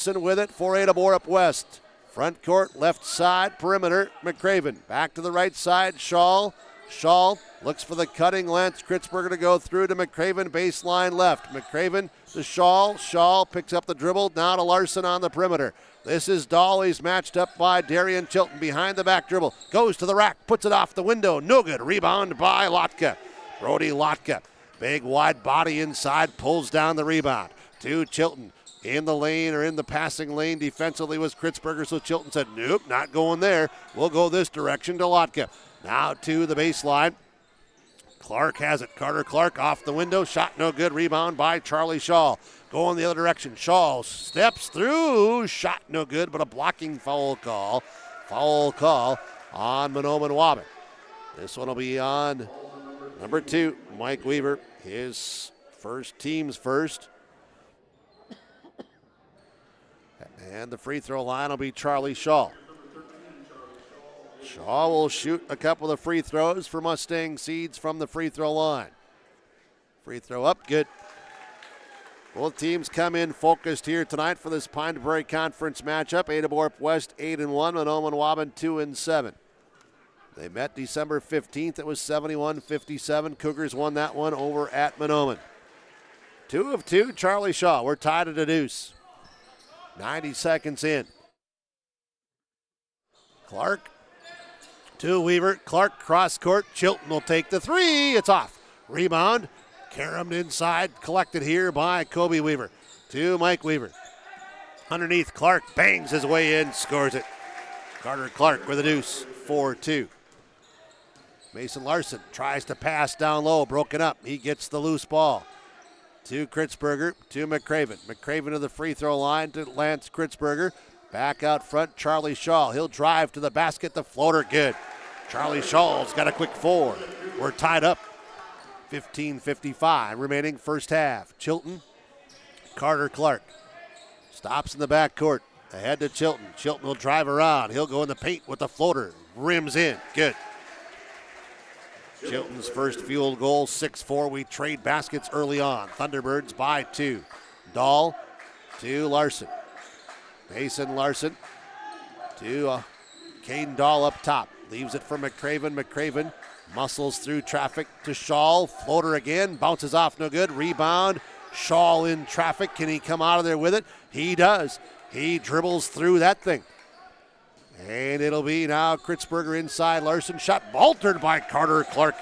with it for Ada-Borup-West. Front court, left side, perimeter, McCraven. Back to the right side, Shaw. Shaw looks for the cutting Lance Kritzberger to go through to McCraven, baseline left. McCraven to Shaw. Shaw picks up the dribble, now to Larson on the perimeter. This is Dahl. He's matched up by Darian Chilton behind the back dribble. Goes to the rack, puts it off the window. No good. Rebound by Lotka. Brody Lotka. Big wide body inside, pulls down the rebound. To Chilton. In the lane or in the passing lane defensively was Kritzberger, so Chilton said, nope, not going there. We'll go this direction to Lotka. Now to the baseline. Clark has it. Carter Clark off the window. Shot no good. Rebound by Charlie Shaw. Going the other direction. Shaw steps through. Shot no good, but a blocking foul call. Foul call on Mahnomen-Waubun. This one will be on number 2, Mike Weaver. His team's first. And the free throw line will be Charlie Shaw. Shaw will shoot a couple of free throws for Mustang Seeds from the free throw line. Free throw up, good. Both teams come in focused here tonight for this Pine Prairie Conference matchup. Ada-Borup-West 8-1, Mahnomen-Waubun 2-7. They met December 15th. It was 71-57. Cougars won that one over at Mahnomen. 2 of 2, Charlie Shaw. We're tied at a deuce. 90 seconds in. Clark to Weaver. Clark cross court. Chilton will take the three. It's off. Rebound. Caromed inside. Collected here by Kobe Weaver. To Mike Weaver. Underneath, Clark bangs his way in. Scores it. Carter Clark with a deuce. 4-2. Mason Larson tries to pass down low. Broken up. He gets the loose ball. To Kritzberger, to McCraven. McCraven to the free throw line to Lance Kritzberger. Back out front, Charlie Shaw. He'll drive to the basket, the floater, good. Charlie Shaw's got a quick 4. We're tied up. 15:55 remaining first half. Chilton, Carter Clark. Stops in the backcourt. Ahead to Chilton. Chilton will drive around. He'll go in the paint with the floater. Rims in, good. Chilton's first field goal, 6-4. We trade baskets early on. Thunderbirds by 2. Dahl to Larson. Mason Larson to Caden Dahl up top. Leaves it for McCraven. McCraven muscles through traffic to Shaw. Floater again. Bounces off, no good. Rebound. Shaw in traffic. Can he come out of there with it? He does. He dribbles through that thing. And it'll be now Kritzberger inside. Larson shot altered by Carter Clark.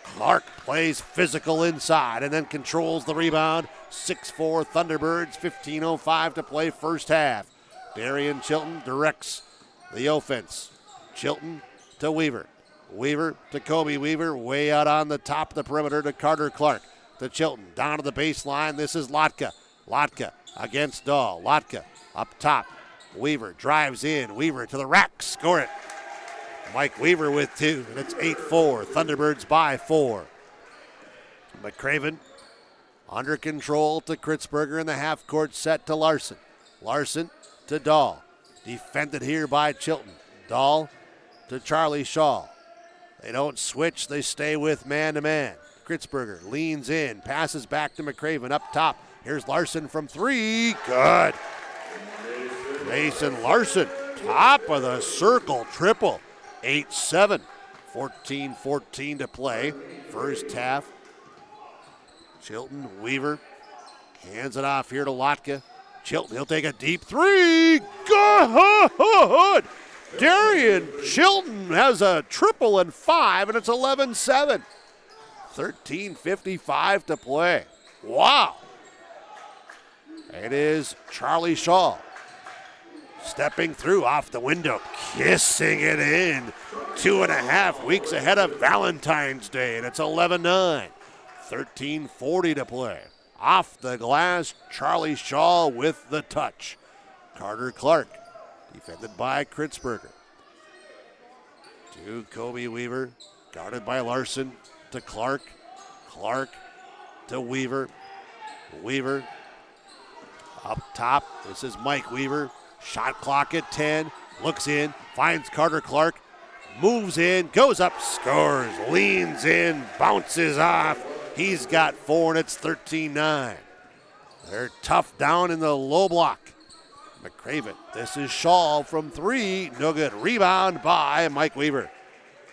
Clark plays physical inside and then controls the rebound. 6-4 Thunderbirds, 15:05 to play first half. Darian Chilton directs the offense. Chilton to Weaver. Weaver to Kobe Weaver. Way out on the top of the perimeter to Carter Clark. To Chilton. Down to the baseline. This is Lotka. Lotka against Dahl. Lotka up top. Weaver drives in. Weaver to the rack. Score it. Mike Weaver with 2, and it's 8-4. Thunderbirds by 4. McCraven under control to Kritzberger in the half-court set to Larson. Larson to Dahl. Defended here by Chilton. Dahl to Charlie Shaw. They don't switch. They stay with man-to-man. Kritzberger leans in. Passes back to McCraven up top. Here's Larson from 3. Good. Mason Larson, top of the circle, triple. 8-7, 14-14 to play. First half. Chilton, Weaver, hands it off here to Lotka. Chilton, he'll take a deep 3. Good! Darian Chilton has a triple and 5, and it's 11-7. 13:55 to play. Wow. It is Charlie Shaw. Stepping through off the window, kissing it in. 2.5 weeks ahead of Valentine's Day, and it's 11-9. 13:40 to play. Off the glass, Charlie Shaw with the touch. Carter Clark, defended by Kritzberger. To Kobe Weaver, guarded by Larson. To Clark. Clark to Weaver. Weaver up top. This is Mike Weaver. Shot clock at 10. Looks in. Finds Carter Clark. Moves in. Goes up. Scores. Leans in. Bounces off. He's got 4, and it's 13-9. They're tough down in the low block. McCraven. This is Shaw from 3. No good. Rebound by Mike Weaver.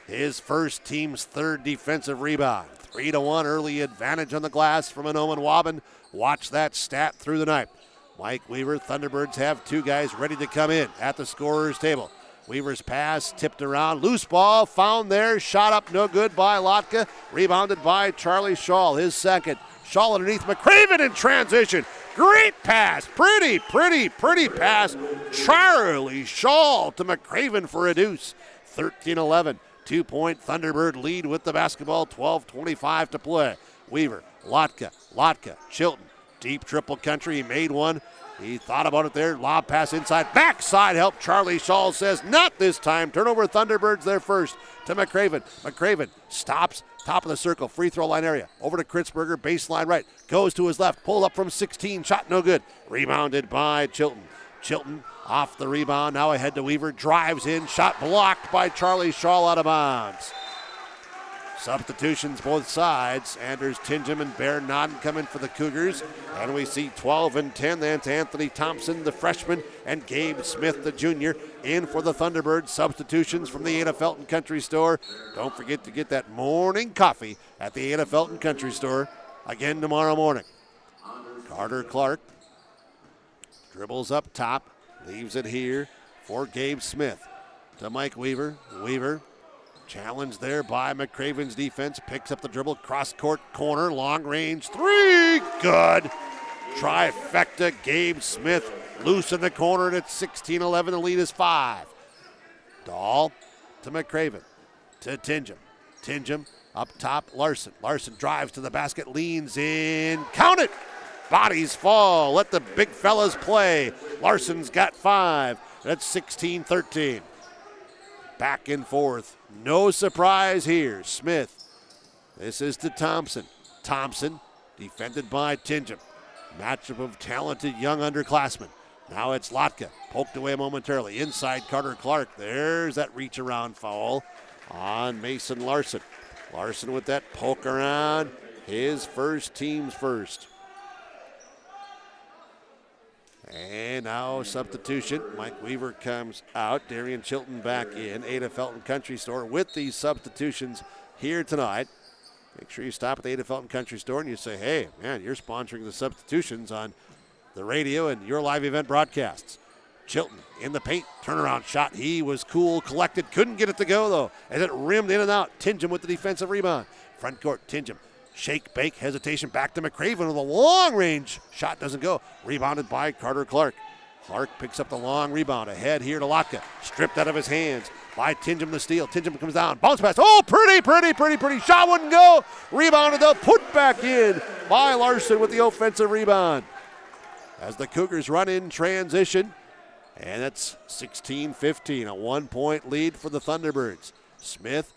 His first, team's third defensive rebound. 3-1 early advantage on the glass from Mahnomen-Waubun. Watch that stat through the night. Mike Weaver, Thunderbirds have 2 guys ready to come in at the scorer's table. Weaver's pass tipped around. Loose ball found there. Shot up no good by Lotka. Rebounded by Charlie Shaw. His second. Shaw underneath McCraven in transition. Great pass. Pretty pass. Charlie Shaw to McCraven for a deuce. 13-11. 2-point Thunderbird lead with the basketball. 12:25 to play. Weaver, Lotka, Chilton. Deep triple country. He made one. He thought about it there. Lob pass inside. Backside help. Charlie Shaw says not this time. Turnover Thunderbirds there first to McCraven. McCraven stops. Top of the circle. Free throw line area. Over to Kritzberger. Baseline right. Goes to his left. Pulled up from 16. Shot no good. Rebounded by Chilton. Chilton off the rebound. Now ahead to Weaver. Drives in. Shot blocked by Charlie Shaw out of bounds. Substitutions both sides. Anders Tingham and Bear Nodden come in for the Cougars. And we see 12 and 10. That's Anthony Thompson, the freshman, and Gabe Smith, the junior, in for the Thunderbirds. Substitutions from the Ada Felton Country Store. Don't forget to get that morning coffee at the Ada Felton Country Store again tomorrow morning. Carter Clark dribbles up top. Leaves it here for Gabe Smith. To Mike Weaver. Weaver. Challenged there by McCraven's defense. Picks up the dribble. Cross-court corner. Long range. 3. Good. Trifecta. Gabe Smith loose in the corner. And it's 16-11. The lead is 5. Dahl to McCraven. To Tingham. Tingham up top. Larson. Larson drives to the basket. Leans in. Count it. Bodies fall. Let the big fellas play. Larson's got 5. That's 16-13. Back and forth. No surprise here. Smith. This is to Thompson. Thompson defended by Tingham. Matchup of talented young underclassmen. Now it's Lotka. Poked away momentarily. Inside Carter Clark. There's that reach around foul on Mason Larson. Larson with that poke around. His first, team's first. And now substitution. Mike Weaver comes out. Darian Chilton back in. Ada Felton Country Store with these substitutions here tonight. Make sure you stop at the Ada Felton Country Store and you say, hey, man, you're sponsoring the substitutions on the radio and your live event broadcasts. Chilton in the paint. Turnaround shot. He was cool, collected. Couldn't get it to go, though, as it rimmed in and out. Tingham with the defensive rebound. Front court, Tingham. Shake, bake, hesitation, back to McCraven with a long range. Shot doesn't go. Rebounded by Carter Clark. Clark picks up the long rebound. Ahead here to Lotka. Stripped out of his hands by Tingham the steal. Tingham comes down. Bounce pass. Oh, pretty. Shot wouldn't go. Rebounded though. Put back in by Larson with the offensive rebound. As the Cougars run in transition. And it's 16-15. A 1-point lead for the Thunderbirds. Smith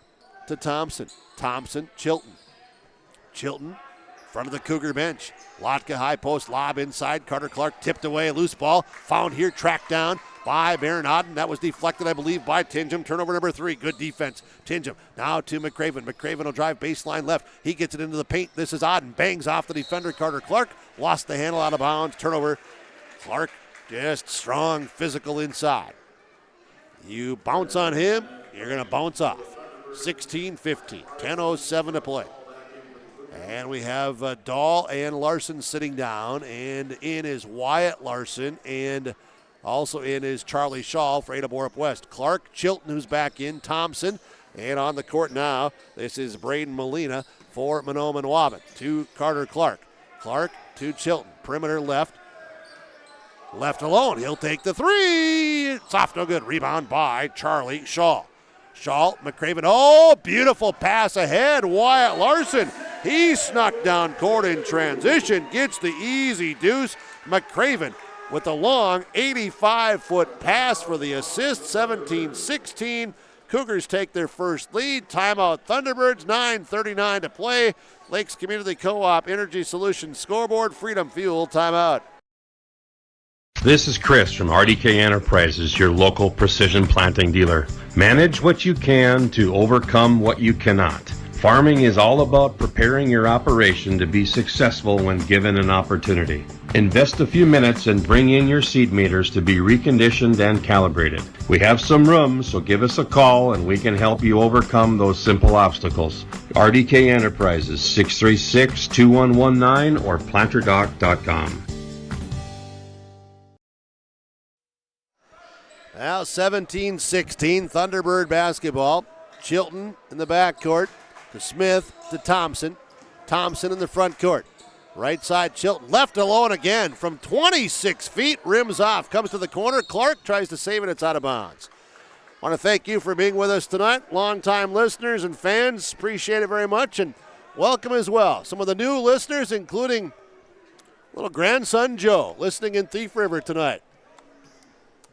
to Thompson. Thompson, Chilton. Chilton, front of the Cougar bench. Lotka high post lob inside. Carter Clark tipped away. Loose ball. Found here. Tracked down by Baron Odden. That was deflected, I believe, by Tingham. Turnover number 3. Good defense. Tingham now to McCraven. McCraven will drive baseline left. He gets it into the paint. This is Odden. Bangs off the defender, Carter Clark. Lost the handle out of bounds. Turnover. Clark just strong, physical inside. You bounce on him, you're going to bounce off. 16-15. 10:07 to play. And we have Dahl and Larson sitting down, and in is Wyatt Larson, and also in is Charlie Shaw for Ada-Borup-West. Clark, Chilton, who's back in, Thompson, and on the court now, this is Braden Molina for Mahnomen-Waubun. To Carter Clark. Clark to Chilton. Perimeter left. Left alone. He'll take the 3. It's off, no good. Rebound by Charlie Shaw. Shaw, McCraven. Oh, beautiful pass ahead. Wyatt Larson. He snuck down court in transition. Gets the easy deuce. McCraven with a long 85-foot pass for the assist. 17-16. Cougars take their first lead. Timeout Thunderbirds. 9:39 to play. Lakes Community Co-op Energy Solutions scoreboard. Freedom Fuel timeout. This is Chris from RDK Enterprises, your local precision planting dealer. Manage what you can to overcome what you cannot. Farming is all about preparing your operation to be successful when given an opportunity. Invest a few minutes and bring in your seed meters to be reconditioned and calibrated. We have some room, so give us a call and we can help you overcome those simple obstacles. RDK Enterprises, 636-2119 or planterdoc.com. Now 17-16, Thunderbird basketball. Chilton in the backcourt to Smith to Thompson. Thompson in the front court. Right side, Chilton left alone again from 26 feet. Rims off, comes to the corner. Clark tries to save it. It's out of bounds. I want to thank you for being with us tonight. Longtime listeners and fans, appreciate it very much. And welcome as well. Some of the new listeners, including little grandson Joe, listening in Thief River tonight.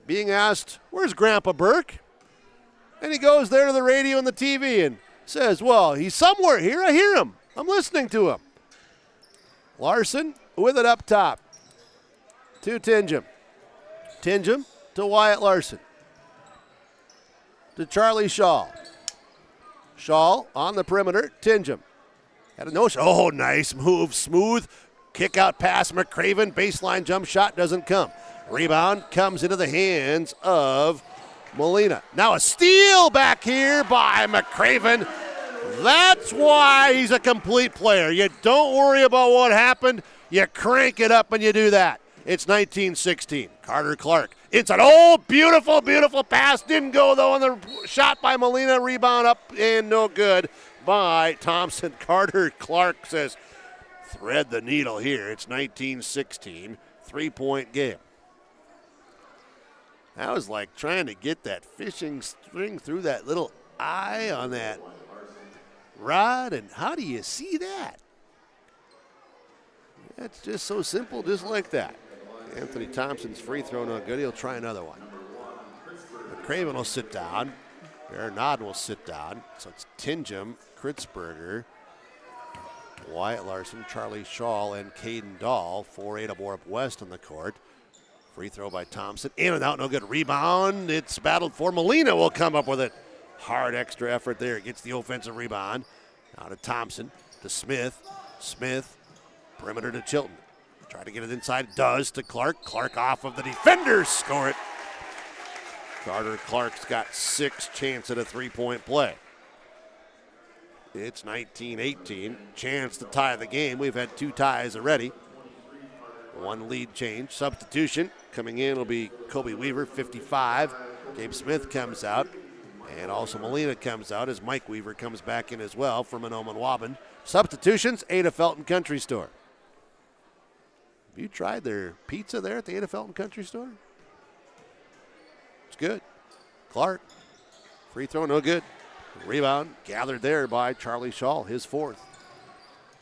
Being asked, where's Grandpa Burke? And he goes there to the radio and the TV and says, well, he's somewhere here. I hear him. I'm listening to him. Larson with it up top to Tingham. Tingham to Wyatt Larson. To Charlie Shaw. Shaw on the perimeter. Tingham. Had a notion. Oh, nice move. Smooth. Kick out pass. McCraven. Baseline jump shot doesn't come. Rebound comes into the hands of Molina. Now a steal back here by McCraven. That's why he's a complete player. You don't worry about what happened. You crank it up and you do that. It's 19-16. Carter Clark. It's an old, beautiful, beautiful pass. Didn't go, though, on the shot by Molina. Rebound up and no good by Thompson. Carter Clark says, thread the needle here. It's 19-16. 3-point game. That was like trying to get that fishing string through that little eye on that rod. And how do you see that? That's just so simple, just like that. Anthony Thompson's free throw no good. He'll try another one. McCraven will sit down. Bernard will sit down. So it's Tingham, Kritzberger, Wyatt Larson, Charlie Shaw, and Caden Dahl for Ada-Borup-West on the court. Free throw by Thompson. In and out, no good. Rebound. It's battled for. Molina will come up with it. Hard extra effort there. Gets the offensive rebound. Now to Thompson. To Smith. Smith. Perimeter to Chilton. Try to get it inside. Does to Clark. Clark off of the defenders. Score it. Carter Clark's got 6 chance at a three-point play. It's 19-18. Chance to tie the game. We've had 2 ties already. 1 lead change. Substitution coming in will be Kobe Weaver, 55. Gabe Smith comes out. And also Molina comes out as Mike Weaver comes back in as well for Mahnomen-Waubun. Substitutions, Ada Felton Country Store. Have you tried their pizza there at the Ada Felton Country Store? It's good. Clark, free throw, no good. Rebound gathered there by Charlie Shaw, his 4th.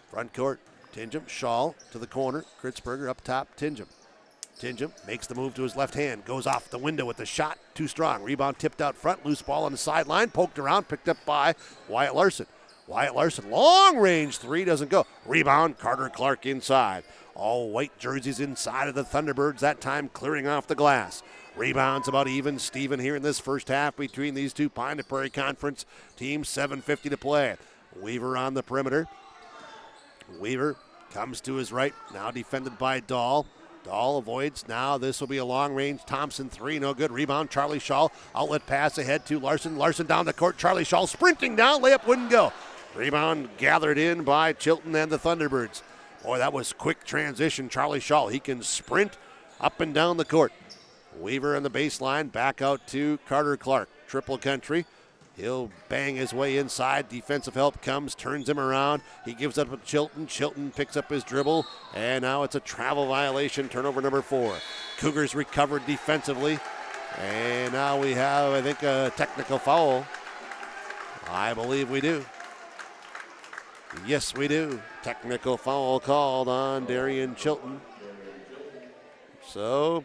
Front court. Tingham, Shaw to the corner. Kritzberger up top, Tingham. Tingham makes the move to his left hand. Goes off the window with the shot. Too strong. Rebound tipped out front. Loose ball on the sideline. Poked around. Picked up by Wyatt Larson. Wyatt Larson, long range 3, doesn't go. Rebound, Carter Clark inside. All white jerseys inside of the Thunderbirds, that time clearing off the glass. Rebounds about even Steven here in this first half between these two Pine to Prairie Conference teams. 7:50 to play. Weaver on the perimeter. Weaver comes to his right, now defended by Dahl. Dahl avoids. Now this will be a long-range Thompson 3, no good. Rebound, Charlie Shaw. Outlet pass ahead to Larson. Larson down the court. Charlie Shaw sprinting down. Layup wouldn't go. Rebound gathered in by Chilton and the Thunderbirds. Boy, that was quick transition. Charlie Shaw, he can sprint up and down the court. Weaver on the baseline, back out to Carter Clark. Triple country. He'll bang his way inside. Defensive help comes, turns him around. He gives up to Chilton. Chilton picks up his dribble, and now it's a travel violation, turnover number 4. Cougars recovered defensively, and now we have, I think, a technical foul. I believe we do. Yes, we do. Technical foul called on Darian Chilton. So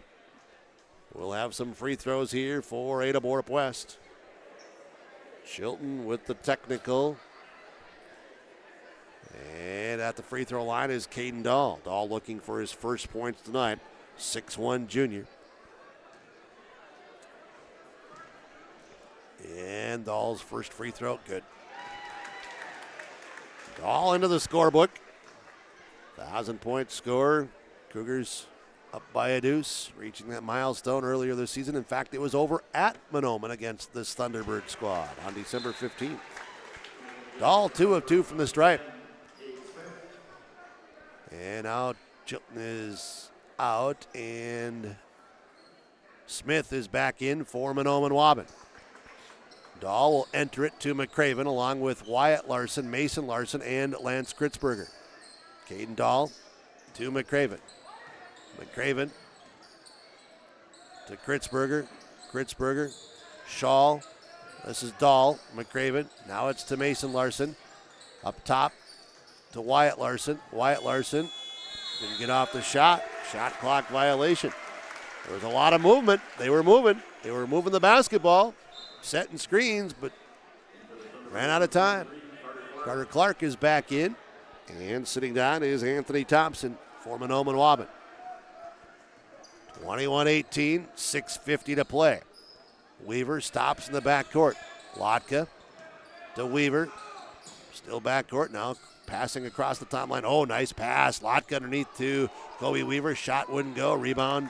we'll have some free throws here for Ada-Borup-West. Chilton with the technical. And at the free throw line is Caden Dahl. Dahl looking for his first points tonight. 6'1" junior. And Dahl's first free throw, good. All into the scorebook. 1,000-point score. Cougars up by a deuce, reaching that milestone earlier this season. In fact, it was over at Mahnomen against this Thunderbird squad on December 15th. Dahl 2 of 2 from the stripe. And now Chilton is out, and Smith is back in for Mahnomen-Waubun. Dahl will enter it to McCraven along with Wyatt Larson, Mason Larson, and Lance Kritzberger. Caden Dahl to McCraven. McCraven to Kritzberger. Kritzberger, Shaw. This is Dahl, McCraven. Now it's to Mason Larson. Up top to Wyatt Larson. Wyatt Larson didn't get off the shot. Shot clock violation. There was a lot of movement. They were moving. They were moving the basketball, setting screens, but ran out of time. Carter Clark is back in, and sitting down is Anthony Thompson for Mahnomen-Waubun. 21-18, 6:50 to play. Weaver stops in the backcourt. Lotka to Weaver. Still backcourt now, passing across the timeline. Oh, nice pass. Lotka underneath to Kobe Weaver. Shot wouldn't go. Rebound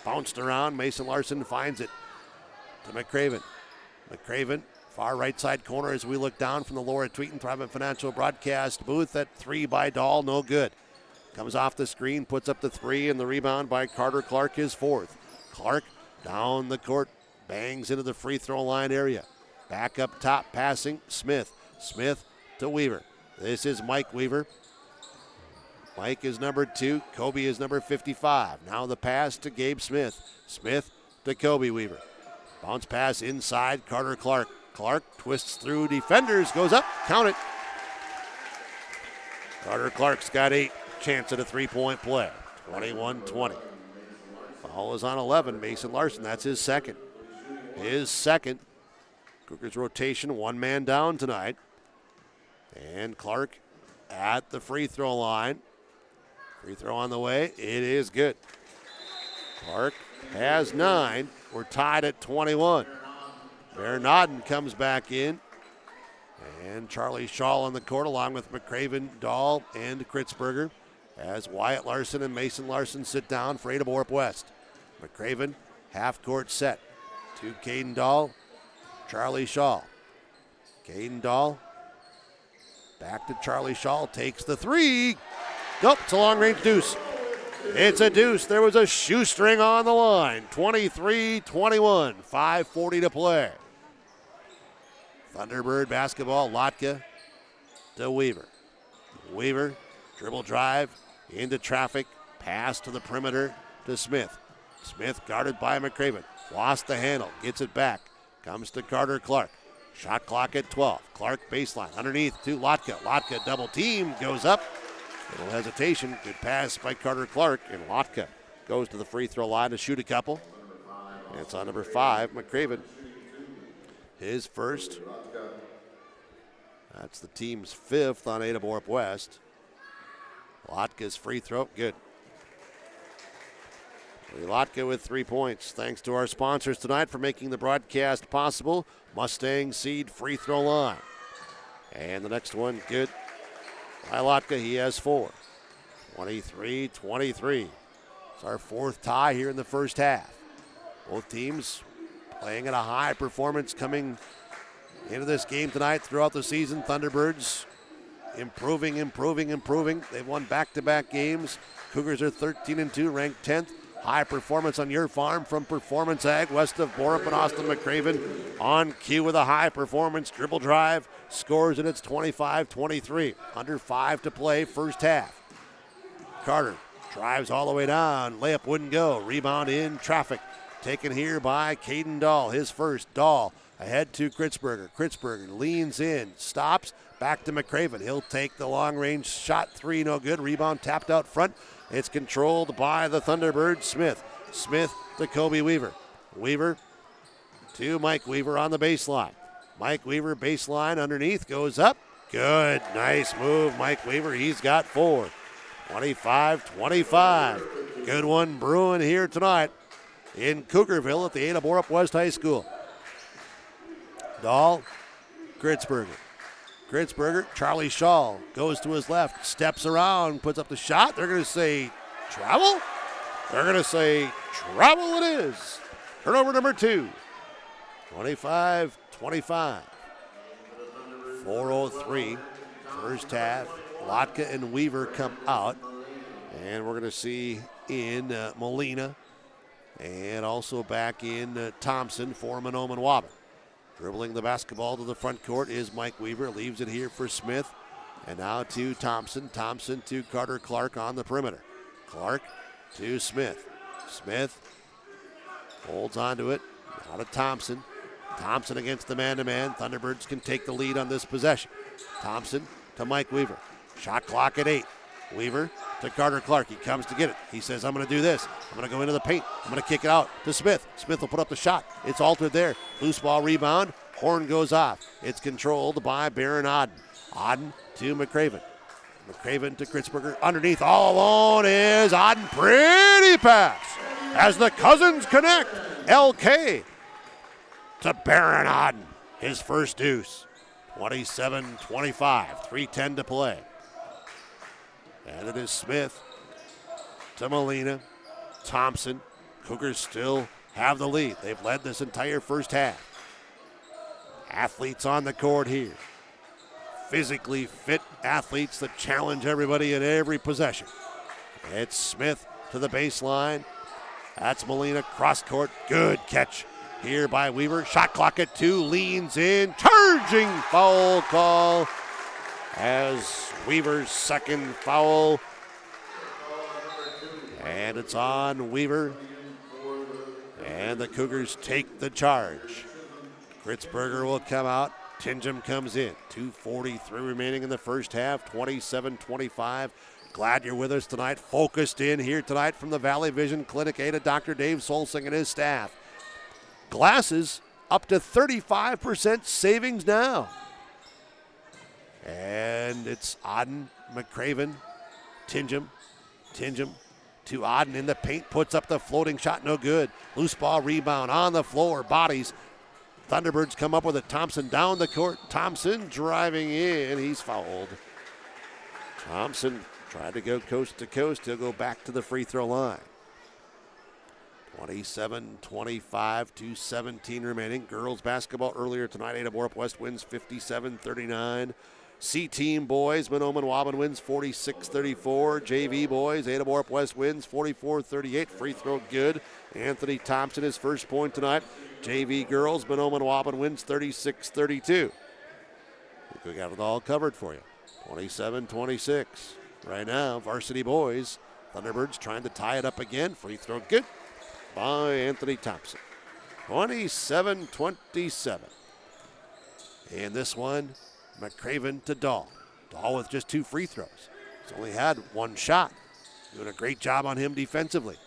bounced around. Mason Larson finds it to McCraven. McCraven, far right side corner as we look down from the Laura Tweeten Private Financial Broadcast booth. At 3 by Dahl, no good. Comes off the screen, puts up the 3, and the rebound by Carter Clark is 4th. Clark down the court, bangs into the free throw line area. Back up top, passing, Smith. Smith to Weaver. This is Mike Weaver. Mike is number 2, Kobe is number 55. Now the pass to Gabe Smith. Smith to Kobe Weaver. Bounce pass inside, Carter Clark. Clark twists through defenders, goes up, count it. Carter Clark's got 8. Chance at a 3-point play. 21-20. Foul is on 11. Mason Larson, that's his second. His second. Cougars rotation, 1 man down tonight. And Clark at the free throw line. Free throw on the way. It is good. Clark has 9. We're tied at 21. Mahnomen comes back in. And Charlie Shaw on the court along with McCraven, Dahl, and Kritzberger as Wyatt Larson and Mason Larson sit down for Ada-Borup-West. McCraven, half court set to Caden Dahl, Charlie Shaw. Caden Dahl back to Charlie Shaw, takes the 3. Nope, it's a long range deuce. It's a deuce. There was a shoestring on the line. 23-21, 5:40 to play. Thunderbird basketball, Lotka to Weaver. Weaver, dribble drive into traffic, pass to the perimeter to Smith. Smith guarded by McCraven. Lost the handle, gets it back. Comes to Carter Clark. Shot clock at 12. Clark baseline underneath to Lotka. Lotka double team, goes up. Little hesitation, good pass by Carter Clark, and Lotka goes to the free throw line to shoot a couple. And it's on number 5, McCraven. His first. That's the team's 5th on Ada-Borup-West. Lotka's free throw, good. Lotka with 3 points. Thanks to our sponsors tonight for making the broadcast possible. Mustang Seed free throw line. And the next one, good. By Lotka, he has 4. 23-23. It's our 4th tie here in the first half. Both teams playing at a high performance coming into this game tonight throughout the season. Thunderbirds improving. They've won back-to-back games. Cougars are 13-2, ranked 10th. High performance on your farm from Performance Ag, west of Borup and Austin McCraven. On cue with a high performance dribble drive. Scores and it's 25-23. Under 5 to play, first half. Carter drives all the way down. Layup wouldn't go. Rebound in traffic. Taken here by Caden Dahl, his first. Dahl ahead to Kritzberger. Kritzberger leans in, stops, back to McCraven. He'll take the long-range shot 3, no good. Rebound tapped out front. It's controlled by the Thunderbirds. Smith. Smith to Kobe Weaver. Weaver to Mike Weaver on the baseline. Mike Weaver baseline underneath, goes up. Good, nice move, Mike Weaver. He's got 4. 25-25. Good one brewing here tonight in Cougarville at the Ada-Borup-West High School. Dahl, Kritzberger. Kritzberger, Charlie Shaw goes to his left, steps around, puts up the shot. They're going to say travel? They're going to say travel it is. Turnover number 2. 25-25. 4:03 first half. Lotka and Weaver come out. And we're going to see in Molina and also back in Thompson for Mahnomen-Waubun. Dribbling the basketball to the front court is Mike Weaver. Leaves it here for Smith. And now to Thompson. Thompson to Carter Clark on the perimeter. Clark to Smith. Smith holds onto it. Now to Thompson. Thompson against the man-to-man. Thunderbirds can take the lead on this possession. Thompson to Mike Weaver. Shot clock at 8. Weaver to Carter Clark. He comes to get it. He says, I'm going to do this. I'm going to go into the paint. I'm going to kick it out to Smith. Smith will put up the shot. It's altered there. Loose ball rebound. Horn goes off. It's controlled by Baron Aden. Aden to McCraven. McCraven to Kritzberger. Underneath all alone is Aden. Pretty pass as the Cousins connect. LK to Baron Aden. His first deuce. 27-25. 3:10 to play. And it is Smith to Molina. Thompson. Cougars still have the lead. They've led this entire first half. Athletes on the court here. Physically fit athletes that challenge everybody in every possession. It's Smith to the baseline. That's Molina. Cross court. Good catch here by Weaver. Shot clock at 2. Leans in. Charging foul call as Weaver's second foul. And it's on Weaver. And the Cougars take the charge. Kritzberger will come out. Tingham comes in. 2:43 remaining in the first half. 27-25. Glad you're with us tonight. Focused in here tonight from the Valley Vision Clinic. Ada Dr. Dave Solsing and his staff. Glasses up to 35% savings now. And it's Aden, McCraven, Tingham to Aden in the paint. Puts up the floating shot. No good. Loose ball rebound on the floor. Bodies. Thunderbirds come up with it. Thompson down the court. Thompson driving in. He's fouled. Thompson tried to go coast to coast. He'll go back to the free throw line. 27-25, 2:17 remaining. Girls basketball earlier tonight. Ada-Borup-West wins 57-39. C-Team boys, Mahnomen-Waubun wins 46-34. JV boys, Ada-Borup-West wins 44-38. Free throw good. Anthony Thompson, his first point tonight. JV girls, Mahnomen-Waubun wins 36-32. We got it all covered for you. 27-26. Right now, varsity boys, Thunderbirds trying to tie it up again. Free throw good by Anthony Thompson. 27-27. And this one, McCraven to Dahl. Dahl with just 2 free throws. He's only had 1 shot. Doing a great job on him defensively.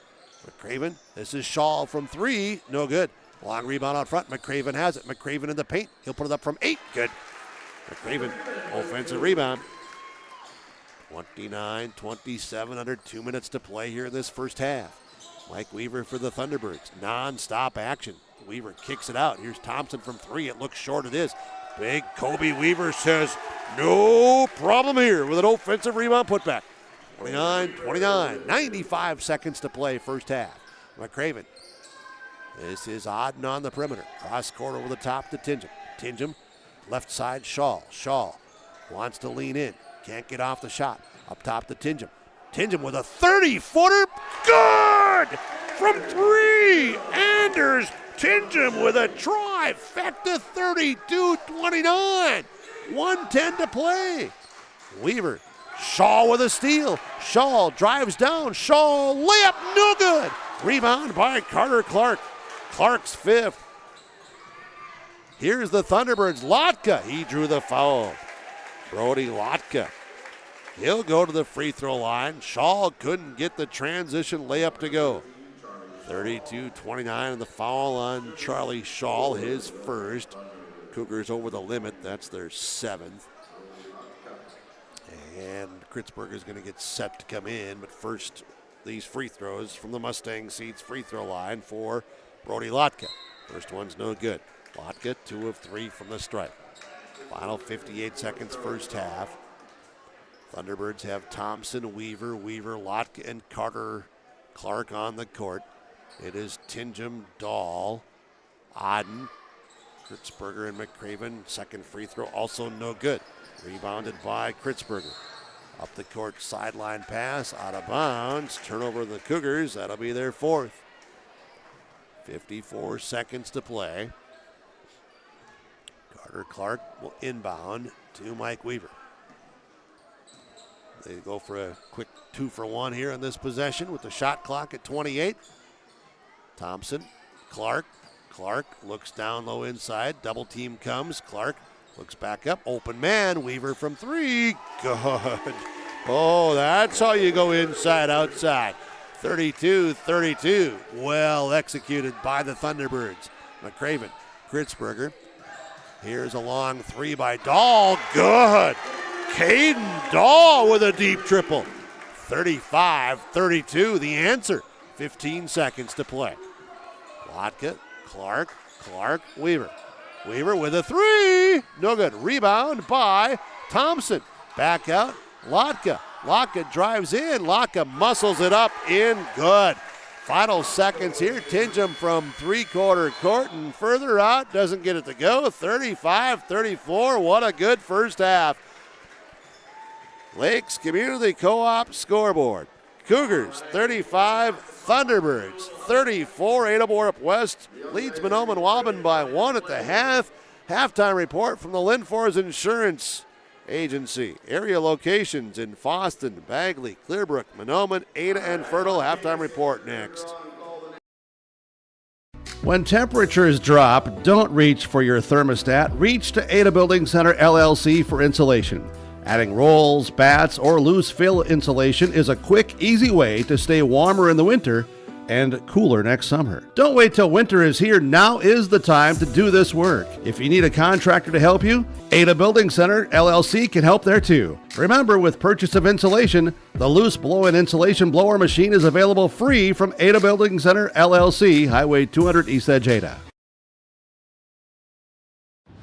McCraven, this is Shaw from 3. No good. Long rebound out front. McCraven has it. McCraven in the paint. He'll put it up from 8. Good. McCraven, offensive rebound. 29-27, under 2 minutes to play here in this first half. Mike Weaver for the Thunderbirds. Non-stop action. Weaver kicks it out. Here's Thompson from 3. It looks short. It is. Big Kobe Weaver says, no problem here with an offensive rebound putback. 29-29. 95 seconds to play first half. McCraven. This is Aden on the perimeter. Cross court over the top to Tingham. Tingham, left side, Shaw. Shaw wants to lean in. Can't get off the shot. Up top to Tingham. Tingham with a 30-footer. Good! From 3. Anders Tingham with a trifecta 32-29. 1:10 to play. Weaver. Shaw with a steal. Shaw drives down. Shaw layup, no good. Rebound by Carter Clark. Clark's 5th. Here's the Thunderbirds. Lotka, he drew the foul. Brody Lotka. He'll go to the free throw line. Shaw couldn't get the transition layup to go. 32-29 and the foul on Charlie Shaw, his first. Cougars over the limit. That's their 7th. And Kritzberger is going to get set to come in. But first, these free throws from the Mustang Seeds free throw line for Brody Lotka. First one's no good. Lotka, 2 of 3 from the stripe. Final 58 seconds first half. Thunderbirds have Thompson, Weaver, Lotka, and Carter Clark on the court. It is Tingham, Dahl, Auden, Kritzberger, and McCraven. Second free throw also no good. Rebounded by Kritzberger. Up the court, sideline pass, out of bounds. Turnover of the Cougars. That'll be their fourth. 54 seconds to play. Carter Clark will inbound to Mike Weaver. They go for a quick 2-for-1 here on this possession with the shot clock at 28. Thompson, Clark looks down low inside. Double team comes. Clark looks back up. Open man. Weaver from three. Good. Oh, that's how you go inside, outside. 32-32. Well executed by the Thunderbirds. McCraven, Kritzberger. Here's a long three by Dahl. Good. Caden Dahl with a deep triple. 35-32, the answer. 15 seconds to play. Lotka, Clark, Weaver. Weaver with a three. No good. Rebound by Thompson. Back out, Lotka. Lotka drives in. Lotka muscles it up in. Good. Final seconds here. Tingham from three-quarter court and further out. Doesn't get it to go. 35-34. What a good first half. Lakes Community Co-op scoreboard. Cougars 35, Thunderbirds 34. Ada-Borup-West leads Mahnomen-Waubun by 1 at the half. Halftime report from the Linfors Insurance Agency. Area locations in Fosston, Bagley, Clearbrook, Mahnomen, Ada, and Fertile. Halftime report next. When temperatures drop, don't reach for your thermostat. Reach to Ada Building Center LLC for insulation. Adding rolls, bats, or loose fill insulation is a quick, easy way to stay warmer in the winter and cooler next summer. Don't wait till winter is here. Now is the time to do this work. If you need a contractor to help you, Ada Building Center LLC can help there too. Remember, with purchase of insulation, the loose blow-in insulation blower machine is available free from Ada Building Center LLC, Highway 200 East Edge, Ada.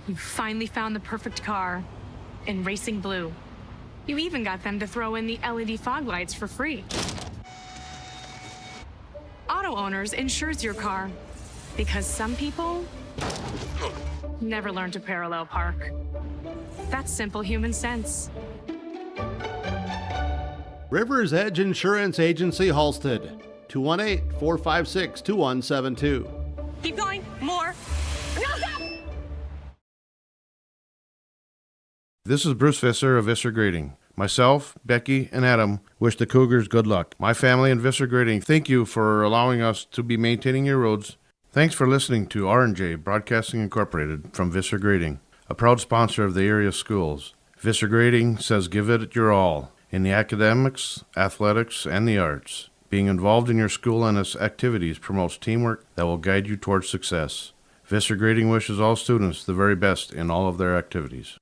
You finally found the perfect car in racing blue. You even got them to throw in the LED fog lights for free. Auto Owners insures your car because some people never learn to parallel park. That's simple human sense. Rivers Edge Insurance Agency, Halstead, 218-456-2172. Keep going, more. This is Bruce Visser of Visser Grading. Myself, Becky, and Adam wish the Cougars good luck. My family and Visser Grading thank you for allowing us to be maintaining your roads. Thanks for listening to R&J Broadcasting Incorporated from Visser Grading, a proud sponsor of the area schools. Visser Grading says give it your all in the academics, athletics, and the arts. Being involved in your school and its activities promotes teamwork that will guide you towards success. Visser Grading wishes all students the very best in all of their activities.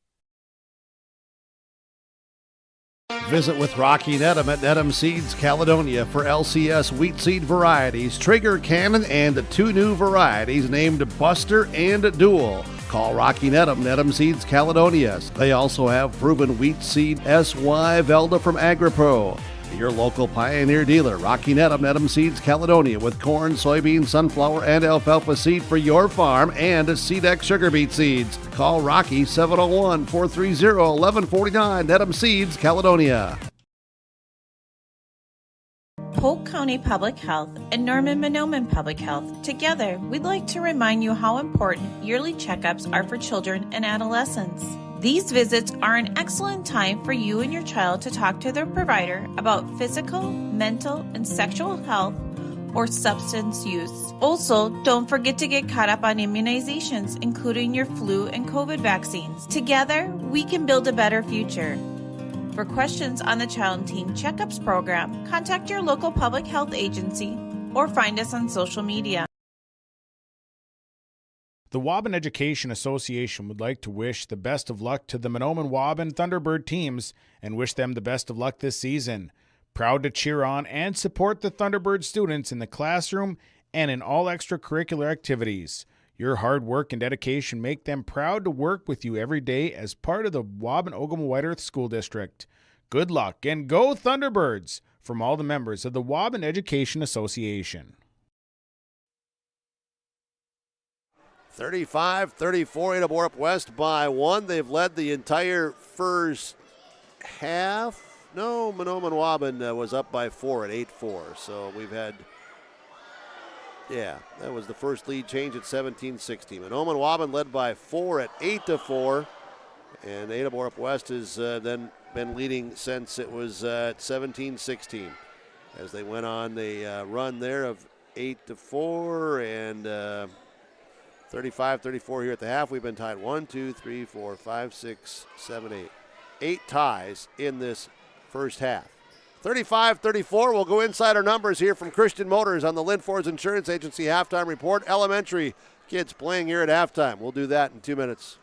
Visit with Rocky Nedham at Nedham Seeds, Caledonia for LCS wheat seed varieties, Trigger, Cannon, and 2 new varieties named Buster and Dual. Call Rocky Nedham, Nedham Seeds, Caledonia. They also have proven wheat seed SY Velda from AgriPro. Your local Pioneer dealer, Rocky Nedham, Nedham Seeds, Caledonia, with corn, soybean, sunflower, and alfalfa seed for your farm and Seedex sugar beet seeds. Call Rocky 701-430-1149, Nedham Seeds, Caledonia. Polk County Public Health and Norman-Mahnomen Public Health. Together, we'd like to remind you how important yearly checkups are for children and adolescents. These visits are an excellent time for you and your child to talk to their provider about physical, mental, and sexual health or substance use. Also, don't forget to get caught up on immunizations, including your flu and COVID vaccines. Together, we can build a better future. For questions on the Child and Teen Checkups program, contact your local public health agency or find us on social media. The Waubun Education Association would like to wish the best of luck to the Mahnomen-Waubun Thunderbird teams and wish them the best of luck this season. Proud to cheer on and support the Thunderbird students in the classroom and in all extracurricular activities. Your hard work and dedication make them proud to work with you every day as part of the Mahnomen-Waubun-White Earth School District. Good luck and go Thunderbirds from all the members of the Waubun Education Association. 35-34, Ada-Borup-West by 1. They've led the entire first half. No, Mahnomen-Waubun was up by 4 at 8-4. So we've had, that was the first lead change at 17-16. Mahnomen-Waubun led by 4 at 8-4. And Ada-Borup-West has then been leading since it was at 17-16. As they went on a run there of 8-4 and 35-34 here at the half. We've been tied 1, 2, 3, 4, 5, 6, 7, 8. 8 ties in this first half. 35-34, we'll go inside our numbers here from Christian Motors on the Lindfors Insurance Agency halftime report. Elementary kids playing here at halftime. We'll do that in 2 minutes.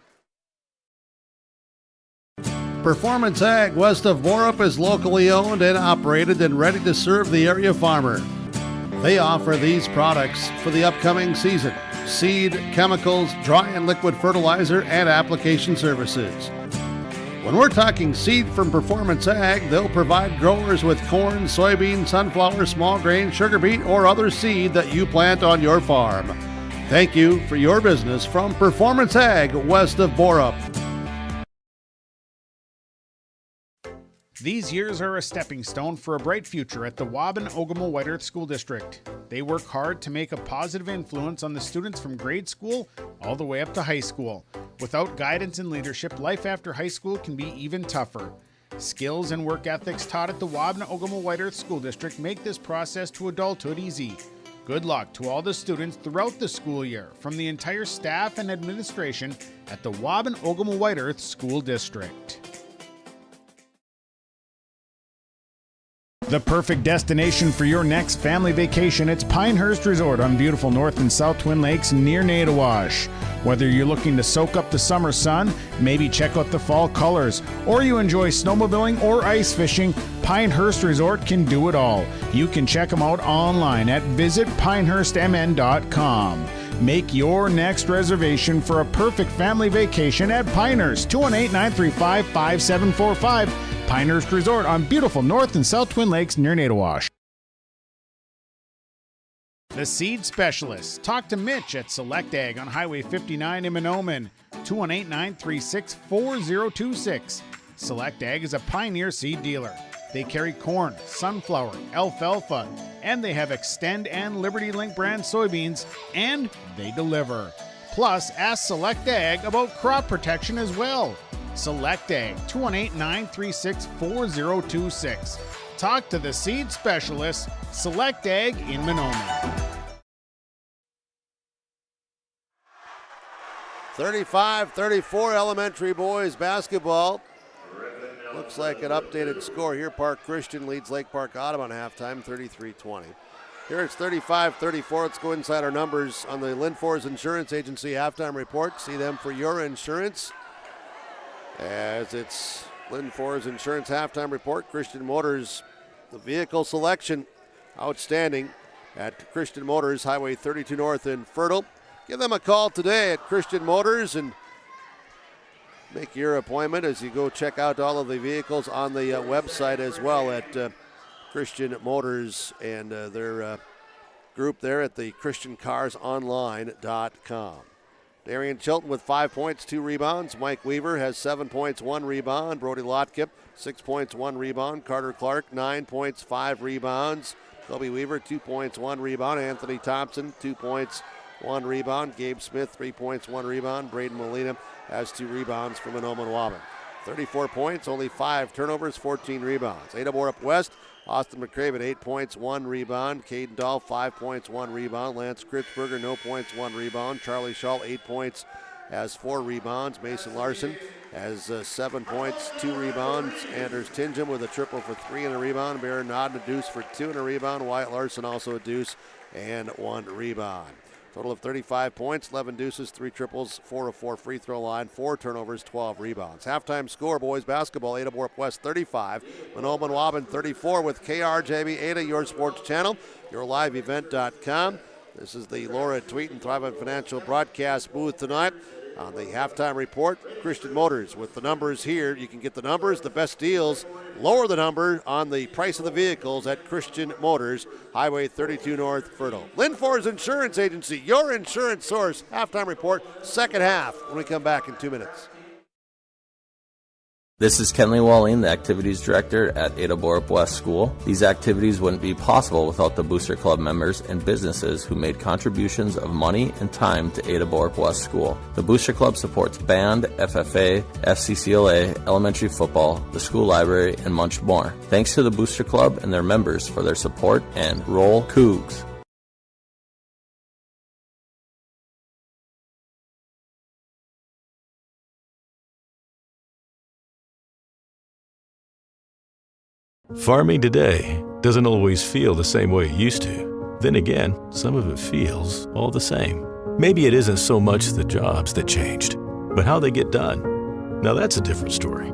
Performance Ag west of Borup is locally owned and operated and ready to serve the area farmer. They offer these products for the upcoming season: seed, chemicals, dry and liquid fertilizer, and application services. When we're talking seed from Performance Ag, they'll provide growers with corn, soybean, sunflower, small grain, sugar beet, or other seed that you plant on your farm. Thank you for your business from Performance Ag west of Borup. These years are a stepping stone for a bright future at the Mahnomen-Waubun-White Earth School District. They work hard to make a positive influence on the students from grade school all the way up to high school. Without guidance and leadership, life after high school can be even tougher. Skills and work ethics taught at the Mahnomen-Waubun-White Earth School District make this process to adulthood easy. Good luck to all the students throughout the school year from the entire staff and administration at the Mahnomen-Waubun-White Earth School District. The perfect destination for your next family vacation, it's Pinehurst Resort on beautiful North and South Twin Lakes near Nadawash. Whether you're looking to soak up the summer sun, maybe check out the fall colors, or you enjoy snowmobiling or ice fishing, Pinehurst Resort can do it all. You can check them out online at visitpinehurstmn.com. Make your next reservation for a perfect family vacation at Pinehurst, 218-935-5745. Pinehurst Resort on beautiful North and South Twin Lakes near Nadawash. The Seed Specialist. Talk to Mitch at Select Ag on Highway 59 in Mahnomen, 218-936-4026. Select Ag is a Pioneer seed dealer. They carry corn, sunflower, alfalfa, and they have Extend and Liberty Link brand soybeans, and they deliver. Plus, ask Select Ag about crop protection as well. Select Ag, 218-936-4026. Talk to the Seed Specialist, Select Ag in Mahnomen. 35-34, elementary boys basketball. Looks like an updated score here. Park Christian leads Lake Park Audubon halftime, 33-20. Here it's 35-34. Let's go inside our numbers on the Lindfors Insurance Agency halftime report. See them for your insurance. As it's Lindfors Insurance halftime report, Christian Motors, the vehicle selection, outstanding at Christian Motors, Highway 32 North in Fertile. Give them a call today at Christian Motors and make your appointment as you go check out all of the vehicles on the website as well at Christian Motors and their group there at the ChristianCarsOnline.com. Darian Chilton with 5 points, 2 rebounds. Mike Weaver has 7 points, 1 rebound. Brody Lotkip, 6 points, 1 rebound. Carter Clark, 9 points, 5 rebounds. Kobe Weaver, 2 points, 1 rebound. Anthony Thompson, 2 points, 1 rebound. Gabe Smith, 3 points, 1 rebound. Braden Molina has 2 rebounds from Mahnomen-Waubun. 34 points, only 5 turnovers, 14 rebounds. Ada-Borup-West, Austin McCraven, 8 points, 1 rebound. Caden Dahl, 5 points, 1 rebound. Lance Kritzberger, no points, 1 rebound. Charlie Shull, 8 points, has 4 rebounds. Mason Larson has 7 points, 2 rebounds. Anders Tingham with a triple for 3 and a rebound. Baron Nod a deuce for 2 and a rebound. Wyatt Larson also a deuce and 1 rebound. Total of 35 points, 11 deuces, 3 triples, 4 of 4 free throw line, 4 turnovers, 12 rebounds. Halftime score, boys basketball, Ada-Borup-West 35, Mahnomen-Waubun 34 with KRJB Ada, your sports channel, yourliveevent.com. This is the Laura Tweeten Thrivent Financial broadcast booth tonight. On the halftime report, Christian Motors with the numbers here. You can get the numbers, the best deals, lower the number on the price of the vehicles at Christian Motors, Highway 32 North, Fertile. Linfors Insurance Agency, your insurance source. Halftime report, second half, when we come back in 2 minutes. This is Kenley Walling, the Activities Director at Ada-Borup-West School. These activities wouldn't be possible without the Booster Club members and businesses who made contributions of money and time to Ada-Borup-West School. The Booster Club supports band, FFA, FCCLA, elementary football, the school library, and much more. Thanks to the Booster Club and their members for their support, and roll Cougs! Farming today doesn't always feel the same way it used to. Then again, some of it feels all the same. Maybe it isn't so much the jobs that changed, but how they get done. Now that's a different story.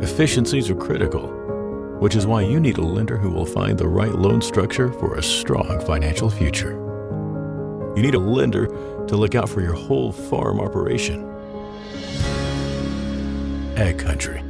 Efficiencies are critical, which is why you need a lender who will find the right loan structure for a strong financial future. You need a lender to look out for your whole farm operation. Ag Country.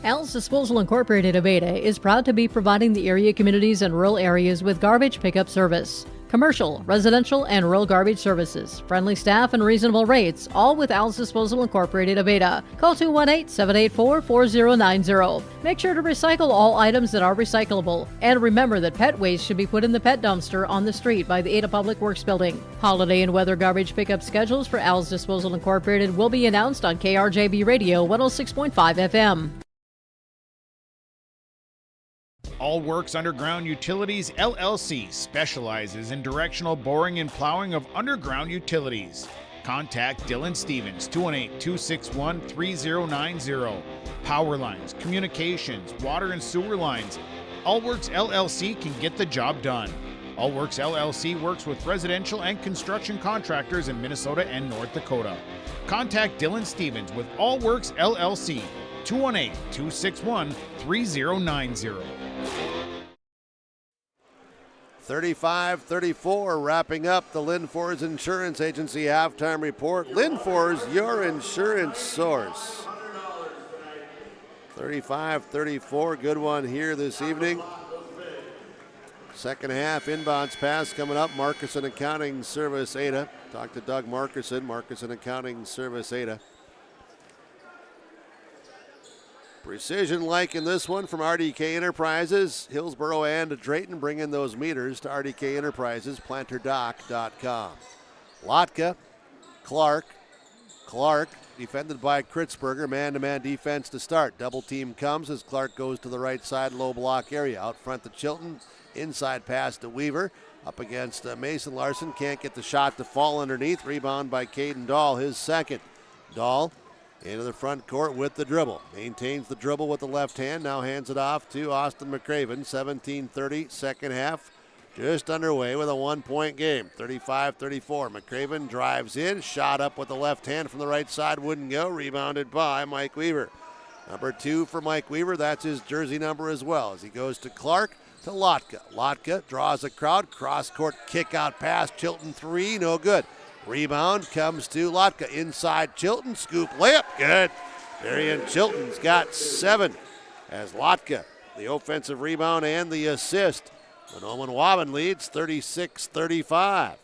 Al's Disposal Incorporated of Ada is proud to be providing the area communities and rural areas with garbage pickup service. Commercial, residential, and rural garbage services, friendly staff, and reasonable rates, all with Al's Disposal Incorporated of Ada. Call 218-784-4090. Make sure to recycle all items that are recyclable. And remember that pet waste should be put in the pet dumpster on the street by the Ada Public Works Building. Holiday and weather garbage pickup schedules for Al's Disposal Incorporated will be announced on KRJB Radio 106.5 FM. All Works Underground Utilities LLC specializes in directional boring and plowing of underground utilities. Contact Dylan Stevens, 218-261-3090. Power lines, communications, water and sewer lines. All Works LLC can get the job done. All Works LLC works with residential and construction contractors in Minnesota and North Dakota. Contact Dylan Stevens with All Works LLC, 218-261-3090. 35-34, wrapping up the Linfors Insurance Agency halftime report. Linfors, your insurance source. 35-34, good one here this evening. Second half, inbounds pass coming up. Markuson Accounting Service Ada. Talk to Doug Markuson, Markuson Accounting Service Ada. Precision like in this one from RDK Enterprises. Hillsboro and Drayton bring in those meters to RDK Enterprises, planterdock.com. Lotka, Clark, defended by Kritzberger, man-to-man defense to start. Double team comes as Clark goes to the right side, low block area. Out front to Chilton, inside pass to Weaver. Up against Mason Larson, can't get the shot to fall underneath. Rebound by Caden Dahl, his second. Dahl into the front court with the dribble. Maintains the dribble with the left hand. Now hands it off to Austin McCraven. 17-30, second half just underway with a 1-point game. 35-34. McCraven drives in. Shot up with the left hand from the right side. Wouldn't go. Rebounded by Mike Weaver. Number 2 for Mike Weaver. That's his jersey number as well as he goes to Clark to Lotka. Lotka draws a crowd. Cross-court kick-out pass. Chilton 3. No good. Rebound comes to Lotka. Inside Chilton. Scoop layup. Good. Darian Chilton's got 7 as Lotka, the offensive rebound and the assist. Mahnomen-Waubun leads 36-35.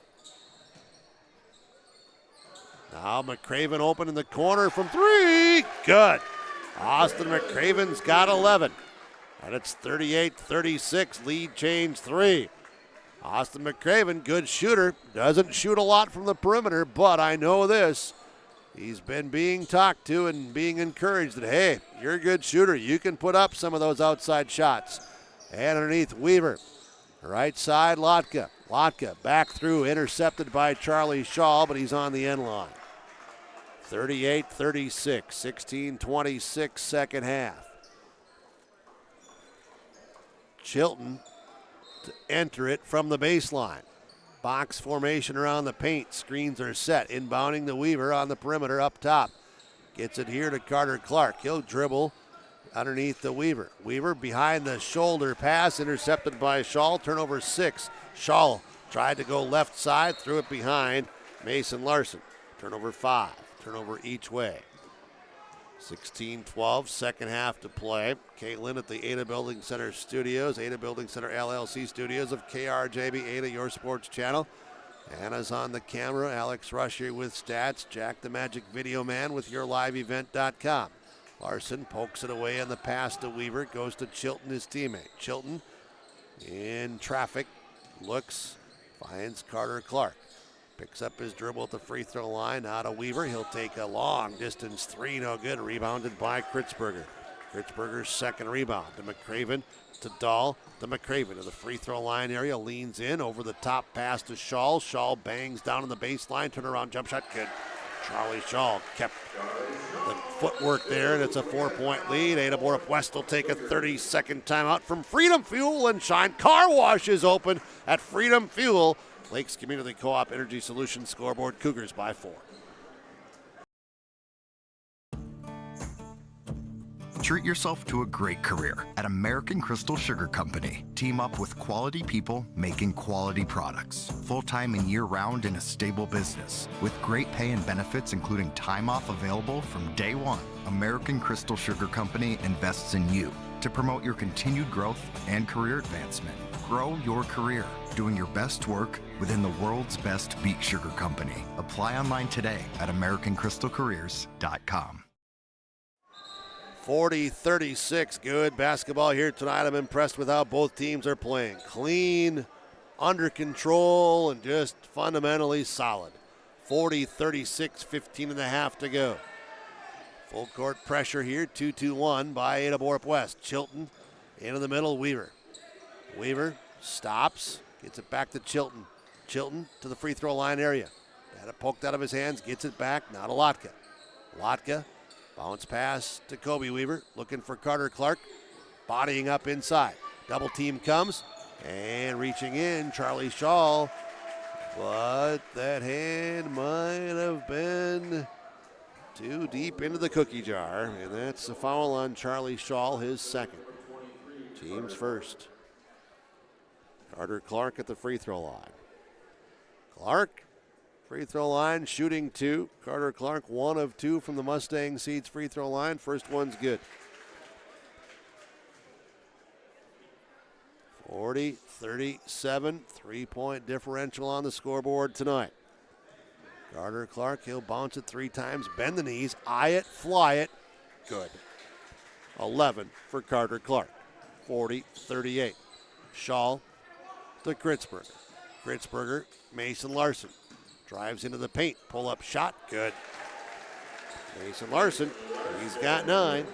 Now McCraven open in the corner from 3. Good. Austin McCraven's got 11. And it's 38-36. Lead change 3. Austin McCraven, good shooter. Doesn't shoot a lot from the perimeter, but I know this. He's been being talked to and being encouraged that, hey, you're a good shooter. You can put up some of those outside shots. And underneath Weaver. Right side, Lotka. Lotka back through, intercepted by Charlie Shaw, but he's on the end line. 38-36, 16-26 second half. Chilton to enter it from the baseline. Box formation around the paint. Screens are set. Inbounding the Weaver on the perimeter up top. Gets it here to Carter Clark. He'll dribble underneath the Weaver. Weaver behind the shoulder pass, intercepted by Shaw. Turnover 6. Shaw tried to go left side, threw it behind Mason Larson. Turnover 5. Turnover each way. 16-12, second half to play. Caitlin at the Ada Building Center studios, Ada Building Center LLC studios of KRJB, Ada, your sports channel. Anna's on the camera, Alex Rush here with stats, Jack the Magic Video Man with yourliveevent.com. Larson pokes it away on the pass to Weaver, goes to Chilton, his teammate. Chilton in traffic, looks, finds Carter Clark. Picks up his dribble at the free throw line. Now to Weaver. He'll take a long distance three. No good. Rebounded by Kritzberger. Kritzberger's second rebound to McCraven. To Dahl. To McCraven to the free throw line area. Leans in. Over the top pass to Shaw. Shaw bangs down on the baseline. Turnaround jump shot. Good. Charlie Shaw kept the footwork there, and it's a 4-point lead. Ada-Borup-West will take a 30-second timeout from Freedom Fuel and Shine. Car wash is open at Freedom Fuel. Lakes Community Co-op Energy Solutions scoreboard. Cougars by 4. Treat yourself to a great career at American Crystal Sugar Company. Team up with quality people making quality products. Full-time and year-round in a stable business. With great pay and benefits including time off available from day one. American Crystal Sugar Company invests in you to promote your continued growth and career advancement. Grow your career, doing your best work within the world's best beet sugar company. Apply online today at AmericanCrystalCareers.com. 40-36, good basketball here tonight. I'm impressed with how both teams are playing. Clean, under control, and just fundamentally solid. 40-36, 15 and a half to go. Full court pressure here, 2-2-1 by Ada-Borup-West. Chilton into the middle, Weaver. Weaver stops, gets it back to Chilton. Chilton to the free throw line area. Had it poked out of his hands, gets it back, now to Lotka. Lotka, bounce pass to Kobe Weaver, looking for Carter Clark, bodying up inside. Double team comes, and reaching in, Charlie Shaw. But that hand might have been too deep into the cookie jar, and that's a foul on Charlie Shaw, his second. Team's first. Carter Clark at the free throw line. Clark, free throw line, shooting 2. Carter Clark, 1 of 2 from the Mustang Seeds free throw line. First one's good. 40-37, 3-point differential on the scoreboard tonight. Carter Clark, he'll bounce it 3 times, bend the knees, eye it, fly it. Good. 11 for Carter Clark. 40-38. Shaw to Kritzberger. Kritzberger, Mason Larson. Drives into the paint, pull-up shot, good. Mason Larson, he's got 9.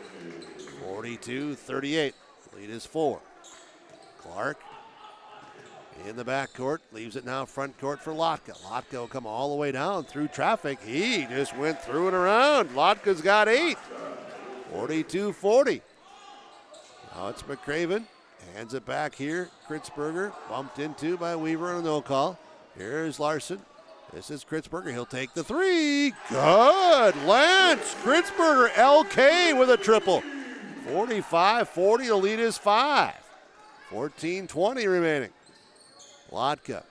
42-38, lead is 4. Clark in the backcourt, leaves it now front court for Lotka. Lotka will come all the way down through traffic. He just went through and around. Lotka's got 8. 42-40. Now it's McCraven. Hands it back here. Kritzberger bumped into by Weaver on a no call. Here's Larson. This is Kritzberger. He'll take the 3. Good. Lance Kritzberger, LK with a triple. 45-40. The lead is 5. 14-20 remaining. Lotka.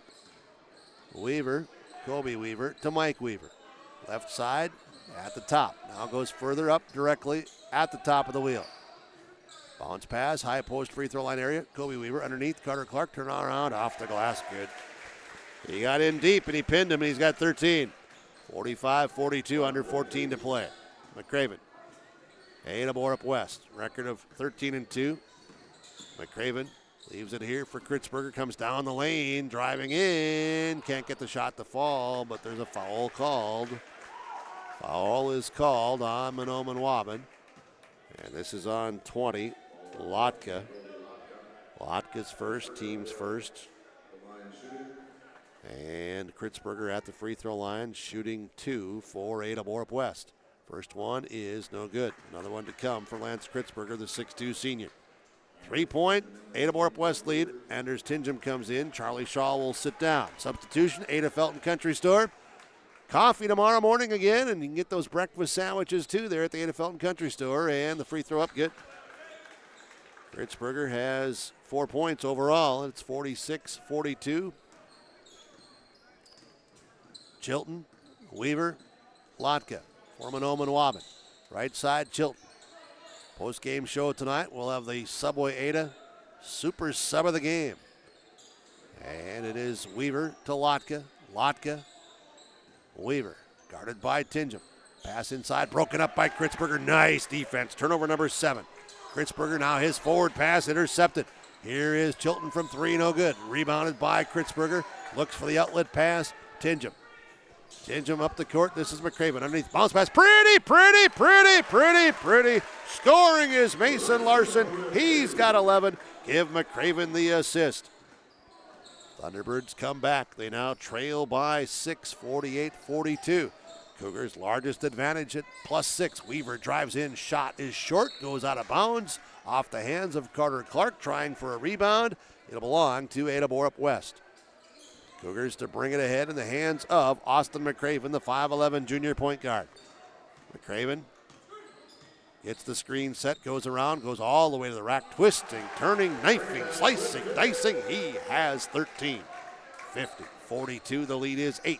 Weaver. Kobe Weaver to Mike Weaver. Left side at the top. Now goes further up directly at the top of the wheel. Bounce pass, high post free throw line area. Kobe Weaver underneath. Carter Clark turn around off the glass. Good. He got in deep and he pinned him and he's got 13. 45-42, under 14 to play. McCraven. Ada-Borup-West. Record of 13-2. McCraven leaves it here for Kritzberger. Comes down the lane, driving in. Can't get the shot to fall, but there's a foul called. Foul is called on Mahnomen-Waubun. And this is on 20. Lotka. Lotka's first, team's first. And Kritzberger at the free throw line, shooting 2 for Ada-Borup-West. First one is no good. Another one to come for Lance Kritzberger, the 6'2 senior. 3-point, Ada-Borup-West lead. Anders Tingham comes in. Charlie Shaw will sit down. Substitution, Ada Felton Country Store. Coffee tomorrow morning again, and you can get those breakfast sandwiches too there at the Ada Felton Country Store. And the free throw up, good. Kritzberger has 4 points overall. It's 46-42. Chilton, Weaver, Lotka for Mahnomen-Waubun. Right side, Chilton. Post-game show tonight, we'll have the Subway Ada Super Sub of the game. And it is Weaver to Lotka. Lotka, Weaver, guarded by Tingham. Pass inside, broken up by Kritzberger. Nice defense. Turnover number 7. Kritzberger now his forward pass intercepted. Here is Chilton from 3, no good. Rebounded by Kritzberger. Looks for the outlet pass. Tingham. Tingham up the court. This is McCraven. Underneath, bounce pass. Pretty. Scoring is Mason Larson. He's got 11. Give McCraven the assist. Thunderbirds come back. They now trail by 6, 48-42. Cougars' largest advantage at +6. Weaver drives in. Shot is short. Goes out of bounds. Off the hands of Carter Clark. Trying for a rebound. It'll belong to Ada-Borup-West. Cougars to bring it ahead in the hands of Austin McCraven, the 5'11 junior point guard. McCraven gets the screen set, goes around, goes all the way to the rack, twisting, turning, knifing, slicing, dicing. He has 13. 50-42, the lead is 8.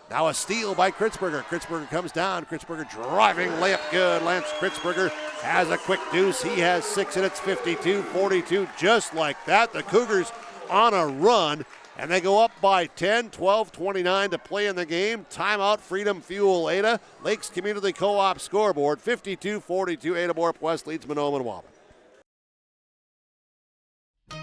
Now a steal by Kritzberger. Kritzberger comes down. Kritzberger driving, layup good. Lance Kritzberger has a quick deuce. He has 6, and it's 52-42. Just like that, the Cougars on a run. And they go up by 10, 12-29 to play in the game. Timeout, Freedom Fuel Ada. Lakes Community Co-op scoreboard, 52-42. Ada-Borup-West leads Mahnomen-Waubun.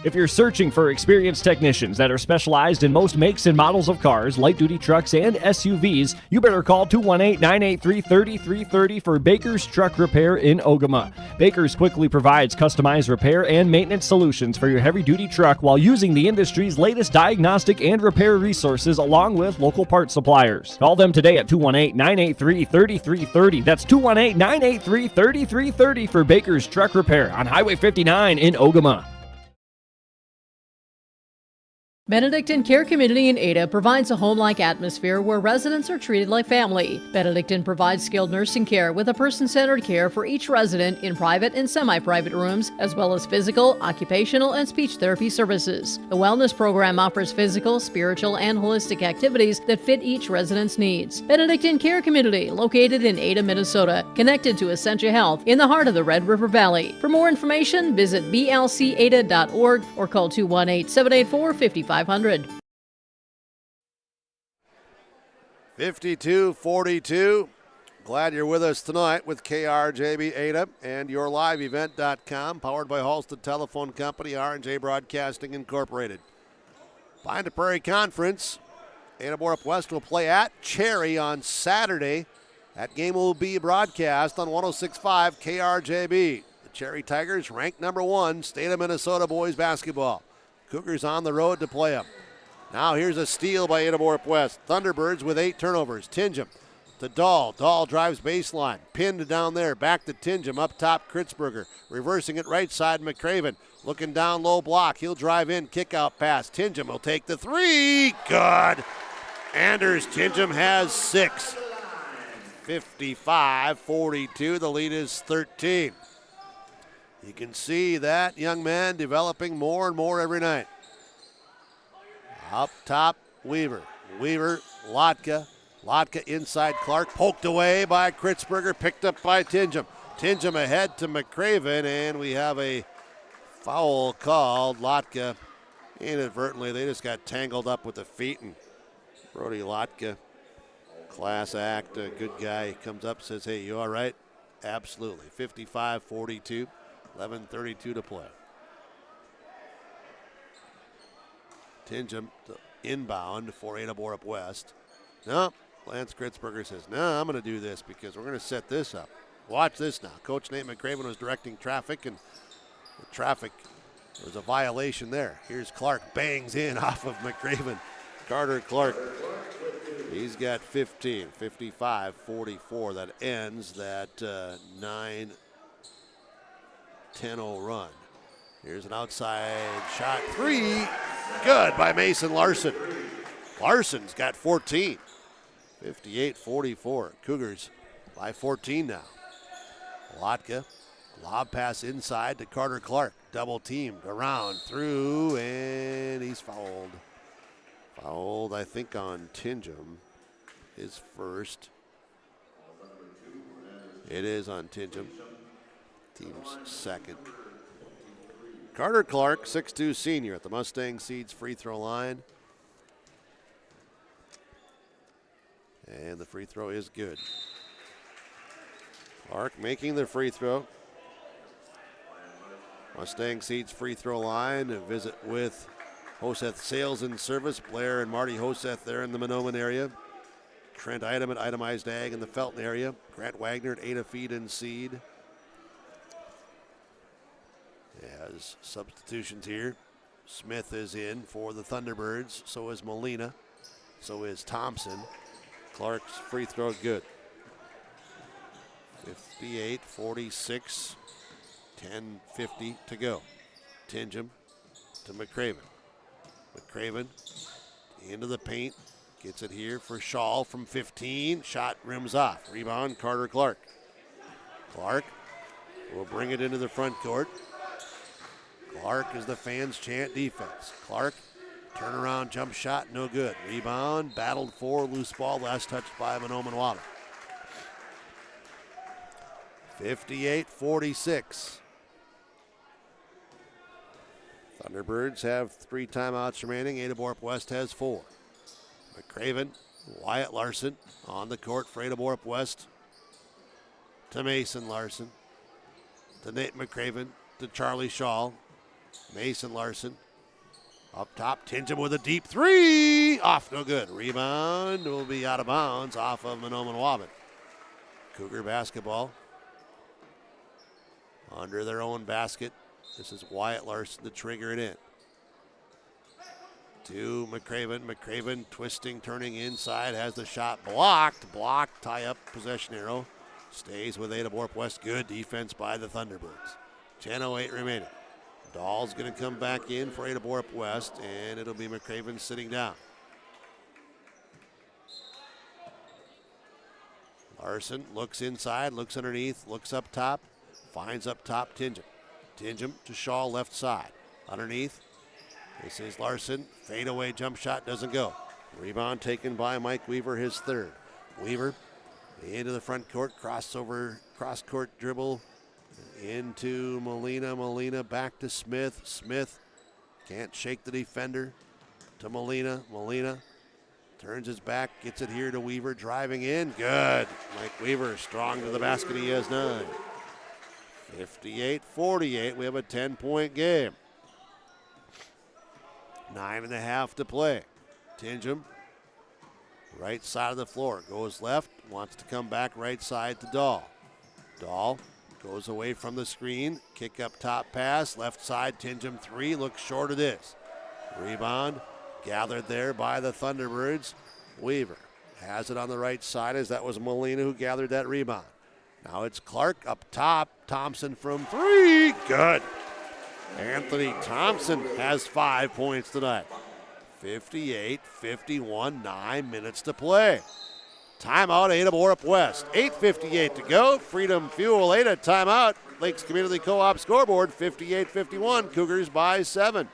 If you're searching for experienced technicians that are specialized in most makes and models of cars, light-duty trucks, and SUVs, you better call 218-983-3330 for Baker's Truck Repair in Ogama. Baker's quickly provides customized repair and maintenance solutions for your heavy-duty truck while using the industry's latest diagnostic and repair resources along with local parts suppliers. Call them today at 218-983-3330. That's 218-983-3330 for Baker's Truck Repair on Highway 59 in Ogama. Benedictine Care Community in Ada provides a home-like atmosphere where residents are treated like family. Benedictine provides skilled nursing care with a person-centered care for each resident in private and semi-private rooms, as well as physical, occupational, and speech therapy services. The wellness program offers physical, spiritual, and holistic activities that fit each resident's needs. Benedictine Care Community, located in Ada, Minnesota, connected to Essentia Health in the heart of the Red River Valley. For more information, visit blcada.org or call 218-784-5500. 52-42. Glad you're with us tonight with KRJB Ada and YourLiveEvent.com, powered by Halstead Telephone Company, R&J Broadcasting Incorporated. Pine to Prairie Conference. Ada-Borup-West will play at Cherry on Saturday. That game will be broadcast on 106.5 KRJB. The Cherry Tigers ranked number 1, state of Minnesota boys basketball. Cougars on the road to play them. Now here's a steal by Ada-Borup-West. Thunderbirds with 8 turnovers. Tingham to Dahl. Dahl drives baseline. Pinned down there. Back to Tingham. Up top, Kritzberger. Reversing it right side, McCraven. Looking down low block. He'll drive in. Kick out pass. Tingham will take the 3. Good. Anders Tingham has 6. 55-42. The lead is 13. You can see that young man developing more and more every night. Up top, Weaver. Weaver, Lotka. Lotka inside Clark. Poked away by Kritzberger. Picked up by Tingham. Tingham ahead to McCraven, and we have a foul called. Lotka inadvertently, they just got tangled up with the feet, and Brody Lotka, class act, a good guy, he comes up, says, hey, you all right? Absolutely. 55-42. 11:32 to play. Tingham inbound for Ada-Borup-West. No, Lance Kritzberger says, no, I'm going to do this because we're going to set this up. Watch this now. Coach Nate McCraven was directing traffic, and the traffic, there was a violation there. Here's Clark, bangs in off of McCraven. Carter Clark, he's got 15, 55-44. That ends that 9-10-0 run. Here's an outside shot. 3. Good by Mason Larson. Larson's got 14. 58-44. Cougars by 14 now. Lotka Lob pass inside to Carter Clark. Double teamed around, through, and he's fouled. Fouled, I think, on Tingham. His first. It is on Tingham. Team's second. Carter Clark, 6'2" senior at the Mustang Seeds free throw line. And the free throw is good. Clark making the free throw. Mustang Seeds free throw line. A visit with Hoseth Sales and Service. Blair and Marty Hoseth there in the Mahnomen area. Trent Item at Itemized Ag in the Felton area. Grant Wagner at Ada Feed and Seed. Has substitutions here. Smith is in for the Thunderbirds. So is Molina. So is Thompson. Clark's free throw good. 58-46. 10:50 to go. Tingham to McCraven. McCraven into the paint. Gets it here for Shaw from 15. Shot rims off. Rebound, Carter Clark. Clark will bring it into the front court. Clark is the fans chant defense. Clark, turnaround jump shot, no good. Rebound, battled for, loose ball, last touched by Mahnomen-Waubun. 58-46. Thunderbirds have 3 timeouts remaining. Ada-Borup-West has 4. McCraven, Wyatt Larson on the court for Ada-Borup-West. To Mason Larson. To Nate McCraven. To Charlie Shaw. Mason Larson. Up top, Tingham with a deep 3. Off, no good. Rebound will be out of bounds off of Mahnomen-Waubun. Cougar basketball. Under their own basket. This is Wyatt Larson to trigger it in. To McCraven. McCraven twisting, turning inside, has the shot blocked. Blocked, tie up, possession arrow. Stays with Ada-Borup-West. Good defense by the Thunderbirds. 10:08 remaining. Dahl's going to come back in for Ada-Borup-West, and it'll be McCraven sitting down. Larson looks inside, looks underneath, looks up top, finds up top Tingham. Tingham to Shaw, left side. Underneath, this is Larson. Fadeaway jump shot doesn't go. Rebound taken by Mike Weaver, his third. Weaver into the front court, crossover, cross-court dribble into Molina. Molina back to Smith. Smith can't shake the defender. To Molina. Molina turns his back, gets it here to Weaver, driving in. Good. Mike Weaver strong to the basket. He has 9. 58-48. We have a 10-point game. 9.5 to play. Tingham, right side of the floor. Goes left, wants to come back right side to Dahl. Dahl goes away from the screen. Kick up top pass. Left side, Tingham 3. Looks short of this. Rebound gathered there by the Thunderbirds. Weaver has it on the right side as that was Molina who gathered that rebound. Now it's Clark up top. Thompson from 3. Good. Anthony Thompson has 5 points tonight. 58-51, 9 minutes to play. Timeout, Ada-Borup-West. 8:58 to go. Freedom Fuel, Ada timeout. Lakes Community Co-op scoreboard, 58-51. Cougars by 7.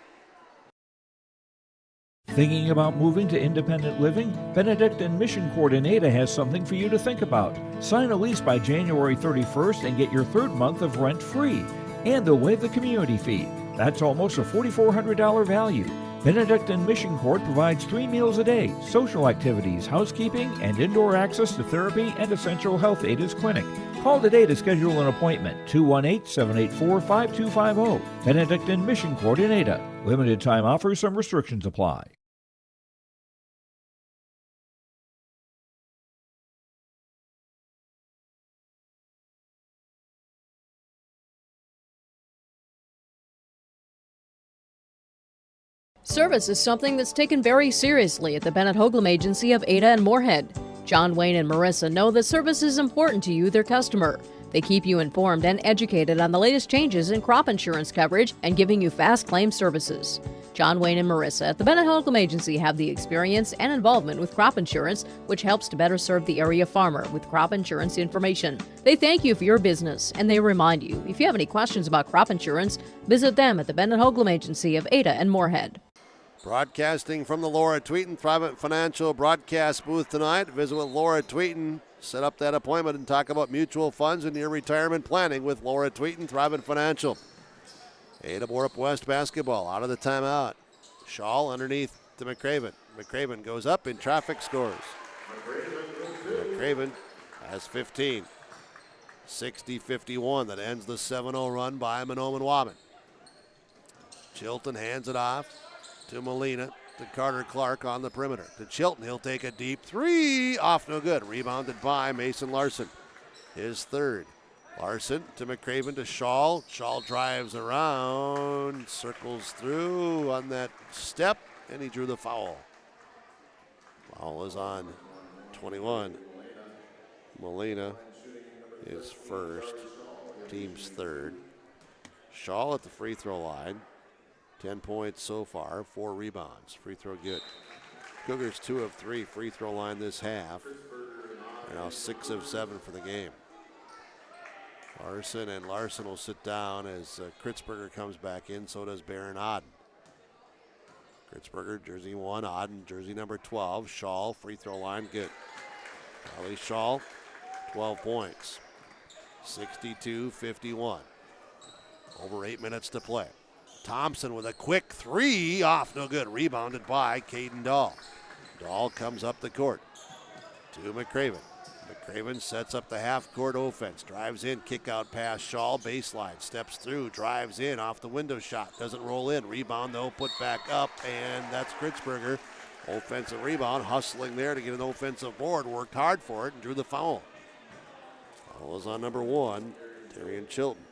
Thinking about moving to independent living? Benedict and Mission Court in Ada has something for you to think about. Sign a lease by January 31st and get your 3rd month of rent free. And they'll waive the community fee. That's almost a $4,400 value. Benedict and Mission Court provides 3 meals a day, social activities, housekeeping, and indoor access to therapy and essential health Ada's clinic. Call today to schedule an appointment, 218-784-5250. Benedict and Mission Court in Ada. Limited time offers, some restrictions apply. Service is something that's taken very seriously at the Bennett Hoagland Agency of Ada and Moorhead. John Wayne and Marissa know that service is important to you, their customer. They keep you informed and educated on the latest changes in crop insurance coverage and giving you fast claim services. John Wayne and Marissa at the Bennett Holcomb Agency have the experience and involvement with crop insurance, which helps to better serve the area farmer with crop insurance information. They thank you for your business, and they remind you, if you have any questions about crop insurance, visit them at the Bennett Holcomb Agency of Ada and Moorhead. Broadcasting from the Laura Tweeten Thrivent Financial broadcast booth tonight. Visit with Laura Tweeten. Set up that appointment and talk about mutual funds and your retirement planning with Laura Tweeten Thrivent Financial. Ada-Borup-West basketball out of the timeout. Shaw underneath to McCraven. McCraven goes up in traffic, scores. McCraven has 15. 60-51. That ends the 7-0 run by Mahnomen-Waubun. Chilton hands it off to Molina, to Carter Clark on the perimeter. To Chilton, he'll take a deep three. Off no good. Rebounded by Mason Larson. His third. Larson to McCraven to Shaw. Shaw drives around, circles through on that step, and he drew the foul. Foul is on 21. Molina is first, team's third. Shaw at the free throw line. 10 points so far, 4 rebounds. Free throw good. Cougars 2 of 3 free throw line this half. They're now 6 of 7 for the game. Larson will sit down as Kritzberger comes back in. So does Baron Aden. Kritzberger, jersey 1. Aden, jersey number 12. Shaw, free throw line, good. Charlie Shaw, 12 points. 62-51. Over 8 minutes to play. Thompson with a quick three, off no good. Rebounded by Caden Dahl. Dahl comes up the court to McCraven. McCraven sets up the half-court offense. Drives in, kick out pass, Shaw, baseline. Steps through, drives in, off the window shot. Doesn't roll in. Rebound, though, put back up, and that's Kritzberger. Offensive rebound, hustling there to get an offensive board. Worked hard for it and drew the foul. Foul is on number 1, Darian Chilton.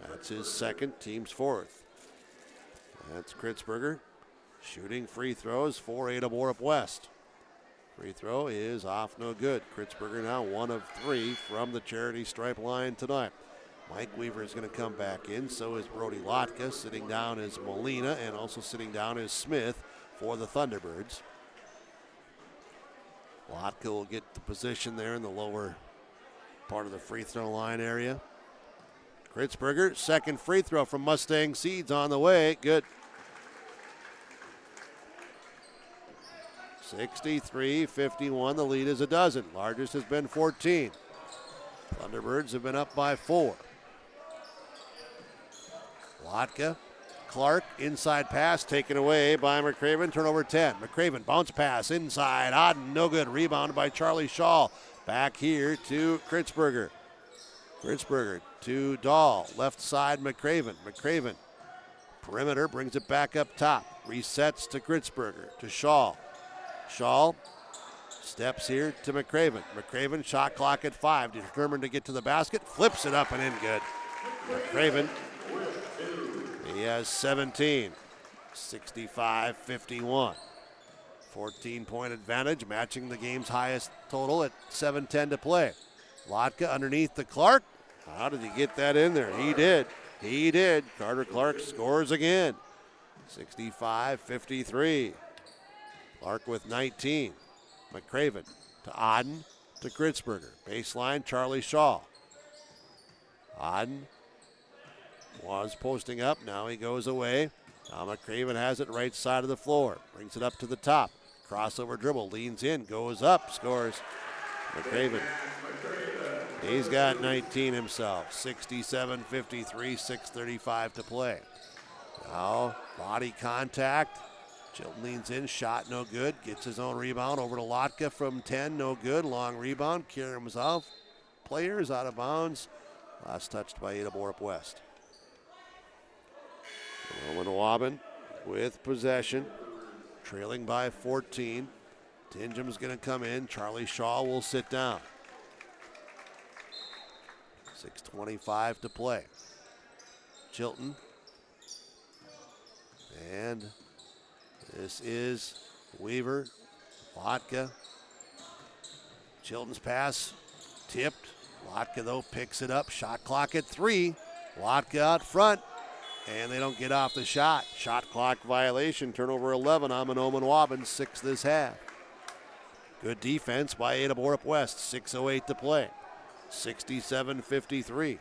That's his second, team's fourth. That's Kritzberger shooting free throws for Ada-Borup-West. Free throw is off, no good. Kritzberger now 1 of 3 from the charity stripe line tonight. Mike Weaver is going to come back in. So is Brody Lotka. Sitting down is Molina, and also sitting down is Smith for the Thunderbirds. Lotka will get the position there in the lower part of the free throw line area. Kritzberger, second free throw from Mustang Seeds on the way. Good. 63-51. The lead is a dozen. Largest has been 14. Thunderbirds have been up by 4. Lotka, Clark, inside pass taken away by McCraven. Turnover 10. McCraven, bounce pass inside. Aden, no good. Rebounded by Charlie Shaw. Back here to Kritzberger. Kritzberger to Dahl. Left side, McCraven. McCraven, perimeter, brings it back up top. Resets to Kritzberger. To Shaw. Shaw steps here to McCraven. McCraven, shot clock at 5. Determined to get to the basket. Flips it up and in, good. McCraven, he has 17. 65-51. 14-point advantage, matching the game's highest total at 7:10 to play. Lotka underneath to Clark. How did he get that in there? He did. He did. Carter Clark scores again. 65-53. Clark with 19. McCraven to Aden to Kritzberger. Baseline, Charlie Shaw. Aden was posting up. Now he goes away. Now McCraven has it right side of the floor. Brings it up to the top. Crossover dribble. Leans in. Goes up. Scores. McCraven. He's got 19 himself. 67-53. 6:35 to play. Now body contact. Chilton leans in. Shot no good. Gets his own rebound. Over to Lotka from 10. No good. Long rebound. Kirimsov. Players out of bounds. Last touched by Ada-Borup-West. Mahnomen-Waubun with possession, trailing by 14. Tinjum's going to come in. Charlie Shaw will sit down. 6:25 to play. Chilton. And this is Weaver. Lotka. Chilton's pass tipped. Lotka, though, picks it up. Shot clock at 3. Lotka out front. and they don't get off the shot. Shot clock violation, turnover 11 on Mahnomen-Waubun, 6 this half. Good defense by Ada-Borup-West, 6:08 to play, 67-53.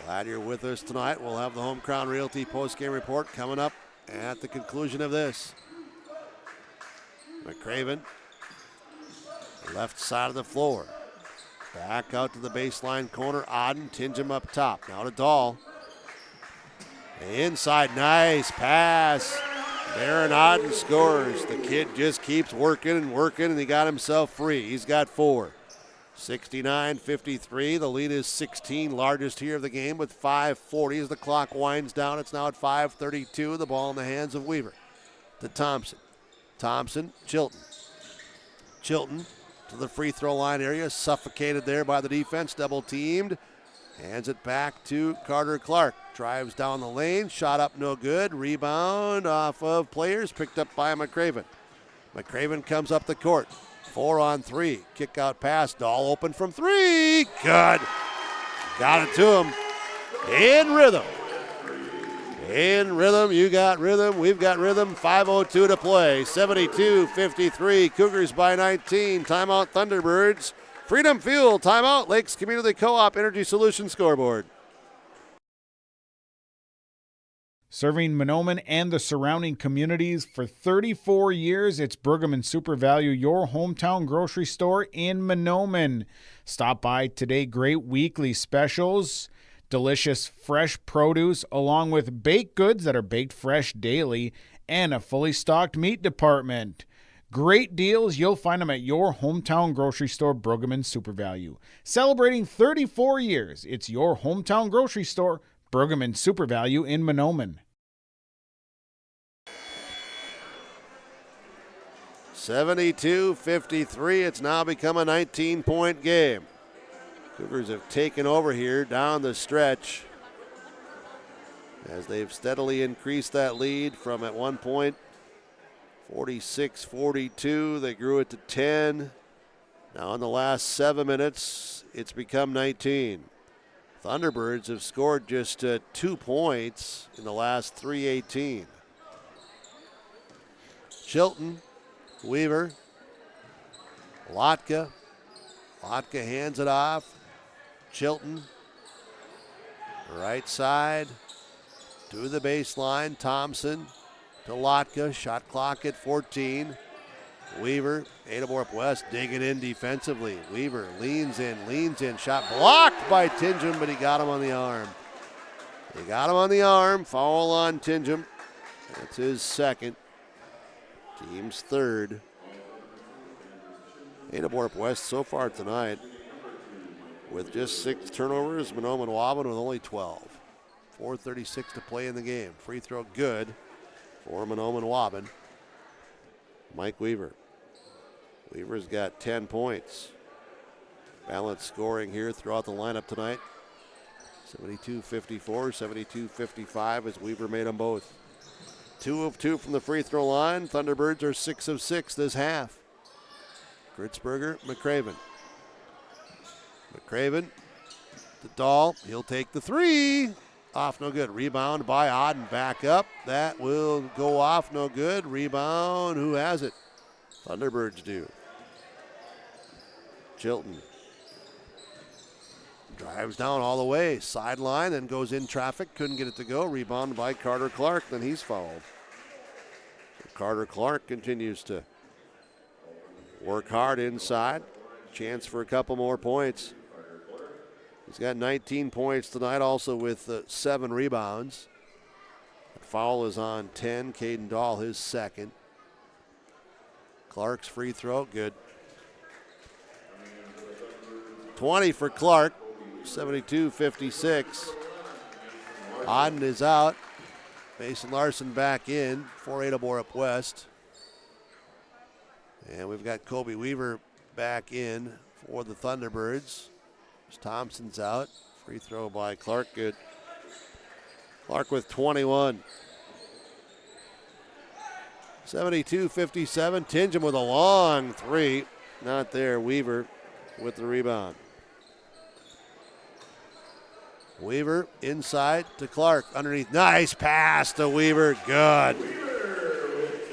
Glad you're with us tonight. We'll have the Home Crown Realty postgame report coming up at the conclusion of this. McCraven, left side of the floor. Back out to the baseline corner. Auden, Tingham up top. Now to Dahl. Inside, nice pass. Baron Auden scores. The kid just keeps working and working, and he got himself free. He's got 4. 69-53. The lead is 16, largest here of the game with 5:40 as the clock winds down. It's now at 5:32. The ball in the hands of Weaver. To Thompson. Thompson, Chilton. Chilton to the free throw line area, suffocated there by the defense, double teamed. Hands it back to Carter Clark. Drives down the lane, shot up no good. Rebound off of players, picked up by McCraven. McCraven comes up the court. 4-on-3. Kick out pass. Dahl open from 3. Good. Got it to him. In rhythm. In rhythm. You got rhythm. We've got rhythm. 5:02 to play. 72-53. Cougars by 19. Timeout Thunderbirds. Freedom Fuel. Timeout Lakes Community Co-op Energy Solutions scoreboard. Serving Mahnomen and the surrounding communities for 34 years, it's Brigham and Super Value, your hometown grocery store in Mahnomen. Stop by today. Great weekly specials, delicious fresh produce, along with baked goods that are baked fresh daily, and a fully stocked meat department. Great deals. You'll find them at your hometown grocery store, Brigham and Super Value. Celebrating 34 years, it's your hometown grocery store, Brigham and Super Value in Mahnomen. 72-53. It's now become a 19-point game. Cougars have taken over here down the stretch as they've steadily increased that lead from at one point 46-42. They grew it to 10. Now in the last 7 minutes, it's become 19. Thunderbirds have scored just 2 points in the last 3:18. Chilton, Weaver, Lotka. Lotka hands it off. Chilton, right side to the baseline. Thompson to Lotka. Shot clock at 14. Weaver, Ada-Borup-West digging in defensively. Weaver leans in. Shot blocked by Tingham, but he got him on the arm. Foul on Tingham. That's his second. Team's third. Ada-Borup-West so far tonight with just 6 turnovers. Mahnomen-Waubun with only 12. 4:36 to play in the game. Free throw good for Mahnomen-Waubun. Mike Weaver. Weaver's got 10 points. Balanced scoring here throughout the lineup tonight. 72-54, 72-55 as Weaver made them both. 2 of 2 from the free throw line. Thunderbirds are 6 of 6 this half. Kritzberger, McCraven. McCraven to Dahl. He'll take the 3. Off no good. Rebound by Auden. Back up. That will go off no good. Rebound. Who has it? Thunderbirds do. Chilton drives down all the way. Sideline and goes in traffic. Couldn't get it to go. Rebound by Carter Clark. Then he's fouled. So Carter Clark continues to work hard inside. Chance for a couple more points. He's got 19 points tonight, also with 7 rebounds. The foul is on 10. Caden Dahl, his second. Clark's free throw, good. 20 for Clark, 72-56. Auden is out. Mason Larson back in for Ada-Borup-West. And we've got Kobe Weaver back in for the Thunderbirds. Thompson's out. Free throw by Clark, good. Clark with 21. 72-57. Tingham with a long 3. Not there. Weaver with the rebound. Weaver inside to Clark. Underneath. Nice pass to Weaver. Good.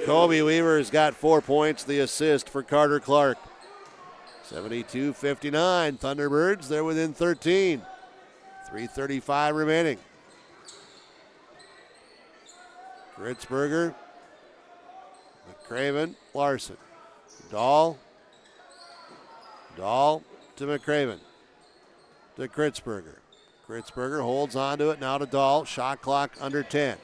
Kobe Weaver has got 4 points. The assist for Carter Clark. 72-59. Thunderbirds, they're within 13. 3:35 remaining. Kritzberger. McCraven. Larson. Dahl to McCraven. To Kritzberger. Kritzberger holds on to it. Now to Dahl. Shot clock under 10.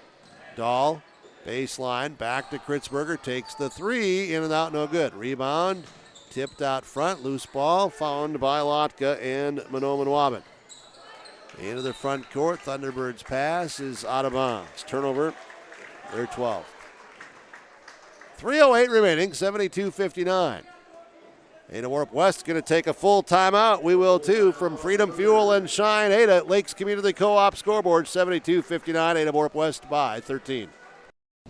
Dahl, baseline, back to Kritzberger. Takes the three. In and out, no good. Rebound. Tipped out front. Loose ball. Found by Lotka and Mahnomen-Waubun. Into the front court. Thunderbirds pass is out of bounds. Turnover. They're 12. 3:08 remaining. 72-59. Ada-Borup-West going to take a full timeout. We will too from Freedom Fuel and Shine Ada. Lakes Community Co-op scoreboard 72-59. Ada-Borup-West by 13.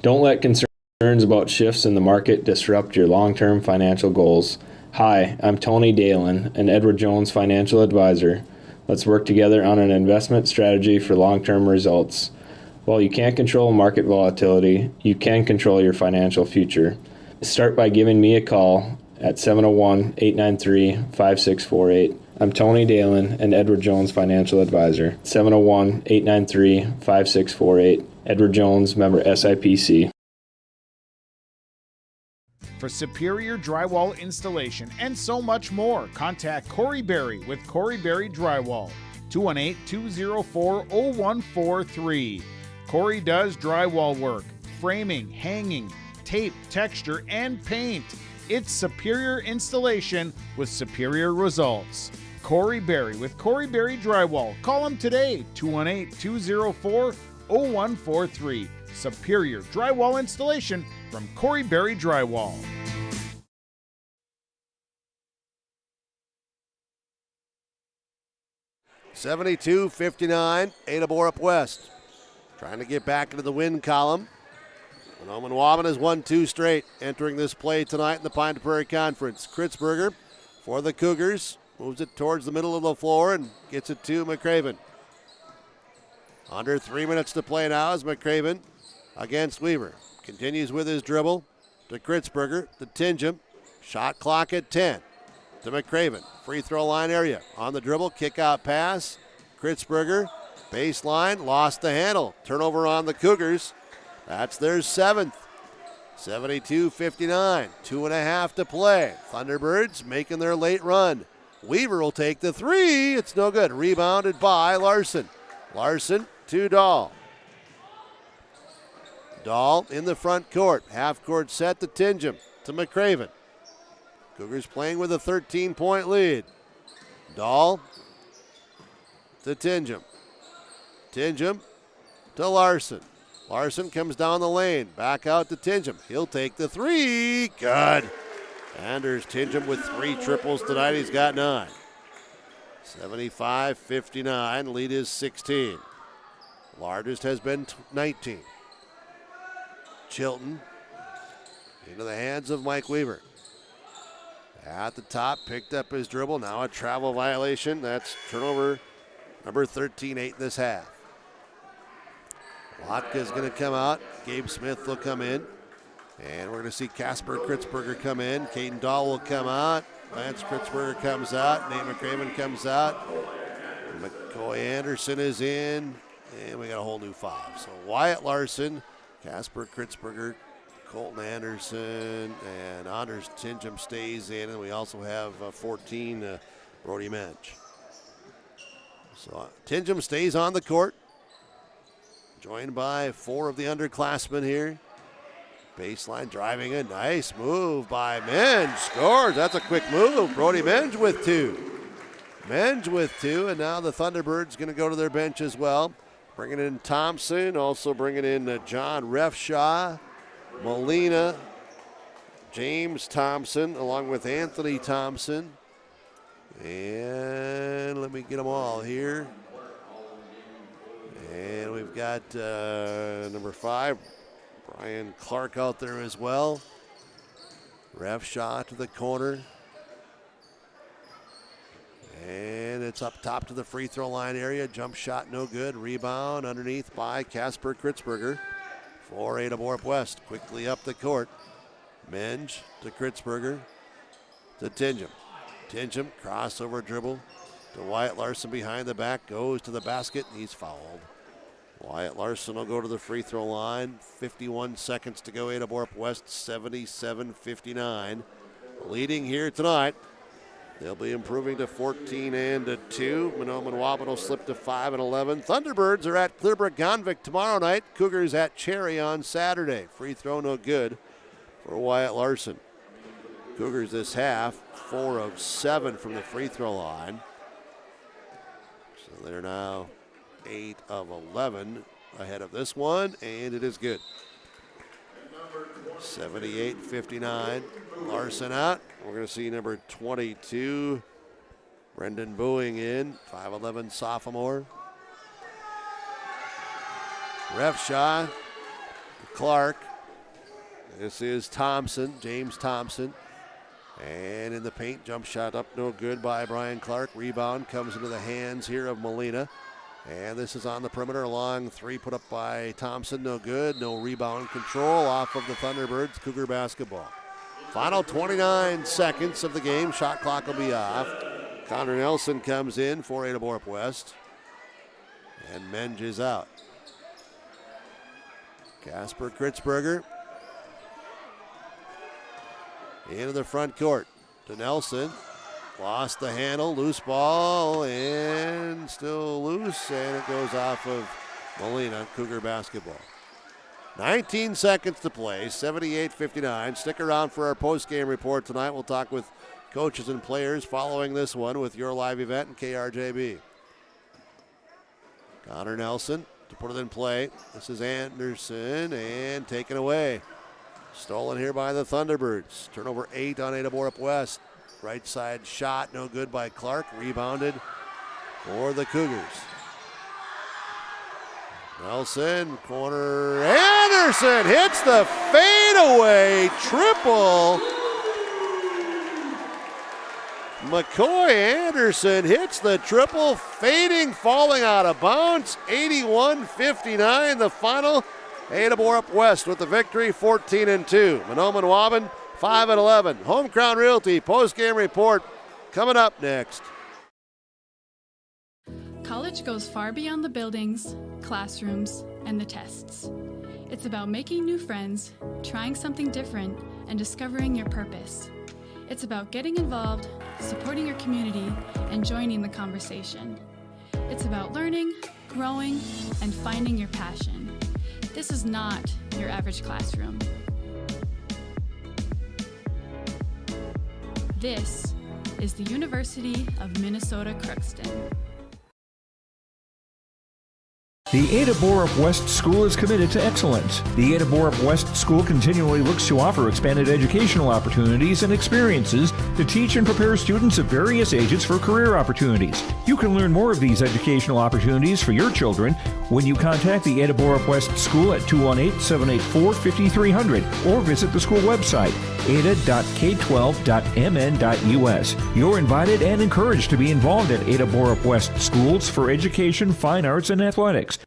Don't let concerns about shifts in the market disrupt your long-term financial goals. Hi, I'm Tony Dalen, an Edward Jones financial advisor. Let's work together on an investment strategy for long-term results. While you can't control market volatility, you can control your financial future. Start by giving me a call at 701-893-5648. I'm Tony Dalen, an Edward Jones financial advisor. 701-893-5648. Edward Jones, member SIPC. For superior drywall installation and so much more, contact Corey Berry with Corey Berry Drywall, 218-204-0143. Corey does drywall work, framing, hanging, tape, texture, and paint. It's superior installation with superior results. Corey Berry with Corey Berry Drywall. Call him today, 218-204-0143. Superior drywall installation from Corey Berry Drywall. (72-59), Ada-Borup-West trying to get back into the win column. Mahnomen-Waubun has won 2 straight entering this play tonight in the Pine Prairie Conference. Kritzberger for the Cougars moves it towards the middle of the floor and gets it to McCraven. Under 3 minutes to play now as McCraven against Weaver. Continues with his dribble to Kritzberger, to Tingham. Shot clock at 10 to McCraven. Free throw line area. On the dribble, kick out pass. Kritzberger, baseline, lost the handle. Turnover on the Cougars. That's their 7th. 72-59, 2.5 to play. Thunderbirds making their late run. Weaver will take the three. It's no good. Rebounded by Larson. Larson to Dahl. Dahl in the front court. Half court set to Tingham, to McCraven. Cougars playing with a 13-point lead. Dahl to Tingham. Tingham to Larson. Larson comes down the lane. Back out to Tingham. He'll take the three. Good. Anders Tingham with 3 triples tonight. He's got 9. 75-59. Lead is 16. Largest has been 19. Chilton into the hands of Mike Weaver. At the top, picked up his dribble. Now a travel violation. That's turnover number 13, 8 in this half. Lotka's going to come out. Gabe Smith will come in. And we're going to see Casper Kritzberger come in. Caden Dahl will come out. Lance Kritzberger comes out. Nate McCraven comes out. McCoy Anderson is in. And we got a whole new 5. So Wyatt Larson, Casper Kritzberger, Colton Anderson, and Anders Tingham stays in. And we also have 14, Brody Mensch. So Tingham stays on the court. Joined by 4 of the underclassmen here. Baseline driving a nice move by Mensch. Scores. That's a quick move. Brody Mensch with 2. Mensch with 2. And now the Thunderbirds going to go to their bench as well. Bringing in Thompson. Also bringing in John Refshaw, Molina, James Thompson, along with Anthony Thompson. And let me get them all here. And we've got number 5, Brian Clark out there as well. Refshaw to the corner. And it's up top to the free throw line area. Jump shot no good. Rebound underneath by Casper Kritzberger for Ada-Borup-West. Quickly up the court. Menge to Kritzberger to Tingham. Tingham, crossover dribble to Wyatt Larson behind the back. Goes to the basket. He's fouled. Wyatt Larson will go to the free throw line. 51 seconds to go. Ada-Borup-West 77-59. Leading here tonight. They'll be improving to 14-2. Mahnomen-Waubun will slip to 5-11. Thunderbirds are at Clearbrook-Gonvick tomorrow night. Cougars at Cherry on Saturday. Free throw no good for Wyatt Larson. Cougars this half, 4 of 7 from the free throw line. So they're now 8 of 11 ahead of this one, and it is good. 78-59. Larson out. We're going to see number 22, Brendan Booing in, 5'11 sophomore. Refshaw, Clark. This is Thompson, James Thompson. And in the paint, jump shot up no good by Brian Clark. Rebound comes into the hands here of Molina. And this is on the perimeter. Long three put up by Thompson. No good. No rebound control off of the Thunderbirds. Cougar basketball. Final 29 seconds of the game. Shot clock will be off. Connor Nelson comes in for Ada-Borup-West. And Menge is out. Casper Kritzberger into the front court to Nelson. Lost the handle, loose ball, and still loose, and it goes off of Molina. Cougar basketball. 19 seconds to play, 78-59. Stick around for our post-game report tonight. We'll talk with coaches and players following this one with your live event in KRJB. Connor Nelson to put it in play. This is Anderson, and taken away. Stolen here by the Thunderbirds. Turnover 8 on Ada-Borup-West. Right side shot, no good by Clark. Rebounded for the Cougars. Nelson, corner. Anderson hits the fadeaway triple. McCoy Anderson hits the triple, fading, falling out of bounds. 81-59 the final. Ada-Borup-West with the victory, 14-2. Mahnomen-Waubun 5-11. Home Crown Realty post-game report coming up next. College goes far beyond the buildings, classrooms, and the tests. It's about making new friends, trying something different, and discovering your purpose. It's about getting involved, supporting your community, and joining the conversation. It's about learning, growing, and finding your passion. This is not your average classroom. This is the University of Minnesota Crookston. The Ada-Borup-West School is committed to excellence. The Ada-Borup-West School continually looks to offer expanded educational opportunities and experiences to teach and prepare students of various ages for career opportunities. You can learn more of these educational opportunities for your children when you contact the Ada-Borup-West School at 218-784-5300 or visit the school website, ada.k12.mn.us. You're invited and encouraged to be involved at Ada-Borup-West Schools for education, fine arts, and athletics.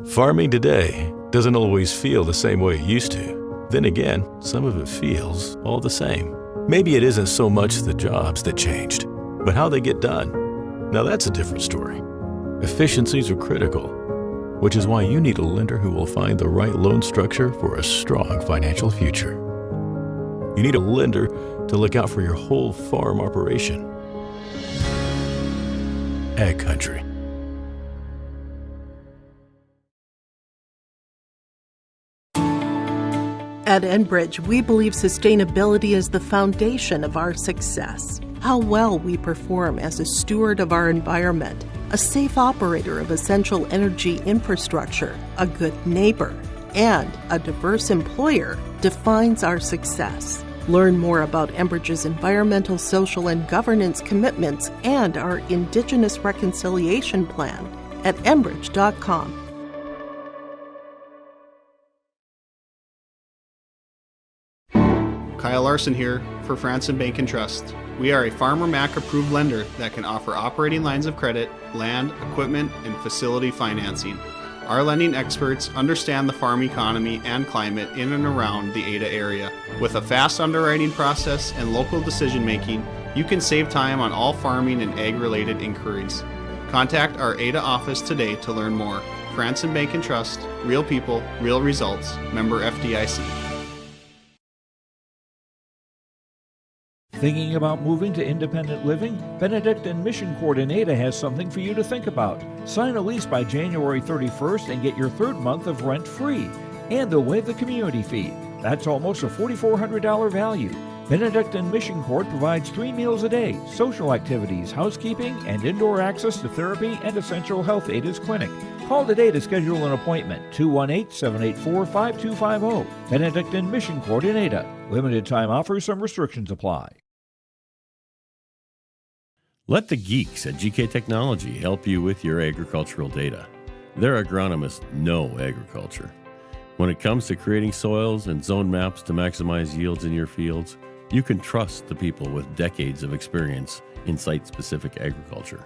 Farming today doesn't always feel the same way it used to. Then again, some of it feels all the same. Maybe it isn't so much the jobs that changed, but how they get done. Now that's a different story. Efficiencies are critical, which is why you need a lender who will find the right loan structure for a strong financial future. You need a lender to look out for your whole farm operation. Ag Country. At Enbridge, we believe sustainability is the foundation of our success. How well we perform as a steward of our environment, a safe operator of essential energy infrastructure, a good neighbor, and a diverse employer defines our success. Learn more about Enbridge's environmental, social, and governance commitments and our Indigenous Reconciliation Plan at enbridge.com. Kyle Larson here for Franson Bank and Trust. We are a Farmer Mac approved lender that can offer operating lines of credit, land, equipment, and facility financing. Our lending experts understand the farm economy and climate in and around the Ada area. With a fast underwriting process and local decision making, you can save time on all farming and ag-related inquiries. Contact our Ada office today to learn more. Franson Bank and Trust, real people, real results. Member FDIC. Thinking about moving to independent living? Benedict and Mission Court in Ada has something for you to think about. Sign a lease by January 31st and get your third month of rent free. And they'll waive the community fee. That's almost a $4,400 value. Benedict and Mission Court provides 3 meals a day, social activities, housekeeping, and indoor access to therapy and essential health Ada's clinic. Call today to schedule an appointment, 218-784-5250. Benedict and Mission Court in Ada. Limited time offers, some restrictions apply. Let the geeks at GK Technology help you with your agricultural data. Their agronomists know agriculture. When it comes to creating soils and zone maps to maximize yields in your fields, you can trust the people with decades of experience in site-specific agriculture.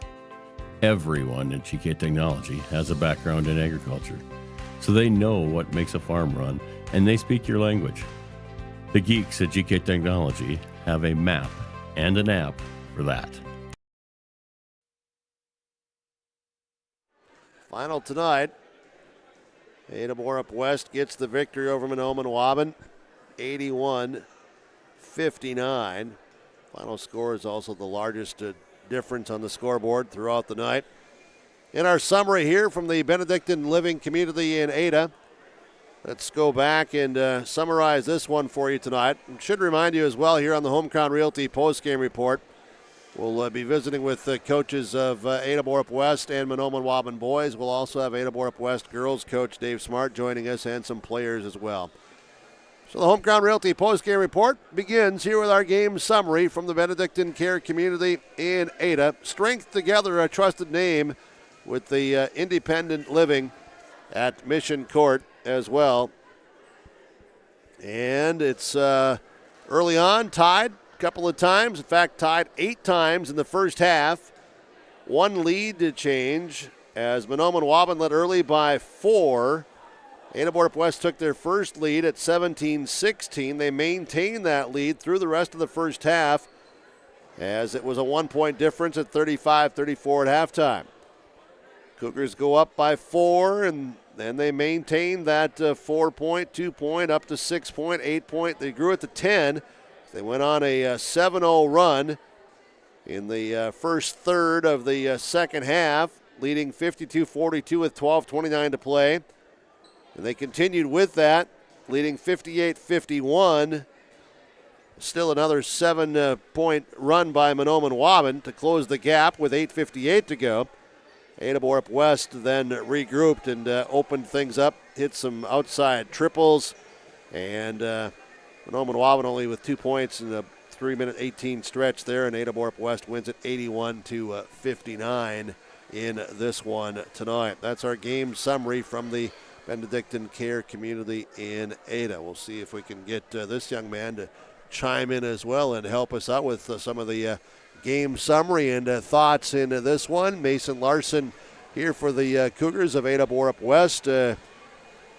Everyone at GK Technology has a background in agriculture, so they know what makes a farm run, and they speak your language. The geeks at GK Technology have a map and an app for that. Final tonight, Ada-Borup-West gets the victory over Mahnomen-Waubun, 81-59. Final score is also the largest difference on the scoreboard throughout the night. In our summary here from the Benedictine Living Community in Ada, let's go back and summarize this one for you tonight. And should remind you as well here on the Homecrown Realty postgame report, we'll be visiting with the coaches of Ada-Borup-West and Mahnomen-Waubun boys. We'll also have Ada-Borup-West girls coach Dave Smart joining us and some players as well. So the Homecrown Realty postgame report begins here with our game summary from the Benedictine Care Community in Ada. Strength Together, a trusted name with the independent living at Mission Court as well. And it's early on, tied a couple of times. In fact, tied 8 times in the first half. One lead to change as Mahnomen-Waubun led early by 4. Ada-Borup-West took their first lead at 17-16. They maintained that lead through the rest of the first half as it was a 1-point difference at 35-34 at halftime. Cougars go up by 4, and then they maintained that 4-point, 2-point, up to 6-point, 8-point. They grew it to 10. They went on a 7-0 run in the first third of the second half, leading 52-42 with 12:29 to play. And they continued with that, leading 58-51. Still another 7-point run by Mahnomen-Waubun to close the gap with 8:58 to go. Ada-Borup-West then regrouped and opened things up, hit some outside triples, and Mahnomen-Waubun only with 2 points in the 3-minute 18 stretch there, and Ada-Borup-West wins it 81-59 in this one tonight. That's our game summary from the Benedictine Care Community in Ada. We'll see if we can get this young man to chime in as well and help us out with some of the game summary and thoughts in this one. Mason Larson here for the Cougars of Ada-Borup-West.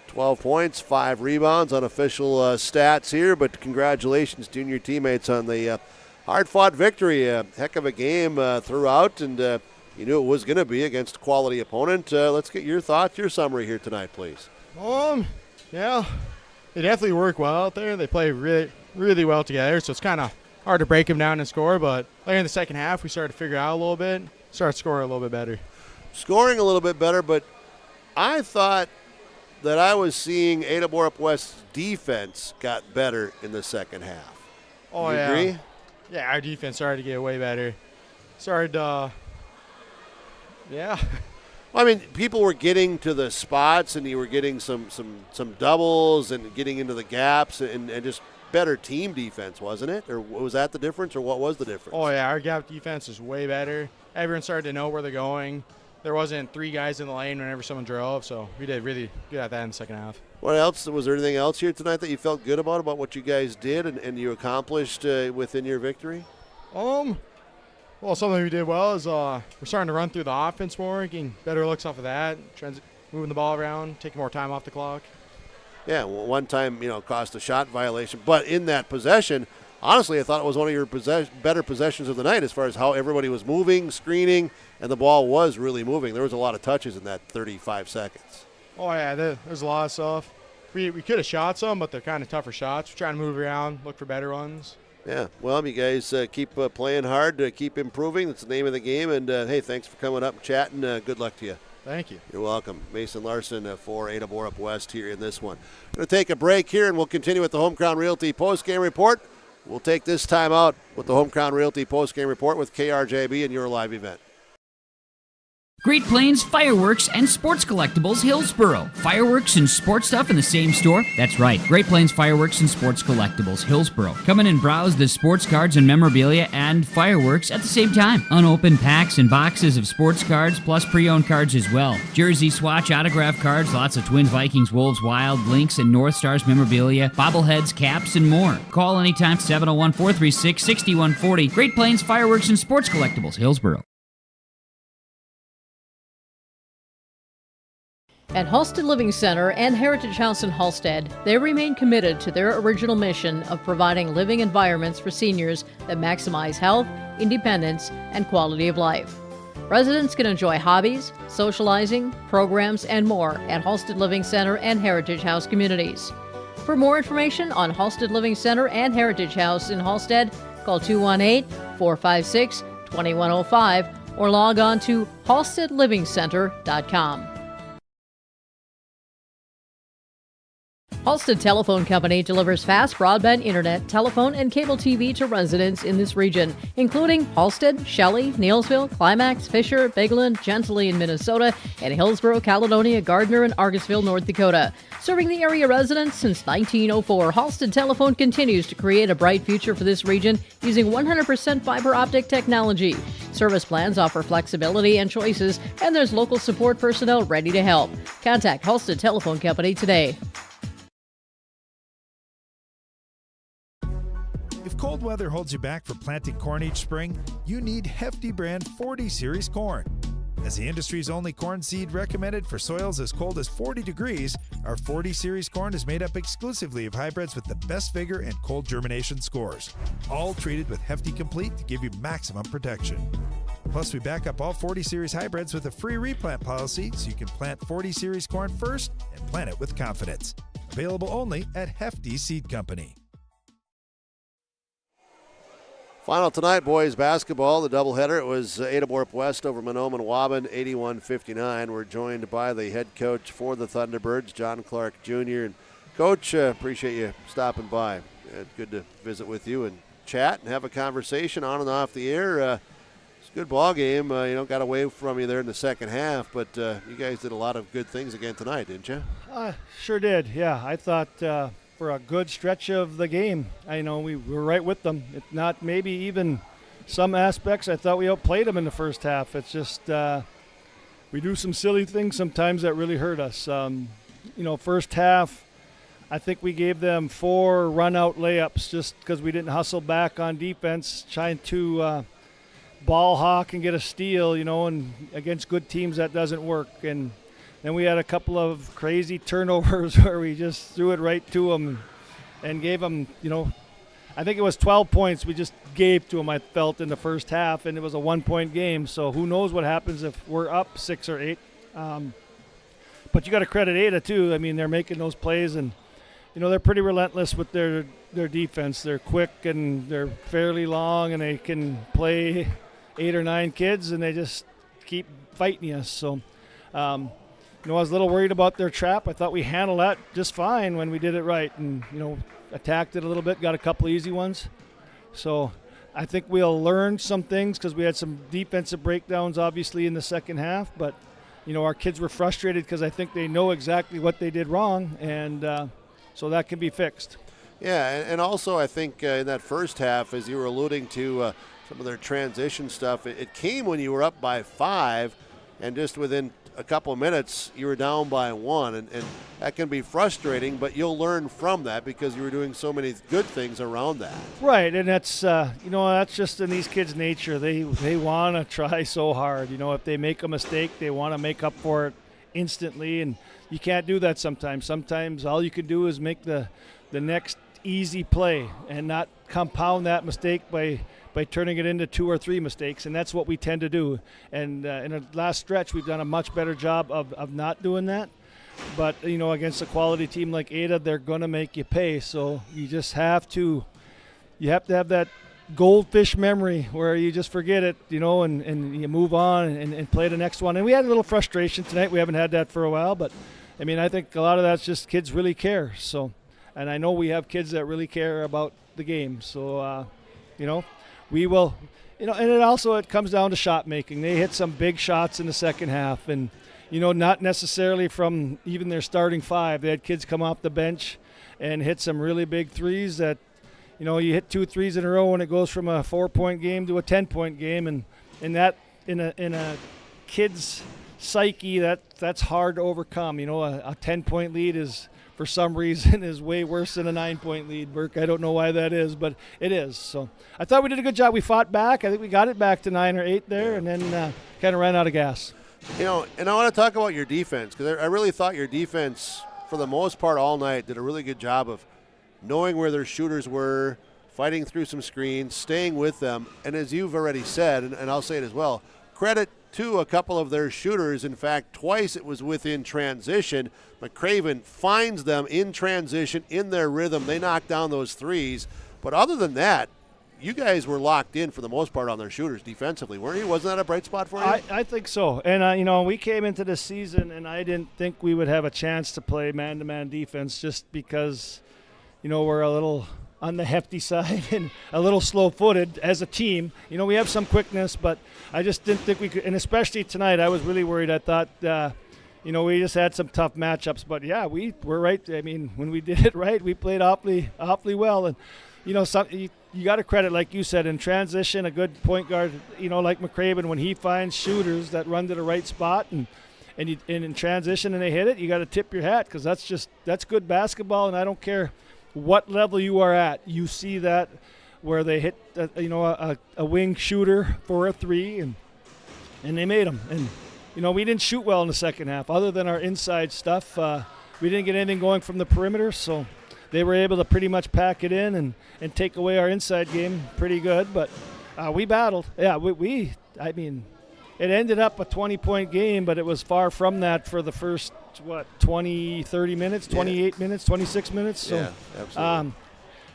12 points, 5 rebounds, unofficial stats here, but congratulations to your teammates on the hard-fought victory. A heck of a game throughout, and you knew it was going to be against a quality opponent. Let's get your thoughts, your summary here tonight, please. Yeah, they definitely work well out there. They play really, really well together, so it's kind of hard to break them down and score, but later in the second half, we started to figure out a little bit, started scoring a little bit better. Scoring a little bit better, but I thought that I was seeing Ada-Borup-West's defense got better in the second half. Oh, you yeah. agree? Yeah, our defense started to get way better. Yeah. Well, I mean, people were getting to the spots, and you were getting some doubles and getting into the gaps and just better team defense, wasn't it? Or was that the difference, or what was the difference? Oh, yeah, our gap defense is way better. Everyone started to know where they're going. There wasn't 3 guys in the lane whenever someone drove, so we did really good at that in the second half. What else? Was there anything else here tonight that you felt good about what you guys did and you accomplished within your victory? Well, something we did well is we're starting to run through the offense more, getting better looks off of that, moving the ball around, taking more time off the clock. Yeah, well, one time, cost a shot violation. But in that possession, honestly, I thought it was one of your better possessions of the night as far as how everybody was moving, screening, and the ball was really moving. There was a lot of touches in that 35 seconds. Oh, yeah, there's a lot of stuff. We could have shot some, but they're kind of tougher shots. We're trying to move around, look for better ones. Yeah, well, you guys keep playing hard, keep improving. That's the name of the game. And, hey, thanks for coming up and chatting. Good luck to you. Thank you. You're welcome. Mason Larson for Ada-Borup-West here in this one. Going to take a break here, and we'll continue with the Home Crown Realty postgame report. We'll take this time out with the Home Crown Realty postgame report with KRJB and your live event. Great Plains Fireworks and Sports Collectibles, Hillsboro. Fireworks and sports stuff in the same store? That's right. Great Plains Fireworks and Sports Collectibles, Hillsboro. Come in and browse the sports cards and memorabilia and fireworks at the same time. Unopened packs and boxes of sports cards, plus pre-owned cards as well. Jersey swatch, autograph cards, lots of Twins, Vikings, Wolves, Wild, Lynx, and North Stars memorabilia, bobbleheads, caps, and more. Call anytime, 701-436-6140. Great Plains Fireworks and Sports Collectibles, Hillsboro. At Halstead Living Center and Heritage House in Halstead, they remain committed to their original mission of providing living environments for seniors that maximize health, independence, and quality of life. Residents can enjoy hobbies, socializing, programs, and more at Halstead Living Center and Heritage House communities. For more information on Halstead Living Center and Heritage House in Halstead, call 218-456-2105 or log on to halsteadlivingcenter.com. Halstead Telephone Company delivers fast broadband internet, telephone, and cable TV to residents in this region, including Halstead, Shelley, Neelsville, Climax, Fisher, Bigland, Gentilly in Minnesota, and Hillsborough, Caledonia, Gardner, and Argosville, North Dakota. Serving the area residents since 1904, Halstead Telephone continues to create a bright future for this region using 100% fiber optic technology. Service plans offer flexibility and choices, and there's local support personnel ready to help. Contact Halstead Telephone Company today. If cold weather holds you back from planting corn each spring, you need Hefty brand 40 Series corn. As the industry's only corn seed recommended for soils as cold as 40 degrees, our 40 Series corn is made up exclusively of hybrids with the best vigor and cold germination scores, all treated with Hefty Complete to give you maximum protection. Plus, we back up all 40 Series hybrids with a free replant policy so you can plant 40 Series corn first and plant it with confidence. Available only at Hefty Seed Company. Final tonight, boys basketball, the doubleheader. It was Ada-Borup-West over Mahnomen-Waubun, 81-59. We're joined by the head coach for the Thunderbirds, John Clark Jr. And Coach, appreciate you stopping by. It's good to visit with you and chat and have a conversation on and off the air. It's a good ball game. Got away from you there in the second half, but you guys did a lot of good things again tonight, didn't you? Sure did, yeah. I thought for a good stretch of the game, we were right with them. If not maybe even some aspects, I thought we outplayed them in the first half. It's just we do some silly things sometimes that really hurt us. First half, I think we gave them 4 run-out layups just because we didn't hustle back on defense, trying to ball hawk and get a steal, and against good teams that doesn't work. And then we had a couple of crazy turnovers where we just threw it right to them and gave them, I think it was 12 points we just gave to them, I felt, in the first half, and it was a 1-point game. So who knows what happens if we're up 6 or 8. But you got to credit Ada, too. They're making those plays, and, they're pretty relentless with their defense. They're quick, and they're fairly long, and they can play 8 or 9 kids, and they just keep fighting you. So, I was a little worried about their trap. I thought we handled that just fine when we did it right and, attacked it a little bit, got a couple easy ones. So I think we'll learn some things because we had some defensive breakdowns, obviously, in the second half. But, our kids were frustrated because I think they know exactly what they did wrong, and so that can be fixed. Yeah, and also I think in that first half, as you were alluding to some of their transition stuff, it came when you were up by 5, and just within a couple of minutes, you were down by 1, and that can be frustrating, but you'll learn from that because you were doing so many good things around that. Right, and that's that's just in these kids' nature. They want to try so hard. If they make a mistake, they want to make up for it instantly, and you can't do that sometimes. Sometimes all you can do is make the next easy play and not compound that mistake by turning it into 2 or 3 mistakes, and that's what we tend to do. And in the last stretch, we've done a much better job of not doing that. But, against a quality team like Ada, they're going to make you pay. So you just have to have that goldfish memory where you just forget it, and you move on and play the next one. And we had a little frustration tonight. We haven't had that for a while, but, I think a lot of that's just kids really care. So, and I know we have kids that really care about the game. So, we will, and it comes down to shot making. They hit some big shots in the second half, and, not necessarily from even their starting 5. They had kids come off the bench and hit some really big threes that, you hit 2 threes in a row and it goes from a 4-point game to a 10-point game, and that in a kid's psyche that's hard to overcome. A 10-point lead is, for some reason, is way worse than a 9-point lead, Burke. I don't know why that is, but it is. So I thought we did a good job. We fought back. I think we got it back to 9 or 8 there, and then kind of ran out of gas. And I want to talk about your defense, because I really thought your defense, for the most part all night, did a really good job of knowing where their shooters were, fighting through some screens, staying with them. And as you've already said, and I'll say it as well, credit to a couple of their shooters. In fact, twice it was within transition. McCraven finds them in transition, in their rhythm. They knock down those threes. But other than that, you guys were locked in for the most part on their shooters defensively, weren't you? Wasn't that a bright spot for you? I think so. And, we came into this season, and I didn't think we would have a chance to play man-to-man defense just because, we're a little on the hefty side and a little slow-footed as a team. We have some quickness, but I just didn't think we could. And especially tonight, I was really worried. I thought, we just had some tough matchups. But, yeah, we were right. When we did it right, we played awfully well. And, you got to credit, like you said, in transition, a good point guard, like McCraven, when he finds shooters that run to the right spot and in transition and they hit it, you got to tip your hat, because that's good basketball. And I don't care what level you are at, you see that where they hit a wing shooter for a 3 and they made them. And we didn't shoot well in the second half other than our inside stuff. We didn't get anything going from the perimeter, so they were able to pretty much pack it in and take away our inside game pretty good. But we battled. Yeah, it ended up a 20-point game, but it was far from that for the first 20, 30 minutes, 28 minutes, 26 minutes. So, yeah, absolutely.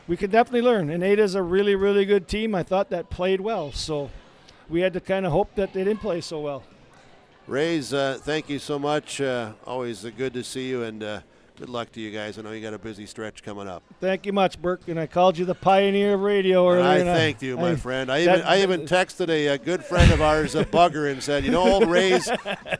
We could definitely learn. And Ada's a really, really good team. I thought that played well. So we had to kind of hope that they didn't play so well. Rays, thank you so much. Always good to see you, and good luck to you guys. I know you got a busy stretch coming up. Thank you much, Burke. And I called you the pioneer of radio earlier. I thanked you, my friend. I even texted a good friend of ours, a Bugger, and said, old Rays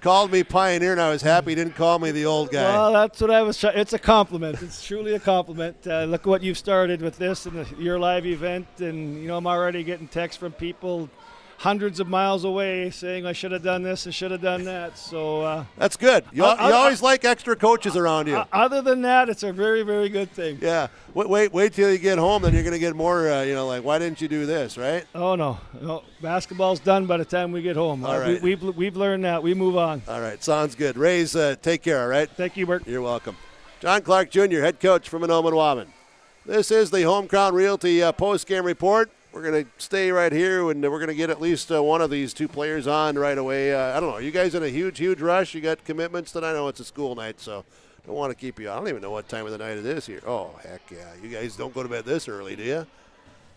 called me pioneer, and I was happy he didn't call me the old guy. Well, that's what I was trying. It's a compliment. It's truly a compliment. Look at what you've started with this and your live event. And, I'm already getting texts from people hundreds of miles away saying I should have done this and should have done that. So that's good. You always like extra coaches around you. Other than that, it's a very, very good thing. Yeah. Wait till you get home, then you're going to get more, why didn't you do this, right? Oh, no. Basketball's done by the time we get home. All right. We've learned that. We move on. All right. Sounds good. Rays, take care, all right? Thank you, Bert. You're welcome. John Clark Jr., head coach from Mahnomen-Waubun. This is the Home Crown Realty post-game report. We're going to stay right here, and we're going to get at least one of these two players on right away. I don't know. Are you guys in a huge, huge rush? You got commitments tonight? I know it's a school night, so don't want to keep you. I don't even know what time of the night it is here. Oh, heck yeah. You guys don't go to bed this early, do you?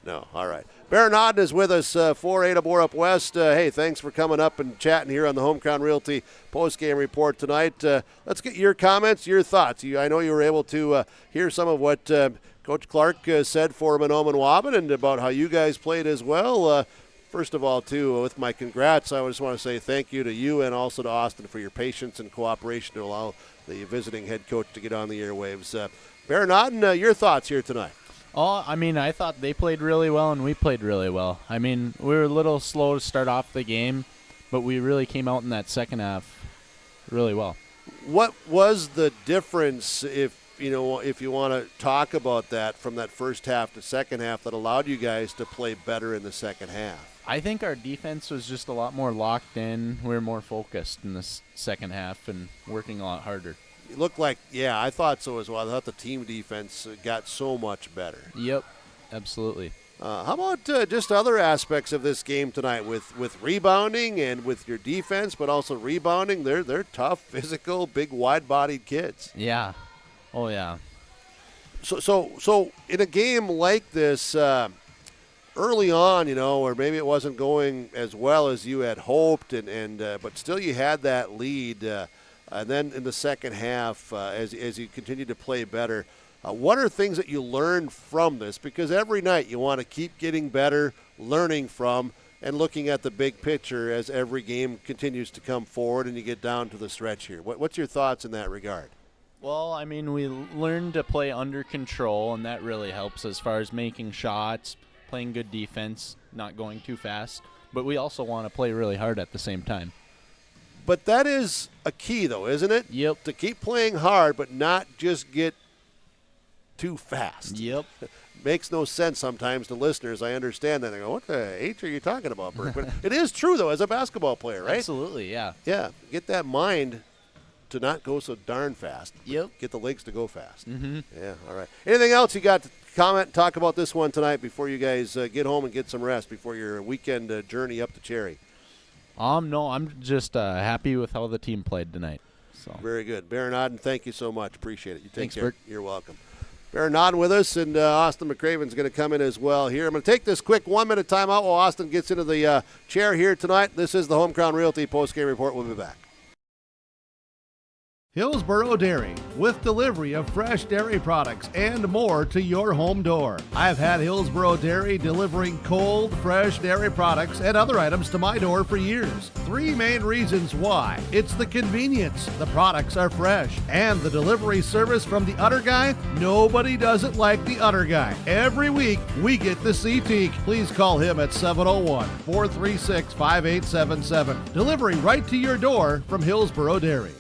No. All right. Baron Odden is with us for Ada-Borup-West. Hey, thanks for coming up and chatting here on the Home Crown Realty post-game report tonight. Let's get your comments, your thoughts. I know you were able to hear some of what Coach Clark said for Mahnomen-Waubun and about how you guys played as well. First of all, too, with my congrats, I just want to say thank you to you and also to Austin for your patience and cooperation to allow the visiting head coach to get on the airwaves. Baron Odden, your thoughts here tonight? Oh, I thought they played really well and we played really well. We were a little slow to start off the game, but we really came out in that second half really well. What was the difference, if you want to talk about that, from that first half to second half that allowed you guys to play better in the second half? I think our defense was just a lot more locked in. We were more focused in the second half and working a lot harder. It looked like, yeah, I thought so as well. I thought the team defense got so much better. Yep, absolutely. How about just other aspects of this game tonight with rebounding and with your defense, but also rebounding? They're tough, physical, big, wide-bodied kids. Yeah. Oh, yeah. So in a game like this, early on, or maybe it wasn't going as well as you had hoped, but still you had that lead. And then in the second half, as you continue to play better, what are things that you learned from this? Because every night you want to keep getting better, learning from, and looking at the big picture as every game continues to come forward and you get down to the stretch here. What's your thoughts in that regard? Well, I mean, we learned to play under control, and that really helps as far as making shots, playing good defense, not going too fast. But we also want to play really hard at the same time. But that is a key, though, isn't it? Yep. To keep playing hard, but not just get too fast. Yep. Makes no sense sometimes to listeners. I understand that. They go, what the H are you talking about, Burke? But it is true, though, as a basketball player, right? Absolutely, yeah. Yeah. Get that mind to not go so darn fast. Yep. Get the legs to go fast. Mm-hmm. Yeah, all right. Anything else you got to comment and talk about this one tonight before you guys get home and get some rest before your weekend journey up to Cherry? No, I'm just happy with how the team played tonight. So very good. Baron Odden, thank you so much. Appreciate it. You take Thanks, care. Bert. You're welcome. Baron Odden with us, and Austin McCraven's going to come in as well here. I'm going to take this quick 1-minute timeout while Austin gets into the chair here tonight. This is the Home Crown Realty Postgame Report. We'll be back. Hillsboro Dairy, with delivery of fresh dairy products and more to your home door. I've had Hillsboro Dairy delivering cold, fresh dairy products and other items to my door for years. 3 main reasons why. It's the convenience, the products are fresh, and the delivery service from the Udder Guy. Nobody does it like the Udder Guy. Every week, we get the CT. Please call him at 701-436-5877. Delivery right to your door from Hillsboro Dairy.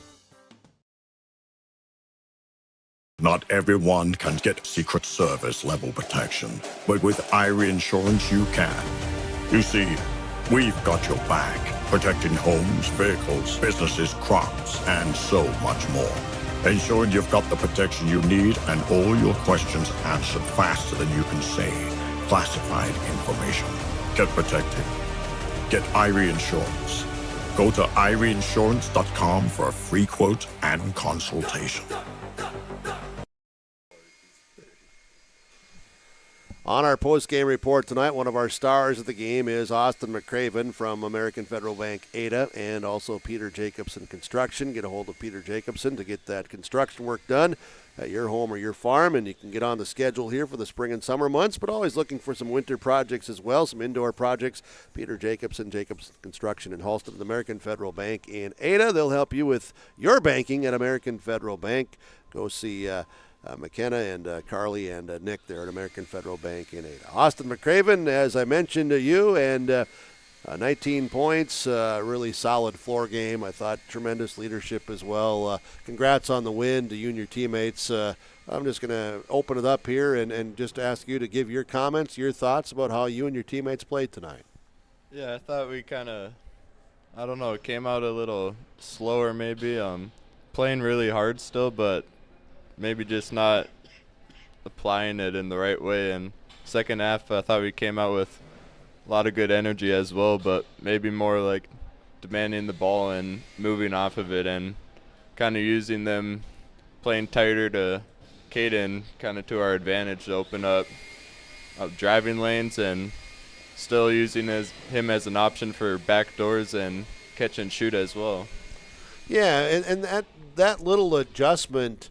Not everyone can get Secret Service level protection, but with Irie Insurance you can. You see, we've got your back, protecting homes, vehicles, businesses, crops, and so much more. Ensuring you've got the protection you need and all your questions answered faster than you can say classified information. Get protected. Get Irie Insurance. Go to IrieInsurance.com for a free quote and consultation. On our post-game report tonight, one of our stars of the game is Austin McCraven from American Federal Bank Ada and also Peter Jacobson Construction. Get a hold of Peter Jacobson to get that construction work done at your home or your farm, and you can get on the schedule here for the spring and summer months, but always looking for some winter projects as well, some indoor projects. Peter Jacobson Construction in Halston and American Federal Bank in Ada. They'll help you with your banking at American Federal Bank. Go see McKenna and Carly and Nick there at American Federal Bank in Ada. Austin McCraven, as I mentioned to you, and 19 points, really solid floor game. I thought tremendous leadership as well. Congrats on the win to you and your teammates. I'm just going to open it up here and just ask you to give your comments, your thoughts about how you and your teammates played tonight. Yeah, I thought we kind of, came out a little slower maybe. Playing really hard still, but maybe just not applying it in the right way. And second half, I thought we came out with a lot of good energy as well, but maybe more like demanding the ball and moving off of it and kind of using them playing tighter to Caden kind of to our advantage to open up driving lanes and still using him as an option for back doors and catch and shoot as well. Yeah, and that little adjustment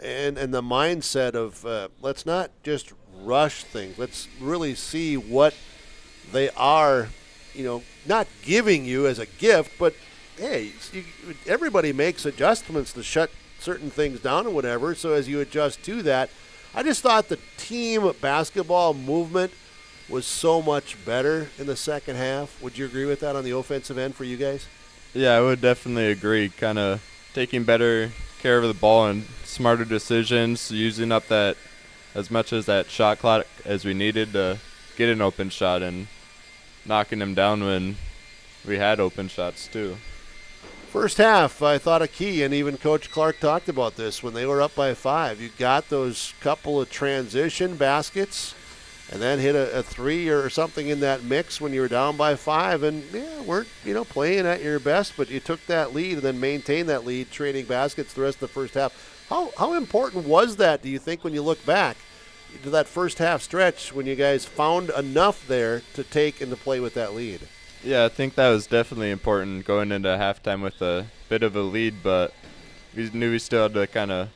and the mindset of let's not just rush things. Let's really see what they are, not giving you as a gift, but hey, everybody makes adjustments to shut certain things down and whatever. So as you adjust to that, I just thought the team basketball movement was so much better in the second half. Would you agree with that on the offensive end for you guys? Yeah, I would definitely agree. Kind of taking better care of the ball and smarter decisions, using up that as much as that shot clock as we needed to get an open shot and knocking them down when we had open shots too. First half, I thought a key, and even Coach Clark talked about this when they were up by 5. You got those couple of transition baskets and then hit a 3 or something in that mix when you were down by 5, and weren't playing at your best, but you took that lead and then maintained that lead, trading baskets the rest of the first half. How important was that, do you think, when you look back to that first half stretch when you guys found enough there to take and to play with that lead? Yeah, I think that was definitely important going into halftime with a bit of a lead, but we knew we still had to kind of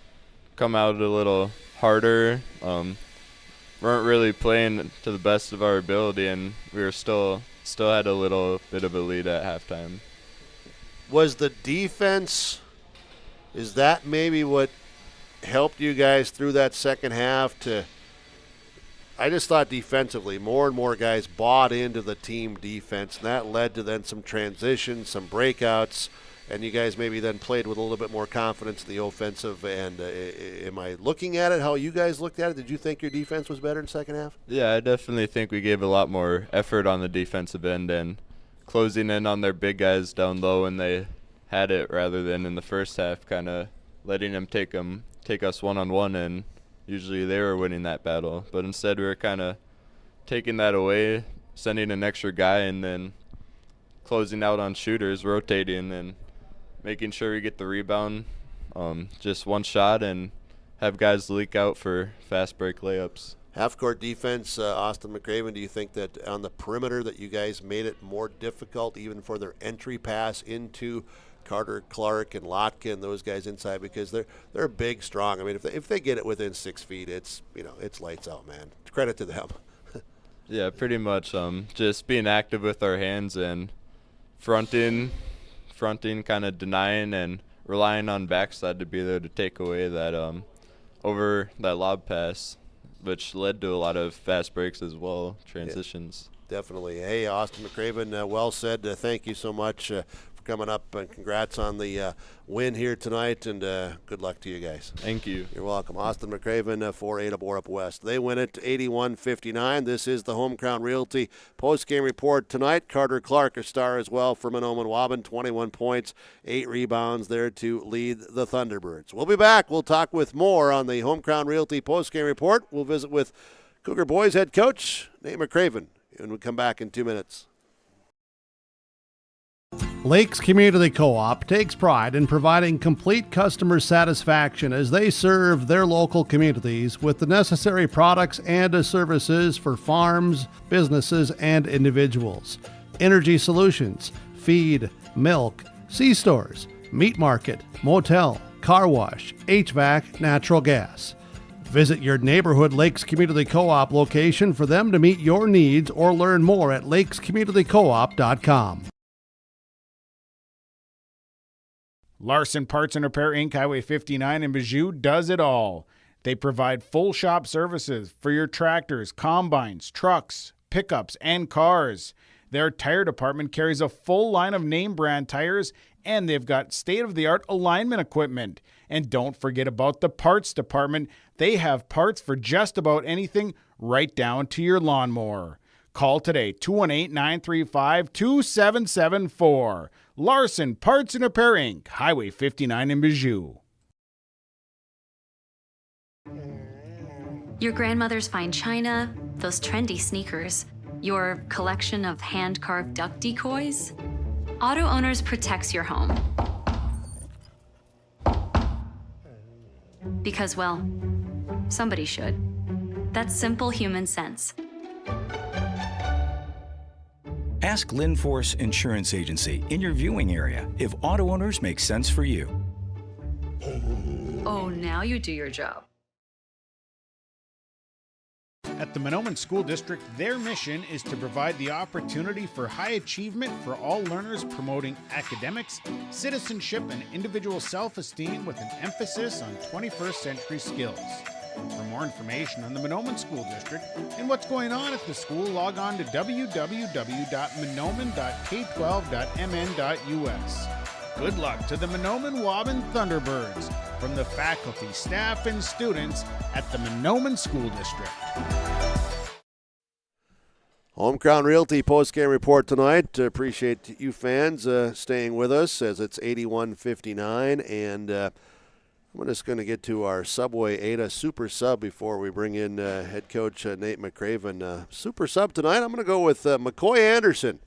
come out a little harder. Weren't really playing to the best of our ability, and we were still had a little bit of a lead at halftime. Was the defense, is that maybe what helped you guys through that second half to – I just thought defensively more and more guys bought into the team defense, and that led to then some transitions, some breakouts, and you guys maybe then played with a little bit more confidence in the offensive end. Am I looking at it how you guys looked at it? Did you think your defense was better in the second half? Yeah, I definitely think we gave a lot more effort on the defensive end and closing in on their big guys down low when they had it, rather than in the first half kind of letting them take us one-on-one, and usually they were winning that battle. But instead we were kind of taking that away, sending an extra guy, and then closing out on shooters, rotating, and making sure we get the rebound, just one shot, and have guys leak out for fast break layups. Half-court defense, Austin McCraven, do you think that on the perimeter that you guys made it more difficult even for their entry pass into Carter Clark and Lotka and those guys inside, because they're big, strong. I mean, if they get it within 6 feet, it's lights out, man. Credit to them. Yeah, pretty much. Just being active with our hands and fronting, kind of denying and relying on backside to be there to take away that over that lob pass, which led to a lot of fast breaks as well, transitions. Yeah, definitely. Hey, Austin McCraven, well said. Thank you so much coming up, and congrats on the win here tonight, and good luck to you guys. Thank you. You're welcome. Austin McCraven for Ada-Borup-West. They win it 81-59. This is the Home Crown Realty post-game report tonight. Carter Clark, a star as well for Mahnomen-Waubun, 21 points, 8 rebounds there to lead the Thunderbirds. We'll be back. We'll talk with more on the Home Crown Realty post-game report. We'll visit with Cougar Boys head coach Nate McCraven, and we'll come back in 2 minutes. Lakes Community Co-op takes pride in providing complete customer satisfaction as they serve their local communities with the necessary products and services for farms, businesses, and individuals. Energy solutions, feed, milk, C-stores, meat market, motel, car wash, HVAC, natural gas. Visit your neighborhood Lakes Community Co-op location for them to meet your needs, or learn more at lakescommunitycoop.com. Larson Parts and Repair Inc., Highway 59 in Bijou does it all. They provide full shop services for your tractors, combines, trucks, pickups, and cars. Their tire department carries a full line of name brand tires, and they've got state-of-the-art alignment equipment. And don't forget about the parts department. They have parts for just about anything, right down to your lawnmower. Call today, 218-935-2774. Larson Parts and Repair Inc., Highway 59 in Bijou. Your grandmother's fine china, those trendy sneakers, your collection of hand-carved duck decoys. Auto Owners protects your home. Because, well, somebody should. That's simple human sense. Ask Linforce Insurance Agency in your viewing area if Auto Owners make sense for you. Oh, now you do your job. At the Mahnomen School District, their mission is to provide the opportunity for high achievement for all learners, promoting academics, citizenship, and individual self-esteem with an emphasis on 21st century skills. For more information on the Mahnomen School District and what's going on at the school, log on to www.mahnomen.k12.mn.us. Good luck to the Mahnomen-Waubun Thunderbirds from the faculty, staff, and students at the Mahnomen School District. Home Crown Realty postgame report tonight. Appreciate you fans staying with us as it's 81-59. And I'm just going to get to our Subway Ada Super Sub before we bring in head coach Nate McCraven. Super Sub tonight, I'm going to go with McCoy Anderson.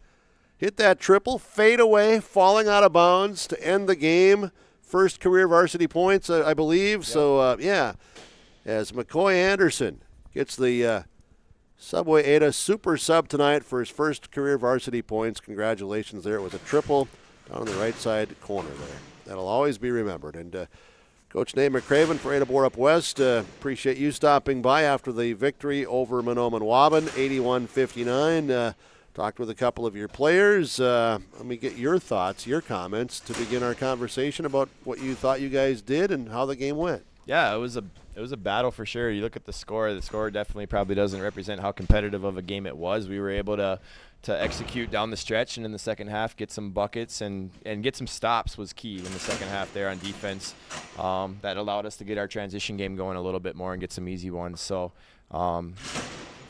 Hit that triple, fade away, falling out of bounds to end the game. First career varsity points, I believe. Yep. So, as McCoy Anderson gets the Subway Ada Super Sub tonight for his first career varsity points. Congratulations there. It was a triple down on the right side corner there. That'll always be remembered. And Coach Nate McCraven for Ada-Borup-West, appreciate you stopping by after the victory over Mahnomen-Waubun, 81-59. Talked with a couple of your players. Let me get your thoughts, your comments to begin our conversation about what you thought you guys did and how the game went. Yeah, it was a battle for sure. You look at the score. The score definitely probably doesn't represent how competitive of a game it was. We were able to execute down the stretch and in the second half get some buckets and get some stops was key in the second half there on defense. That allowed us to get our transition game going a little bit more and get some easy ones. So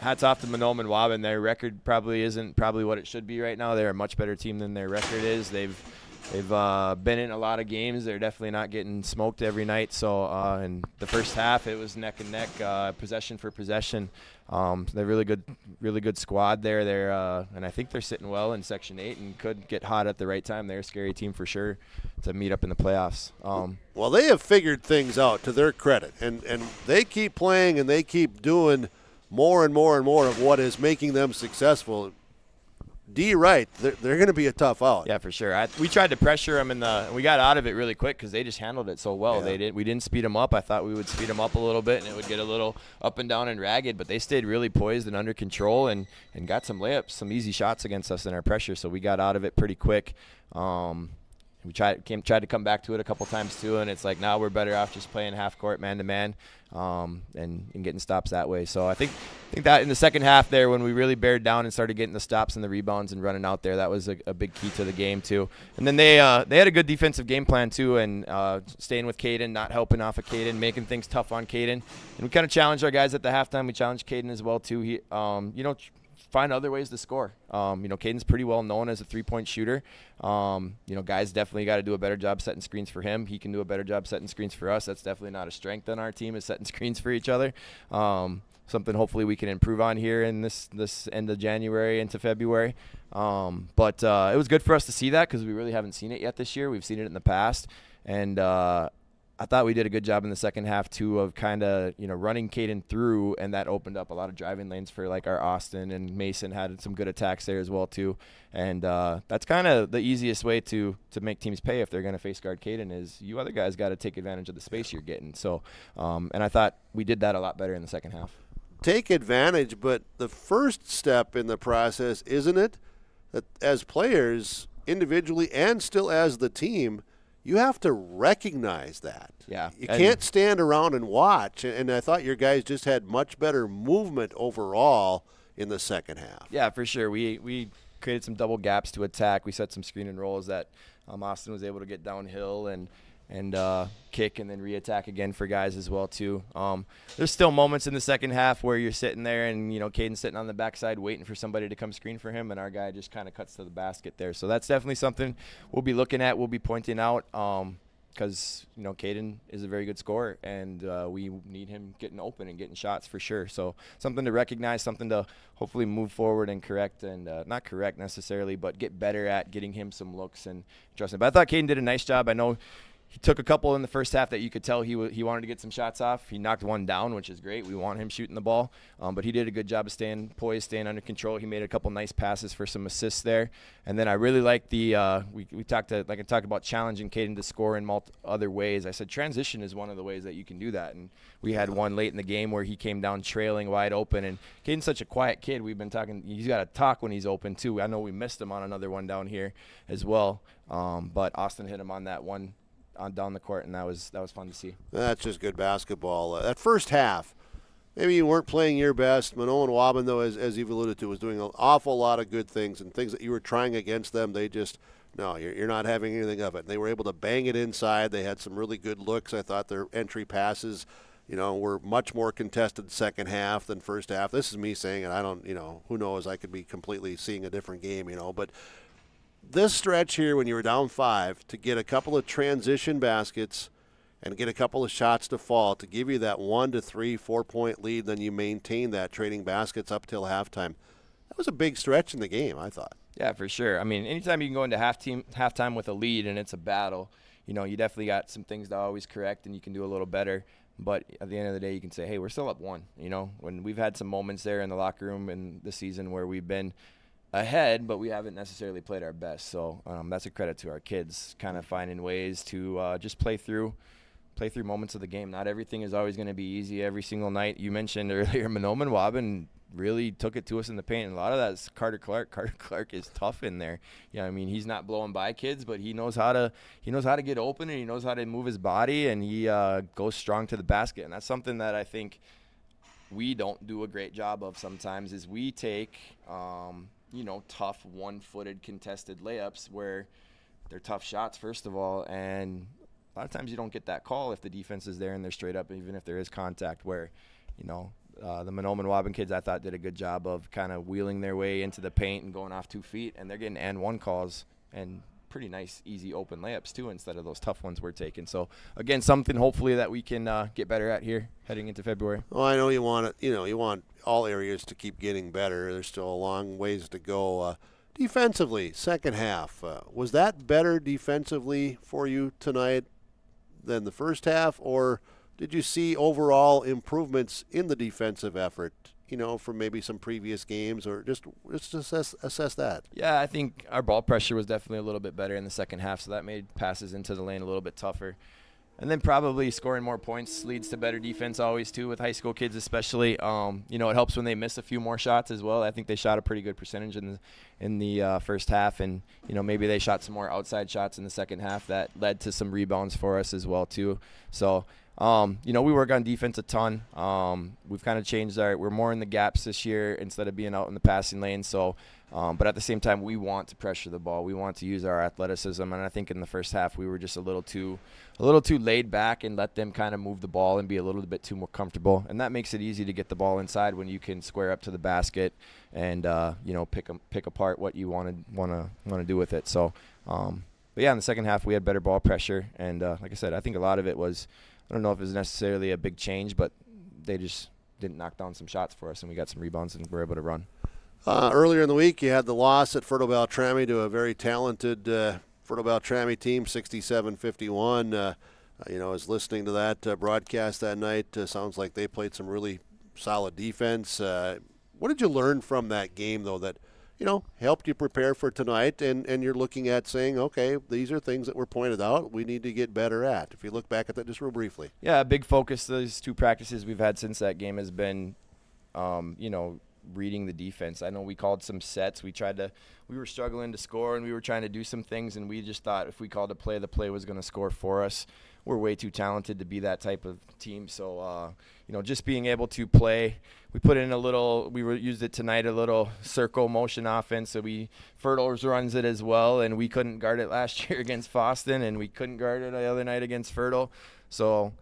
hats off to Mahnomen-Waubun. Their record probably isn't what it should be right now. They're a much better team than their record is. They've been in a lot of games. They're definitely not getting smoked every night. So in the first half, it was neck and neck, possession for possession. They're really good squad there. And I think they're sitting well in Section 8 and could get hot at the right time. They're a scary team for sure to meet up in the playoffs. Well, they have figured things out to their credit, and they keep playing and they keep doing more and more and more of what is making them successful. Right, they're going to be a tough out. Yeah, for sure. We tried to pressure them, and we got out of it really quick because they just handled it so well. Yeah. We didn't speed them up. I thought we would speed them up a little bit, and it would get a little up and down and ragged, but they stayed really poised and under control and got some layups, some easy shots against us in our pressure, so we got out of it pretty quick. We tried to come back to it a couple times too, and it's like now we're better off just playing half court, man to man, and getting stops that way. So I think that in the second half there, when we really bared down and started getting the stops and the rebounds and running out there, that was a big key to the game too. And then they had a good defensive game plan too, and staying with Caden, not helping off of Caden, making things tough on Caden, and we kind of challenged our guys at the halftime. We challenged Caden as well too. He, find other ways to score. Caden's pretty well known as a three-point shooter. Guys definitely got to do a better job setting screens for him. He can do a better job setting screens for us. That's definitely not a strength on our team, is setting screens for each other. Something hopefully we can improve on here in this end of January into February. But it was good for us to see that because we really haven't seen it yet this year. We've seen it in the past. And I thought we did a good job in the second half too of kind of running Caden through, and that opened up a lot of driving lanes for like our Austin, and Mason had some good attacks there as well too. And that's kind of the easiest way to make teams pay if they're going to face guard Caden, is you other guys got to take advantage of the space you're getting. So and I thought we did that a lot better in the second half. Take advantage, but the first step in the process, isn't it, that as players individually and still as the team, you have to recognize that. Yeah. You can't stand around and watch. And I thought your guys just had much better movement overall in the second half. Yeah, for sure. We created some double gaps to attack. We set some screen and rolls that Austin was able to get downhill and kick and then re-attack again for guys as well too. There's still moments in the second half where you're sitting there and Caden's sitting on the backside waiting for somebody to come screen for him, and our guy just kind of cuts to the basket there. So that's definitely something we'll be looking at, we'll be pointing out, because Caden is a very good scorer, and we need him getting open and getting shots for sure. So something to recognize, something to hopefully move forward and correct, and not correct necessarily, but get better at getting him some looks and trusting. But I thought Caden did a nice job. I know he took a couple in the first half that you could tell he wanted to get some shots off. He knocked one down, which is great. We want him shooting the ball. But he did a good job of staying poised, staying under control. He made a couple nice passes for some assists there. And then I really like we talked about challenging Caden to score in other ways. I said transition is one of the ways that you can do that. And we had one late in the game where he came down trailing wide open. And Caden's such a quiet kid. We've been talking. He's got to talk when he's open too. I know we missed him on another one down here as well. But Austin hit him on that one down the court, and that was fun to see. That's just good basketball. That first half, maybe you weren't playing your best. Mahnomen-Waubun, though, as you've alluded to, was doing an awful lot of good things, and things that you were trying against them, they just No, you're not having anything of it. They were able to bang it inside. They had some really good looks. I thought their entry passes, were much more contested second half than first half. This is me saying it. I don't, who knows? I could be completely seeing a different game, but this stretch here when you were down 5 to get a couple of transition baskets and get a couple of shots to fall to give you that 1 to 3, 4-point lead, then you maintain that trading baskets up till halftime. That was a big stretch in the game, I thought. Yeah, for sure. I mean, anytime you can go into halftime with a lead and it's a battle, you definitely got some things to always correct and you can do a little better. But at the end of the day, you can say, hey, we're still up 1. When we've had some moments there in the locker room in the season where we've been ahead, but we haven't necessarily played our best. So that's a credit to our kids, kind of finding ways to just play through moments of the game. Not everything is always going to be easy every single night. You mentioned earlier Mahnomen-Waubun really took it to us in the paint, and a lot of that is Carter Clark. Carter Clark is tough in there. He's not blowing by kids, but he knows how to get open, and he knows how to move his body, and he goes strong to the basket. And that's something that I think we don't do a great job of sometimes is we take tough one-footed contested layups where they're tough shots, first of all, and a lot of times you don't get that call if the defense is there and they're straight up, even if there is contact, where, the Mahnomen-Waubun kids I thought did a good job of kind of wheeling their way into the paint and going off 2 feet, and they're getting and one calls and pretty nice, easy open layups too instead of those tough ones we're taking. So, again, something hopefully that we can get better at here heading into February. Well, I know you want it. You want all areas to keep getting better. There's still a long ways to go. Defensively, second half, was that better defensively for you tonight than the first half, or did you see overall improvements in the defensive effort, from maybe some previous games, or just assess that? Yeah, I think our ball pressure was definitely a little bit better in the second half, so that made passes into the lane a little bit tougher. And then probably scoring more points leads to better defense always too, with high school kids especially. It helps when they miss a few more shots as well. I think they shot a pretty good percentage in the first half, and maybe they shot some more outside shots in the second half that led to some rebounds for us as well too. So we work on defense a ton. We've kind of changed we're more in the gaps this year instead of being out in the passing lane. So, but at the same time, we want to pressure the ball. We want to use our athleticism. And I think in the first half, we were just a little too laid back and let them kind of move the ball and be a little bit too more comfortable. And that makes it easy to get the ball inside when you can square up to the basket and, pick apart what you want to do with it. So, but yeah, in the second half, we had better ball pressure. And like I said, I think a lot of it was, I don't know if it was necessarily a big change, but they just didn't knock down some shots for us, and we got some rebounds and were able to run. Earlier in the week, you had the loss at Fertile Beltrami to a very talented Fertile Beltrami team, 67-51. I was listening to that broadcast that night. Sounds like they played some really solid defense. What did you learn from that game, though, that helped you prepare for tonight, and you're looking at saying, okay, these are things that were pointed out we need to get better at? If you look back at that just real briefly. Yeah, a big focus those 2 practices we've had since that game has been, reading the defense. I know we called some sets. We were struggling to score, and we were trying to do some things, and we just thought if we called a play, the play was going to score for us. We're way too talented to be that type of team. So, just being able to play, we put in used it tonight, a little circle motion offense. So Fertiles runs it as well, and we couldn't guard it last year against Foston, and we couldn't guard it the other night against Fertile. So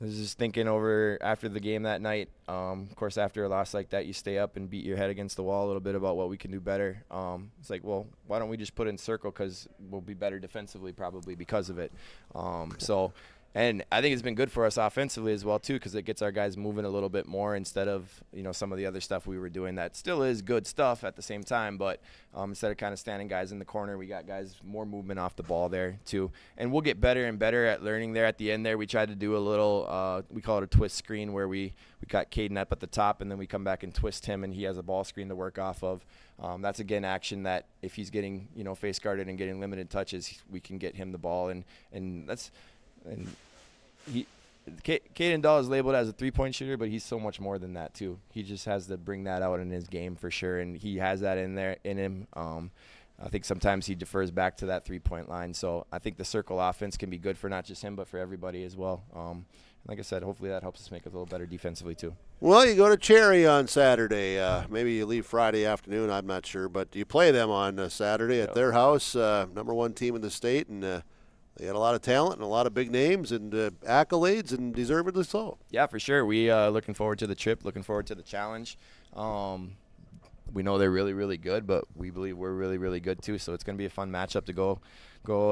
I was just thinking over after the game that night. Of course, after a loss like that, you stay up and beat your head against the wall a little bit about what we can do better. It's like, well, why don't we just put in circle, because we'll be better defensively probably because of it. And I think it's been good for us offensively as well, too, because it gets our guys moving a little bit more instead of, some of the other stuff we were doing that still is good stuff at the same time. But instead of kind of standing guys in the corner, we got guys more movement off the ball there, too. And we'll get better and better at learning there at the end there. We tried to do a little, we call it a twist screen, where we got Caden up at the top, and then we come back and twist him, and he has a ball screen to work off of. That's, again, action that if he's getting, face guarded and getting limited touches, we can get him the ball. And that's – and Caden Dahl is labeled as a three-point shooter, but he's so much more than that too. He just has to bring that out in his game for sure, and he has that in him. I think sometimes he defers back to that three-point line. So I think the circle offense can be good for not just him, but for everybody as well. like I said, hopefully that helps us make it a little better defensively too. Well, you go to Cherry on Saturday. Maybe you leave Friday afternoon. I'm not sure, but you play them on Saturday at their house. Number 1 team in the state, and they got a lot of talent and a lot of big names and accolades, and deservedly so. Yeah, for sure. We looking forward to the trip, looking forward to the challenge. We know they're really, really good, but we believe we're really, really good too. So it's going to be a fun matchup to go.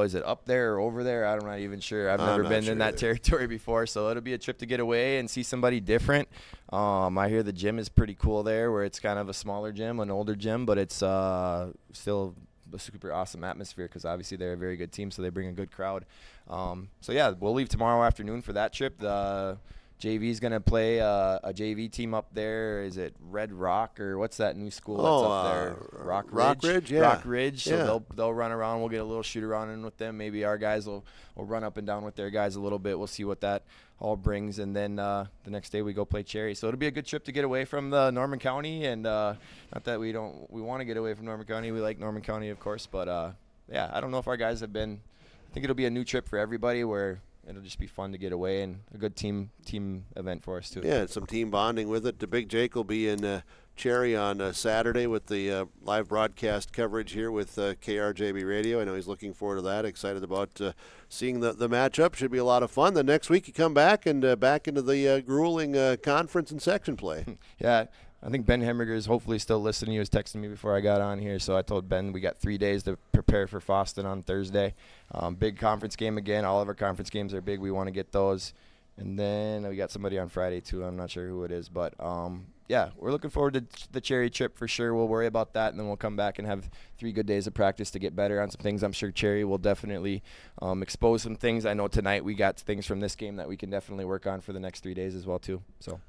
Is it up there or over there? I'm not even sure. I've never been in that territory before, so it'll be a trip to get away and see somebody different. I hear the gym is pretty cool there, where it's kind of a smaller gym, an older gym, but it's still a super awesome atmosphere because obviously they're a very good team, so they bring a good crowd. So yeah, we'll leave tomorrow afternoon for that trip. The JV is going to play a JV team up there. Is it Red Rock or what's that new school that's up there? Rock Ridge? Yeah. Rock Ridge. So they'll run around. We'll get a little shoot around in with them. Maybe our guys will run up and down with their guys a little bit. We'll see what that all brings. And then the next day we go play Cherry. So it'll be a good trip to get away from the Norman County. And not that we want to get away from Norman County. We like Norman County, of course. But, yeah, I don't know if our guys have been – I think it'll be a new trip for everybody where – it'll just be fun to get away and a good team event for us too. Yeah, some team bonding with it. The Big Jake will be in Cherry on Saturday with the live broadcast coverage here with KRJB Radio. I know he's looking forward to that. Excited about seeing the matchup. Should be a lot of fun. The next week you come back and back into the grueling conference and section play. Yeah. I think Ben Hemmerger is hopefully still listening. He was texting me before I got on here, so I told Ben we got 3 days to prepare for Foston on Thursday. Big conference game again. All of our conference games are big. We want to get those. And then we got somebody on Friday, too. I'm not sure who it is. But, yeah, we're looking forward to the Cherry trip for sure. We'll worry about that, and then we'll come back and have 3 good days of practice to get better on some things. I'm sure Cherry will definitely expose some things. I know tonight we got things from this game that we can definitely work on for the next 3 days as well, too. So.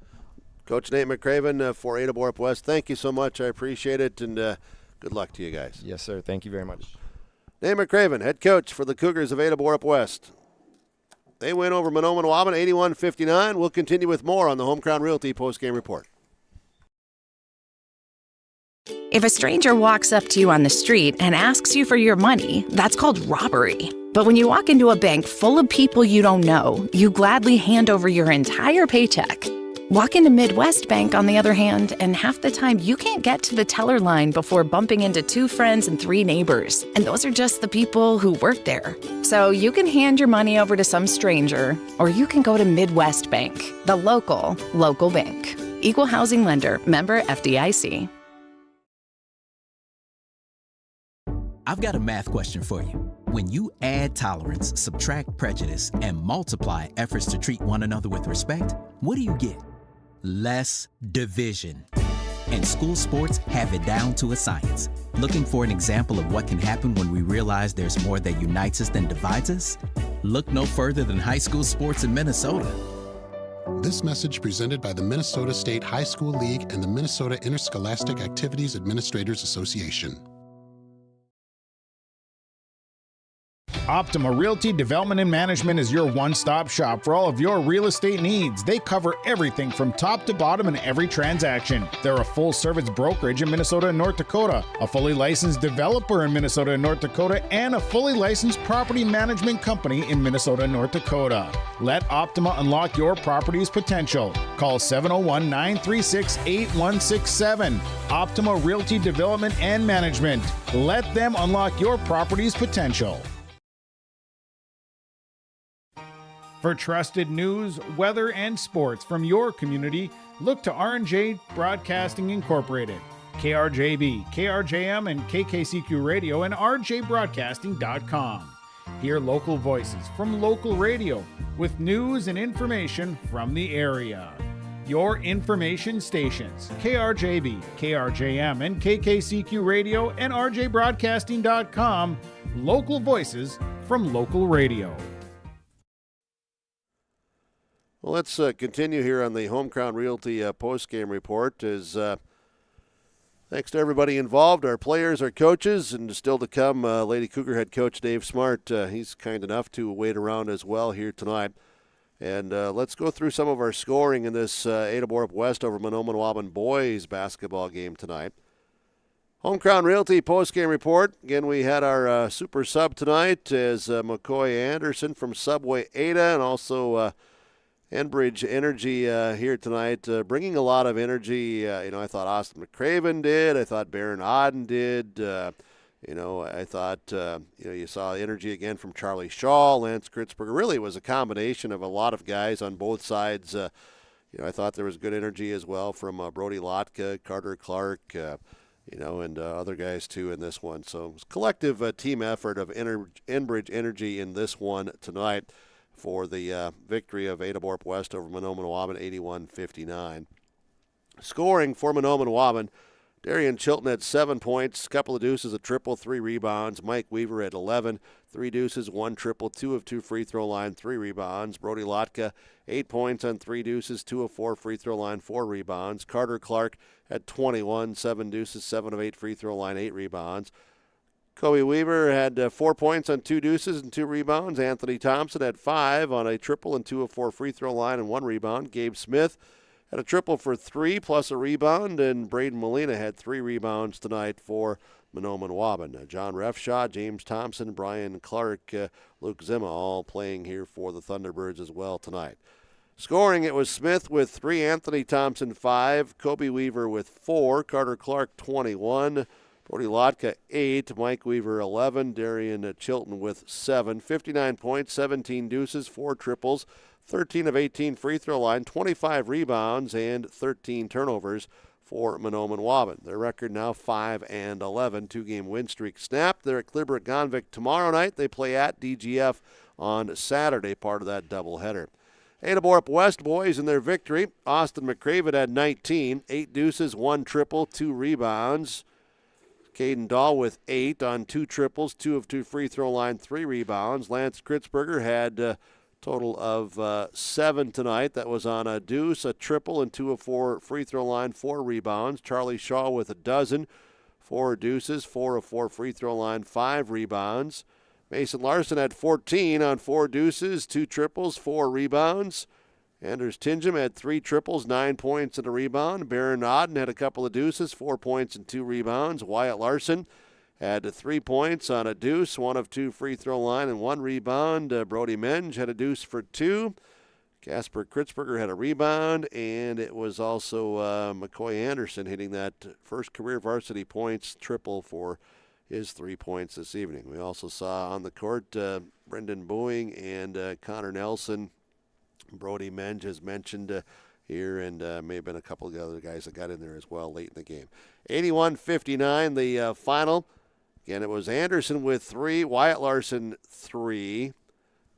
Coach Nate McCraven for Ada-Borup-West, thank you so much. I appreciate it, and good luck to you guys. Yes, sir. Thank you very much. Nate McCraven, head coach for the Cougars of Ada-Borup-West. They win over Mahnomen-Waubun 81-59. We'll continue with more on the Home Crown Realty postgame report. If a stranger walks up to you on the street and asks you for your money, that's called robbery. But when you walk into a bank full of people you don't know, you gladly hand over your entire paycheck. Walk into Midwest Bank, on the other hand, and half the time you can't get to the teller line before bumping into 2 friends and 3 neighbors. And those are just the people who work there. So you can hand your money over to some stranger, or you can go to Midwest Bank, the local bank. Equal housing lender, member FDIC. I've got a math question for you. When you add tolerance, subtract prejudice, and multiply efforts to treat one another with respect, what do you get? Less division. And school sports have it down to a science. Looking for an example of what can happen when we realize there's more that unites us than divides us? Look no further than high school sports in Minnesota. This message presented by the Minnesota State High School League and the Minnesota Interscholastic Activities Administrators Association. Optima Realty Development and Management is your one-stop shop for all of your real estate needs. They cover everything from top to bottom in every transaction. They're a full-service brokerage in Minnesota and North Dakota, a fully licensed developer in Minnesota and North Dakota, and a fully licensed property management company in Minnesota and North Dakota. Let Optima unlock your property's potential. Call 701-936-8167. Optima Realty Development and Management. Let them unlock your property's potential. For trusted news, weather, and sports from your community, look to R&J Broadcasting Incorporated, KRJB, KRJM, and KKCQ Radio, and rjbroadcasting.com. Hear local voices from local radio with news and information from the area. Your information stations, KRJB, KRJM, and KKCQ Radio, and rjbroadcasting.com. Local voices from local radio. Well, let's continue here on the Home Crown Realty postgame report. Thanks to everybody involved, our players, our coaches, and still to come, Lady Cougar head coach Dave Smart. He's kind enough to wait around as well here tonight. And let's go through some of our scoring in this Ada-Borup-West over Mahnomen-Waubun boys basketball game tonight. Home Crown Realty postgame report. Again, we had our super sub tonight as McCoy Anderson from Subway Ada, and also Enbridge Energy here tonight, bringing a lot of energy. I thought Austin McCraven did. I thought Baron Auden did. I thought, you saw energy again from Charlie Shaw, Lance Kritzberger. Really, it was a combination of a lot of guys on both sides. I thought there was good energy as well from Brody Lotka, Carter Clark, and other guys too in this one. So it was a collective team effort of Enbridge Energy in this one tonight for the victory of Ada-Borup-West over Mahnomen-Waubun, 81-59. Scoring for Mahnomen-Waubun, Darian Chilton had 7 points, couple of deuces, a triple, 3 rebounds. Mike Weaver had 11, 3 deuces, 1 triple, 2 of 2 free throw line, 3 rebounds. Brody Lotka, 8 points on 3 deuces, 2 of 4 free throw line, 4 rebounds. Carter Clark had 21, 7 deuces, 7 of 8 free throw line, 8 rebounds. Kobe Weaver had 4 points on 2 deuces and 2 rebounds. Anthony Thompson had 5 on a triple and 2 of 4 free throw line and 1 rebound. Gabe Smith had a triple for 3 plus a rebound, and Braden Molina had 3 rebounds tonight for Mahnomen-Waubun. John Refshaw, James Thompson, Brian Clark, Luke Zima all playing here for the Thunderbirds as well tonight. Scoring, it was Smith with 3, Anthony Thompson 5, Kobe Weaver with 4, Carter Clark 21, Brody Lotka 8, Mike Weaver 11, Darian Chilton with 7, 59 points, 17 deuces, 4 triples, 13 of 18 free throw line, 25 rebounds, and 13 turnovers for Mahnomen-Waubun. Their record now 5-11, 2-game win streak snapped. They're at Clibbert-Gonvick tomorrow night. They play at DGF on Saturday, part of that doubleheader. Ada-Borup-West boys in their victory. Austin McCraven had 19, 8 deuces, 1 triple, 2 rebounds. Caden Dahl with 8 on 2 triples, 2 of 2 free throw line, 3 rebounds. Lance Kritzberger had a total of 7 tonight. That was on a deuce, a triple, and 2 of 4 free throw line, 4 rebounds. Charlie Shaw with a dozen, 4 deuces, 4 of 4 free throw line, 5 rebounds. Mason Larson had 14 on 4 deuces, 2 triples, 4 rebounds. Anders Tingham had 3 triples, 9 points and a rebound. Baron Auden had a couple of deuces, 4 points and 2 rebounds. Wyatt Larson had 3 points on a deuce, 1 of 2 free throw line and 1 rebound. Brody Menge had a deuce for 2. Casper Kritzberger had a rebound, and it was also McCoy Anderson hitting that first career varsity points triple for his 3 points this evening. We also saw on the court Brendan Boeing and Connor Nelson. Brody Menge, as mentioned here, and may have been a couple of the other guys that got in there as well late in the game. 81-59, the final. Again, it was Anderson with 3, Wyatt Larson 3,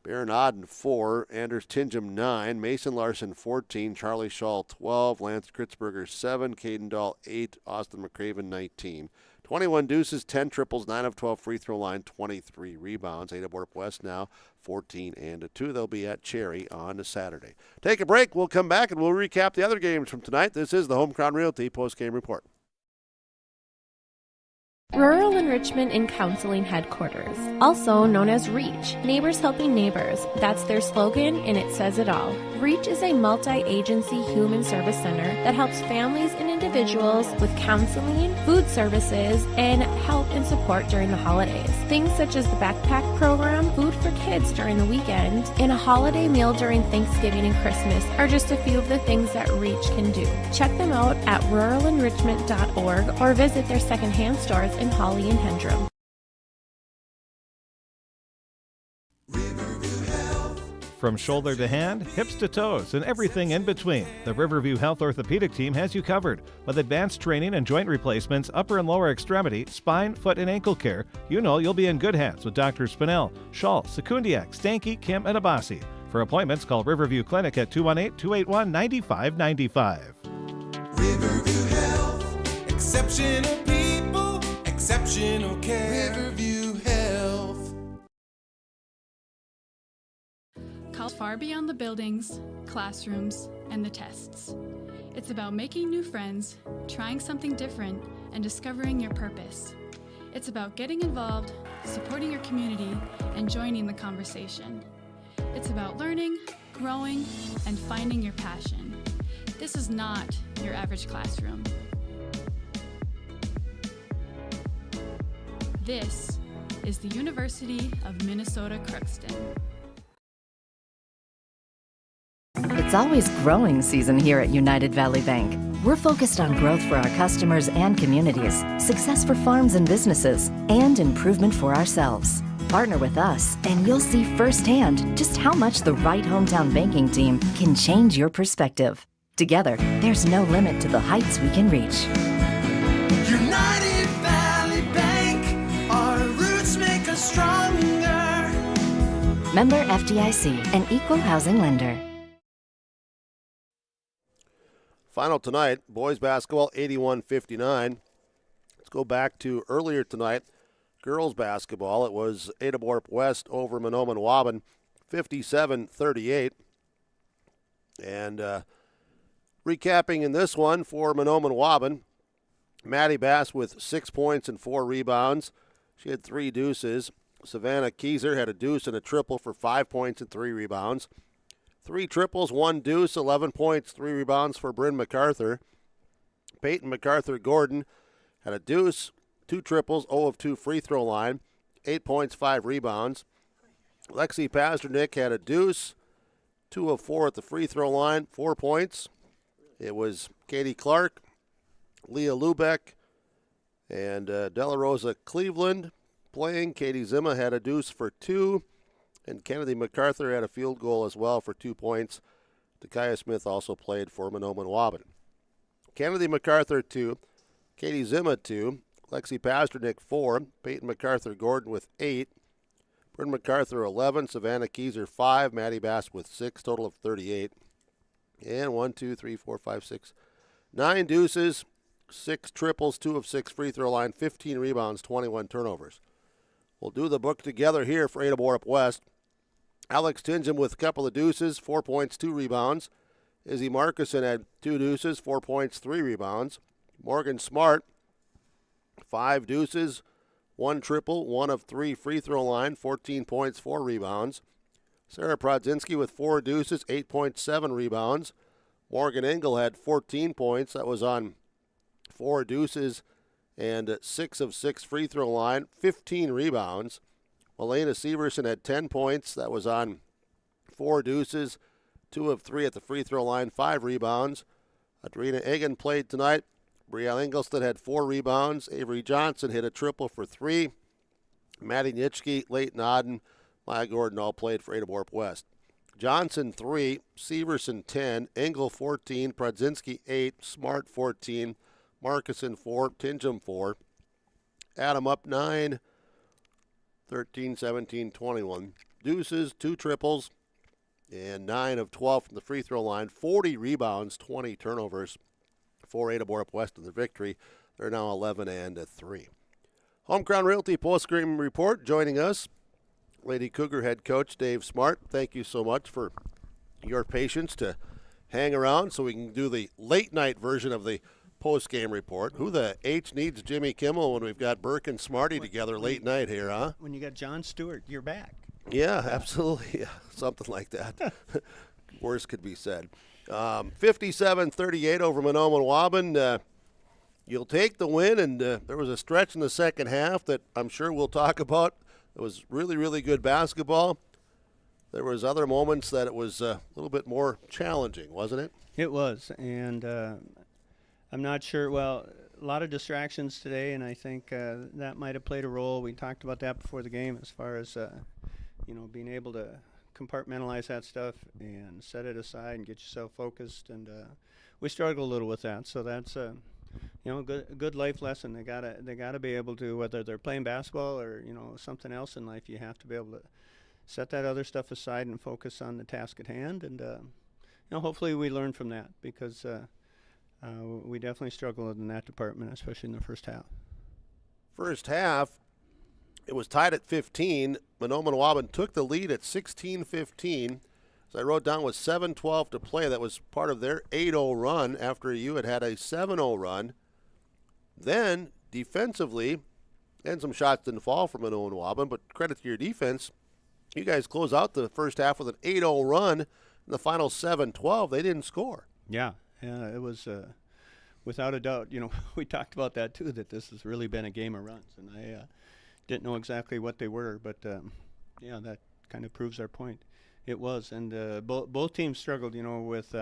Baron Auden 4, Anders Tingham 9, Mason Larson 14, Charlie Shaw 12, Lance Kritzberger 7, Caden Dahl 8, Austin McCraven 19. 21 deuces, 10 triples, 9 of 12 free throw line, 23 rebounds. Ada-Borup-West now 14-2. They'll be at Cherry on Saturday. Take a break. We'll come back and we'll recap the other games from tonight. This is the Home Crown Realty Postgame Report. Rural Enrichment and Counseling Headquarters, also known as REACH, Neighbors Helping Neighbors. That's their slogan, and it says it all. REACH is a multi-agency human service center that helps families and individuals with counseling, food services, and help and support during the holidays. Things such as the backpack program, food for kids during the weekend, and a holiday meal during Thanksgiving and Christmas are just a few of the things that REACH can do. Check them out at ruralenrichment.org or visit their secondhand stores in Holly and Hendrum. From shoulder to hand, hips to toes, and everything in between, the Riverview Health Orthopedic Team has you covered. With advanced training and joint replacements, upper and lower extremity, spine, foot, and ankle care, you know you'll be in good hands with Drs. Spinell, Schall, Sekundiak, Stanky, Kim, and Abassi. For appointments, call Riverview Clinic at 218-281-9595. Riverview Health, exceptional people, exceptional care. Riverview Health. Call far beyond the buildings, classrooms, and the tests. It's about making new friends, trying something different, and discovering your purpose. It's about getting involved, supporting your community, and joining the conversation. It's about learning, growing, and finding your passion. This is not your average classroom. This is the University of Minnesota Crookston. The It's always growing season here at United Valley Bank. We're focused on growth for our customers and communities, success for farms and businesses, and improvement for ourselves. Partner with us, and you'll see firsthand just how much the right hometown banking team can change your perspective. Together, there's no limit to the heights we can reach. United Valley Bank, our roots make us stronger. Member FDIC, an equal housing lender. Final tonight, boys basketball 81-59. Let's go back to earlier tonight. Girls basketball, it was Ada-Borup-West over Mahnomen-Waubun, 57-38. And recapping in this one for Mahnomen-Waubun, Maddie Bass with 6 points and 4 rebounds. She had 3 deuces. Savannah Kieser had a deuce and a triple for 5 points and 3 rebounds. 3 triples, 1 deuce, 11 points, 3 rebounds for Bryn MacArthur. Peyton MacArthur-Gordon had a deuce, 2 triples, 0 of 2 free throw line, 8 points, 5 rebounds. Lexi Pasternak had a deuce, 2 of 4 at the free throw line, 4 points. It was Katie Clark, Leah Lubeck, and Della Rosa Cleveland playing. Katie Zimma had a deuce for 2, and Kennedy MacArthur had a field goal as well for 2 points. Takaya Smith also played for Mahnomen-Waubun. Kennedy MacArthur 2, Katie Zimma 2, Lexi Pasternak 4, Peyton MacArthur-Gordon with 8, Bryn MacArthur 11, Savannah Kieser 5, Maddie Bass with 6, total of 38. And 1, 2, 3, 4, 5, 6, 9 deuces, 6 triples, 2 of 6 free throw line, 15 rebounds, 21 turnovers. We'll do the book together here for Ada-Borup-West. Alex Tingham with a couple of deuces, 4 points, 2 rebounds. Izzy Markison had 2 deuces, 4 points, 3 rebounds. Morgan Smart, 5 deuces, 1 triple, 1 of 3 free throw line, 14 points, 4 rebounds. Sarah Prodzinski with 4 deuces, 8.7 rebounds. Morgan Engel had 14 points. That was on 4 deuces and 6 of 6 free throw line, 15 rebounds. Elena Severson had 10 points. That was on 4 deuces, 2 of 3 at the free throw line, 5 rebounds. Adrina Egan played tonight. Brielle Ingolstadt had 4 rebounds. Avery Johnson hit a triple for 3. Maddie Nitschke, Leighton Odden, Maya Gordon all played for Ada-Borup-West. Johnson 3, Severson 10, Engel 14, Prodzinski 8, Smart 14, Markison 4, Tingham 4. Adam up 9, 13, 17, 21. Deuces, 2 triples, and 9 of 12 from the free throw line. 40 rebounds, 20 turnovers for Ada-Borup-West in the victory. They're now 11-3. Home Crown Realty postgame report joining us. Lady Cougar head coach Dave Smart, thank you so much for your patience to hang around so we can do the late night version of the post-game report. Who the H needs Jimmy Kimmel when we've got Burke and Smarty together late night here, huh? When you got John Stewart, you're back. Yeah, absolutely. Yeah, something like that. Worse could be said. 57-38 over Mahnomen-Waubun. You'll take the win, and there was a stretch in the second half that I'm sure we'll talk about. It was really, really good basketball. There was other moments that it was a little bit more challenging, wasn't it? It was, and I'm not sure. Well, a lot of distractions today, and I think that might have played a role. We talked about that before the game as far as, being able to compartmentalize that stuff and set it aside and get yourself focused. And we struggle a little with that, so that's a good life lesson. They gotta be able to, whether they're playing basketball or something else in life, you have to be able to set that other stuff aside and focus on the task at hand. And hopefully we learn from that, because we definitely struggled in that department, especially in the first half. First half, it was tied at 15. Mahnomen-Waubun took the lead at 16-15. As I wrote down, with 7:12 to play. That was part of their 8-0 run after you had a 7-0 run. Then, defensively, and some shots didn't fall from Mahnomen-Waubun, but credit to your defense, you guys close out the first half with an 8-0 run. In the final 7-12, they didn't score. Yeah, it was without a doubt. We talked about that too, that this has really been a game of runs, and I didn't know exactly what they were, but that kind of proves our point. It was, and both teams struggled, with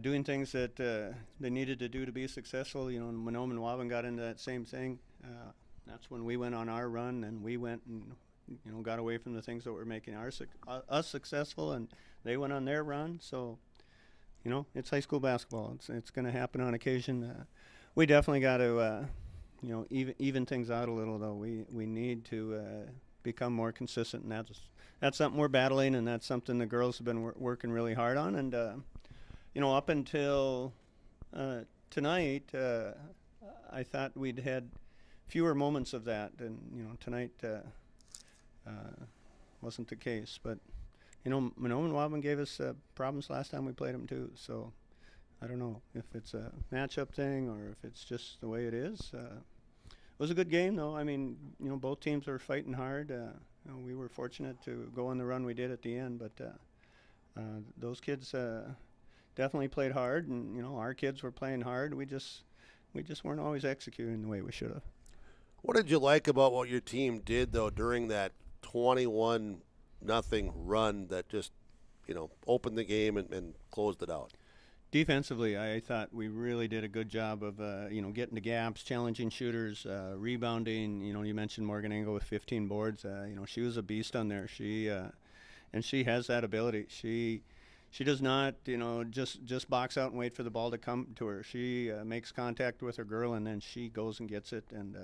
doing things that they needed to do to be successful. Mahnomen-Waubun got into that same thing. That's when we went on our run, and we went and got away from the things that were making us successful, and they went on their run. So, it's high school basketball. It's going to happen on occasion. We definitely got to, even things out a little, though. We need to become more consistent, and that's something we're battling, and that's something the girls have been working really hard on. And up until tonight, I thought we'd had fewer moments of that, and tonight wasn't the case. But Mahnomen-Waubun gave us problems last time we played them too. So I don't know if it's a matchup thing or if it's just the way it is. It was a good game, though. I mean, both teams were fighting hard. We were fortunate to go on the run we did at the end, but those kids definitely played hard, and our kids were playing hard. We just weren't always executing the way we should have. What did you like about what your team did, though, during that 21-0 run that just, opened the game and closed it out? Defensively, I thought we really did a good job of, getting to gaps, challenging shooters, rebounding. You mentioned Morgan Engel with 15 boards. She was a beast on there. And she has that ability. She does not, just box out and wait for the ball to come to her. She makes contact with her girl, and then she goes and gets it. And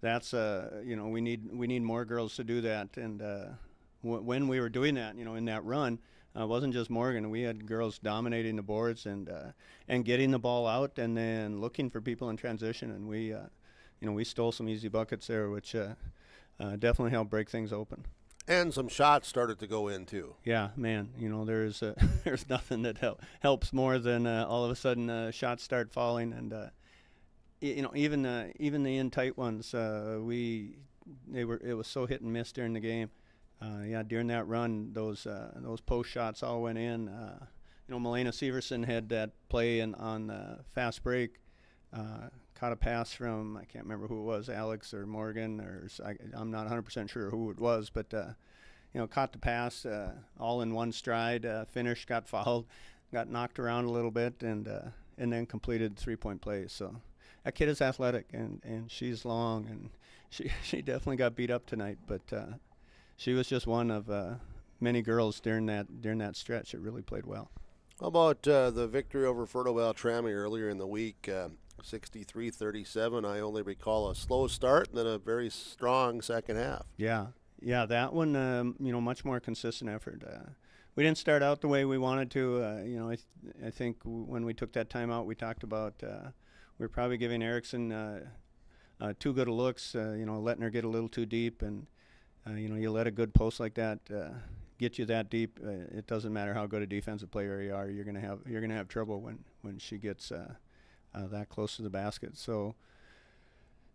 that's, we need more girls to do that. And when we were doing that, in that run, it wasn't just Morgan. We had girls dominating the boards and getting the ball out and then looking for people in transition. And we stole some easy buckets there, which definitely helped break things open. And some shots started to go in too. Yeah, man. There's there's nothing that helps more than all of a sudden shots start falling, and even the in tight ones. It was so hit and miss during the game. During that run, those post shots all went in. Milena Severson had that play on the fast break. Caught a pass from, I can't remember who it was, Alex or Morgan, or I'm not 100% sure who it was, but caught the pass all in one stride, finished, got fouled, got knocked around a little bit, and then completed 3-point plays. So that kid is athletic, and she's long, and she definitely got beat up tonight, but she was just one of many girls during that stretch that really played well. How about the victory over Fertile Beltrami earlier in the week? 63-37. I only recall a slow start and then a very strong second half. Yeah, that one, much more consistent effort. We didn't start out the way we wanted to. I think when we took that timeout, we talked about we were probably giving Erickson too good of looks, letting her get a little too deep. And, you let a good post like that get you that deep. It doesn't matter how good a defensive player you are. You're gonna have trouble when she gets that close to the basket. So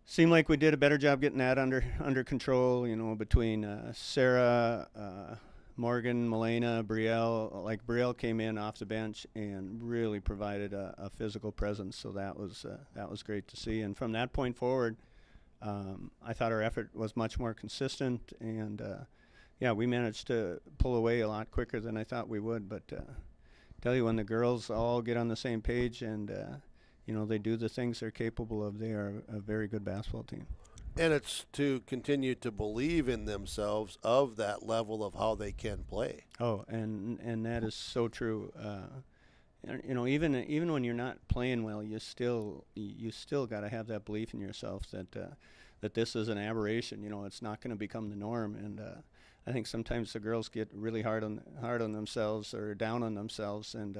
seemed like we did a better job getting that under control, between Sarah, Morgan, Milena, Brielle. Like Brielle came in off the bench and really provided a physical presence. So that was great to see. And from that point forward, I thought our effort was much more consistent, and we managed to pull away a lot quicker than I thought we would. But tell you, when the girls all get on the same page and they do the things they're capable of, they are a very good basketball team. And it's to continue to believe in themselves of that level of how they can play. Oh, and that is so true. Even when you're not playing well, you still got to have that belief in yourself that this is an aberration. It's not going to become the norm. And I think sometimes the girls get really hard on themselves or down on themselves, and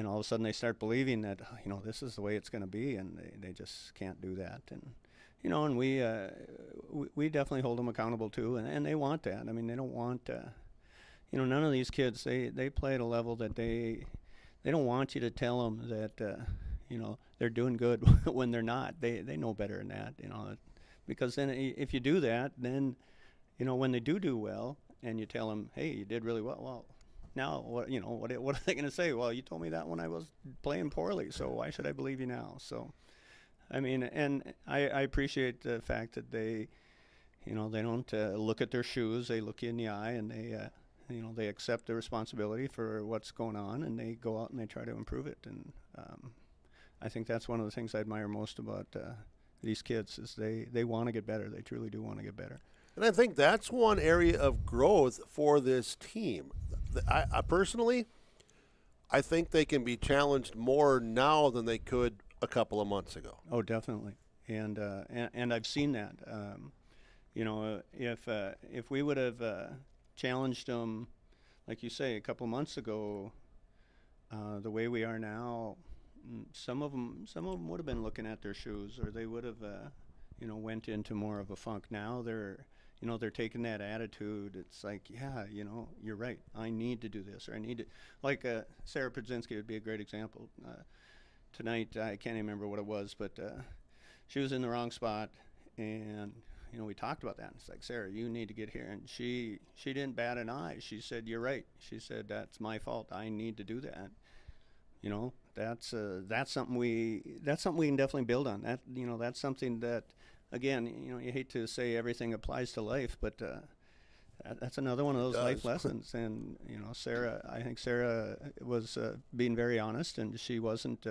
all of a sudden they start believing that this is the way it's going to be, and they just can't do that. And and we definitely hold them accountable too, and they want that. I mean, they don't want none of these kids, they play at a level that they don't want you to tell them that they're doing good when they're not. They know better than that, because then if you do that, then when they do well and you tell them, hey, you did really well, now what are they going to say? Well, you told me that when I was playing poorly, so why should I believe you now? So I mean, and I appreciate the fact that they don't look at their shoes, they look you in the eye, and they accept the responsibility for what's going on, and they go out and they try to improve it. And I think that's one of the things I admire most about these kids is they want to get better. They truly do want to get better. And I think that's one area of growth for this team. I personally, I think they can be challenged more now than they could a couple of months ago. Oh, definitely. And I've seen that. If we would have challenged them, like you say, a couple of months ago, the way we are now, some of them would have been looking at their shoes, or they would have, went into more of a funk. Now they're taking that attitude. It's like, yeah, you're right. I need to do this, or I need to. Like Sarah Podzinski would be a great example. Tonight, I can't even remember what it was, but she was in the wrong spot, and we talked about that. It's like, Sarah, you need to get here, and she didn't bat an eye. She said, you're right. She said, that's my fault. I need to do that. That's something we can definitely build on. That's something that, again, you hate to say everything applies to life, but that's another one of those life lessons. And I think Sarah was being very honest, and she wasn't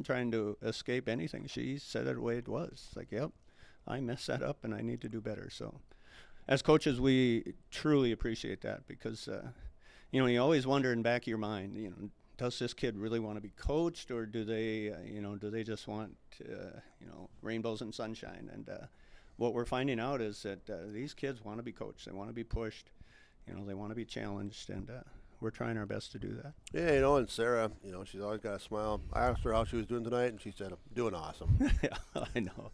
trying to escape anything. She said it the way it was. It's like, yep, I messed that up, and I need to do better. So, as coaches, we truly appreciate that because you always wonder in the back of your mind, does this kid really want to be coached, or do they just want rainbows and sunshine? And what we're finding out is that these kids want to be coached. They want to be pushed. They want to be challenged, and we're trying our best to do that. Yeah, and Sarah, she's always got a smile. I asked her how she was doing tonight, and she said, "I'm doing awesome." Yeah, I know.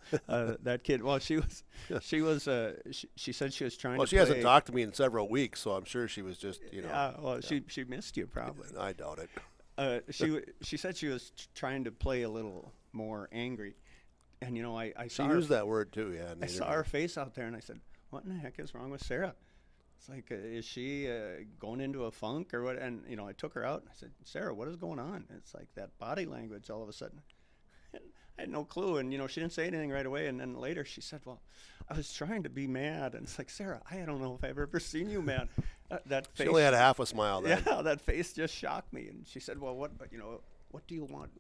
That kid. Well, she said she was trying. Well, to she play. hasn't talked to me in several weeks, so I'm sure she was just, Yeah. Well, she missed you probably. I doubt it. She said she was trying to play a little more angry, and I She saw used that word too, yeah. I saw her face out there, and I said, "What in the heck is wrong with Sarah?" It's like, is she going into a funk or what? And I took her out, and I said, "Sarah, what is going on?" And it's like that body language all of a sudden. I had no clue, and she didn't say anything right away. And then later she said, "Well, I was trying to be mad." And it's like, Sarah, I don't know if I've ever seen you mad. That face. She only had a half a smile then. Yeah, that face just shocked me. And she said, "Well, what do you want?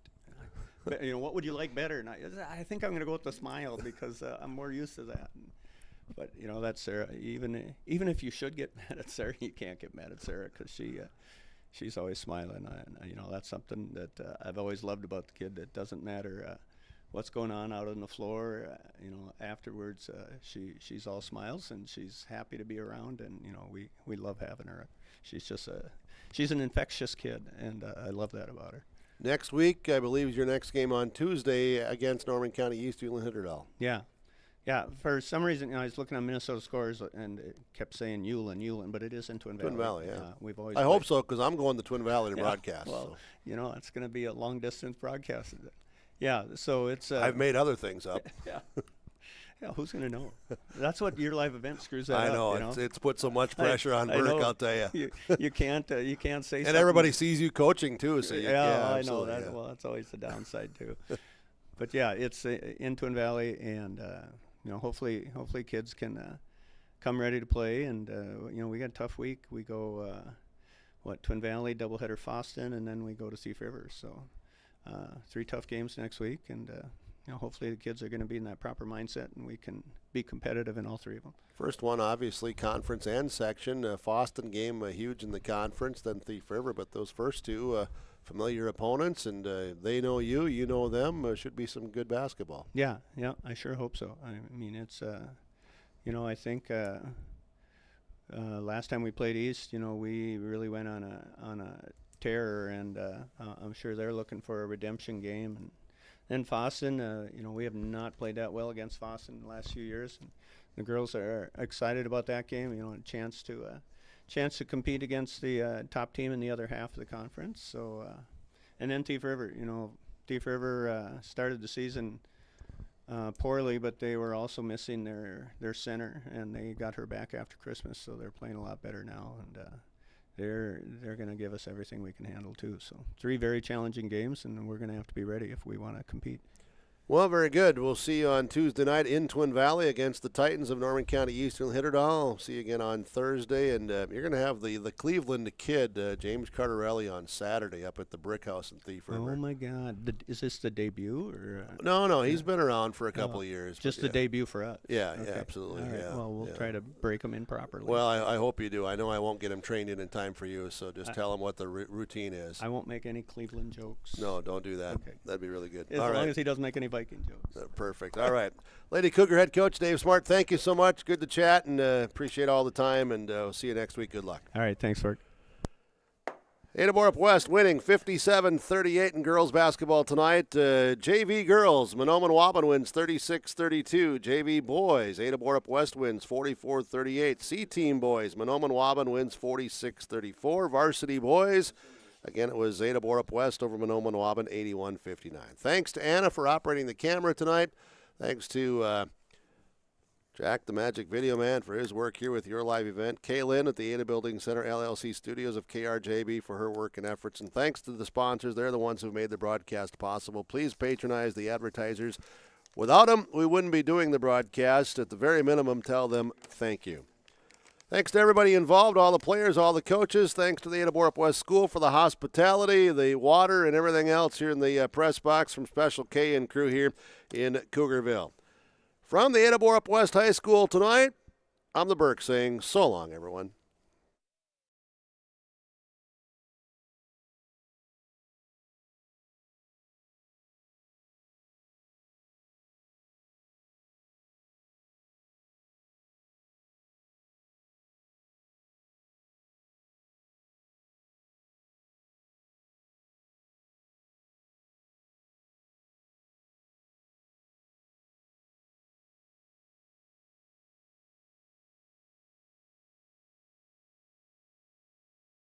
What would you like better?" And I think I'm going to go with the smile because I'm more used to that. But that's Sarah. Even if you should get mad at Sarah, you can't get mad at Sarah because she's always smiling. That's something that I've always loved about the kid. It doesn't matter what's going on out on the floor. Afterwards, she's all smiles and she's happy to be around. And we love having her. She's an infectious kid, and I love that about her. Next week, I believe, is your next game on Tuesday against Norman County East Hilderdal. Yeah. Yeah, for some reason, I was looking on Minnesota scores, and it kept saying Ulen, but it is in Twin Valley. Twin Valley, yeah. We've always. I hope so, because I'm going to Twin Valley to broadcast. Well, it's going to be a long-distance broadcast. Yeah, so it's. I've made other things up. Yeah. Yeah, who's going to know? That's what your live event screws that I up. know. It's put so much pressure on Burke, I'll tell you. You can't say something. And everybody sees you coaching, too. So I know that. Yeah. Well, that's always the downside, too. But, yeah, it's in Twin Valley, and, hopefully kids can come ready to play. And, we got a tough week. We go, Twin Valley, doubleheader Foston, and then we go to Thief River. So 3 tough games next week, and hopefully the kids are going to be in that proper mindset, and we can be competitive in all 3 of them. First one, obviously, conference and section. Foston game huge in the conference, then Thief River. But those first 2 familiar opponents, and they know you, you know them. Should be some good basketball. Yeah, I sure hope so. I mean, it's, I think last time we played East, we really went on a tear, and I'm sure they're looking for a redemption game. And then Foston, we have not played that well against Foston in the last few years. And the girls are excited about that game. A chance to compete against the top team in the other half of the conference. So, and then Thief River. Thief River started the season poorly, but they were also missing their center, and they got her back after Christmas. So they're playing a lot better now, and they're going to give us everything we can handle too. So 3 very challenging games, and we're going to have to be ready if we want to compete. Well, very good. We'll see you on Tuesday night in Twin Valley against the Titans of Norman County Eastern Hitterdall. See you again on Thursday, and you're going to have the Cleveland kid, James Cardarelli, on Saturday up at the Brick House in Thief River. Oh, my God. Is this the debut? Or No, he's been around for a couple of years. Just the debut for us? Yeah, Okay. yeah, absolutely. All right. Yeah, Well, we'll try to break him in properly. Well, I hope you do. I know I won't get him trained in time for you, so just tell him what the routine is. I won't make any Cleveland jokes. No, don't do that. Okay. That'd be really good. As long as he doesn't make any Viking jokes. Perfect. All right. Lady Cougar head coach Dave Smart, thank you so much. Good to chat, and appreciate all the time, and we'll see you next week. Good luck. All right. Thanks, Ferg. Ada-Borup-West winning 57-38 in girls basketball tonight. JV girls, Mahnomen-Waubun wins 36-32. JV boys, Ada-Borup-West wins 44-38. C-team boys, Mahnomen-Waubun wins 46-34. Varsity boys, again, it was Ada-Borup-West over Mahnomen-Waubun, 81-59. Thanks to Anna for operating the camera tonight. Thanks to Jack, the Magic Video Man, for his work here with your live event. Kaylin at the Ada Building Center LLC studios of KRJB for her work and efforts. And thanks to the sponsors. They're the ones who made the broadcast possible. Please patronize the advertisers. Without them, we wouldn't be doing the broadcast. At the very minimum, tell them thank you. Thanks to everybody involved, all the players, all the coaches. Thanks to the Ada-Borup-West School for the hospitality, the water, and everything else here in the press box from Special K and crew here in Cougarville. From the Ada-Borup-West High School tonight, I'm the Burke saying so long, everyone.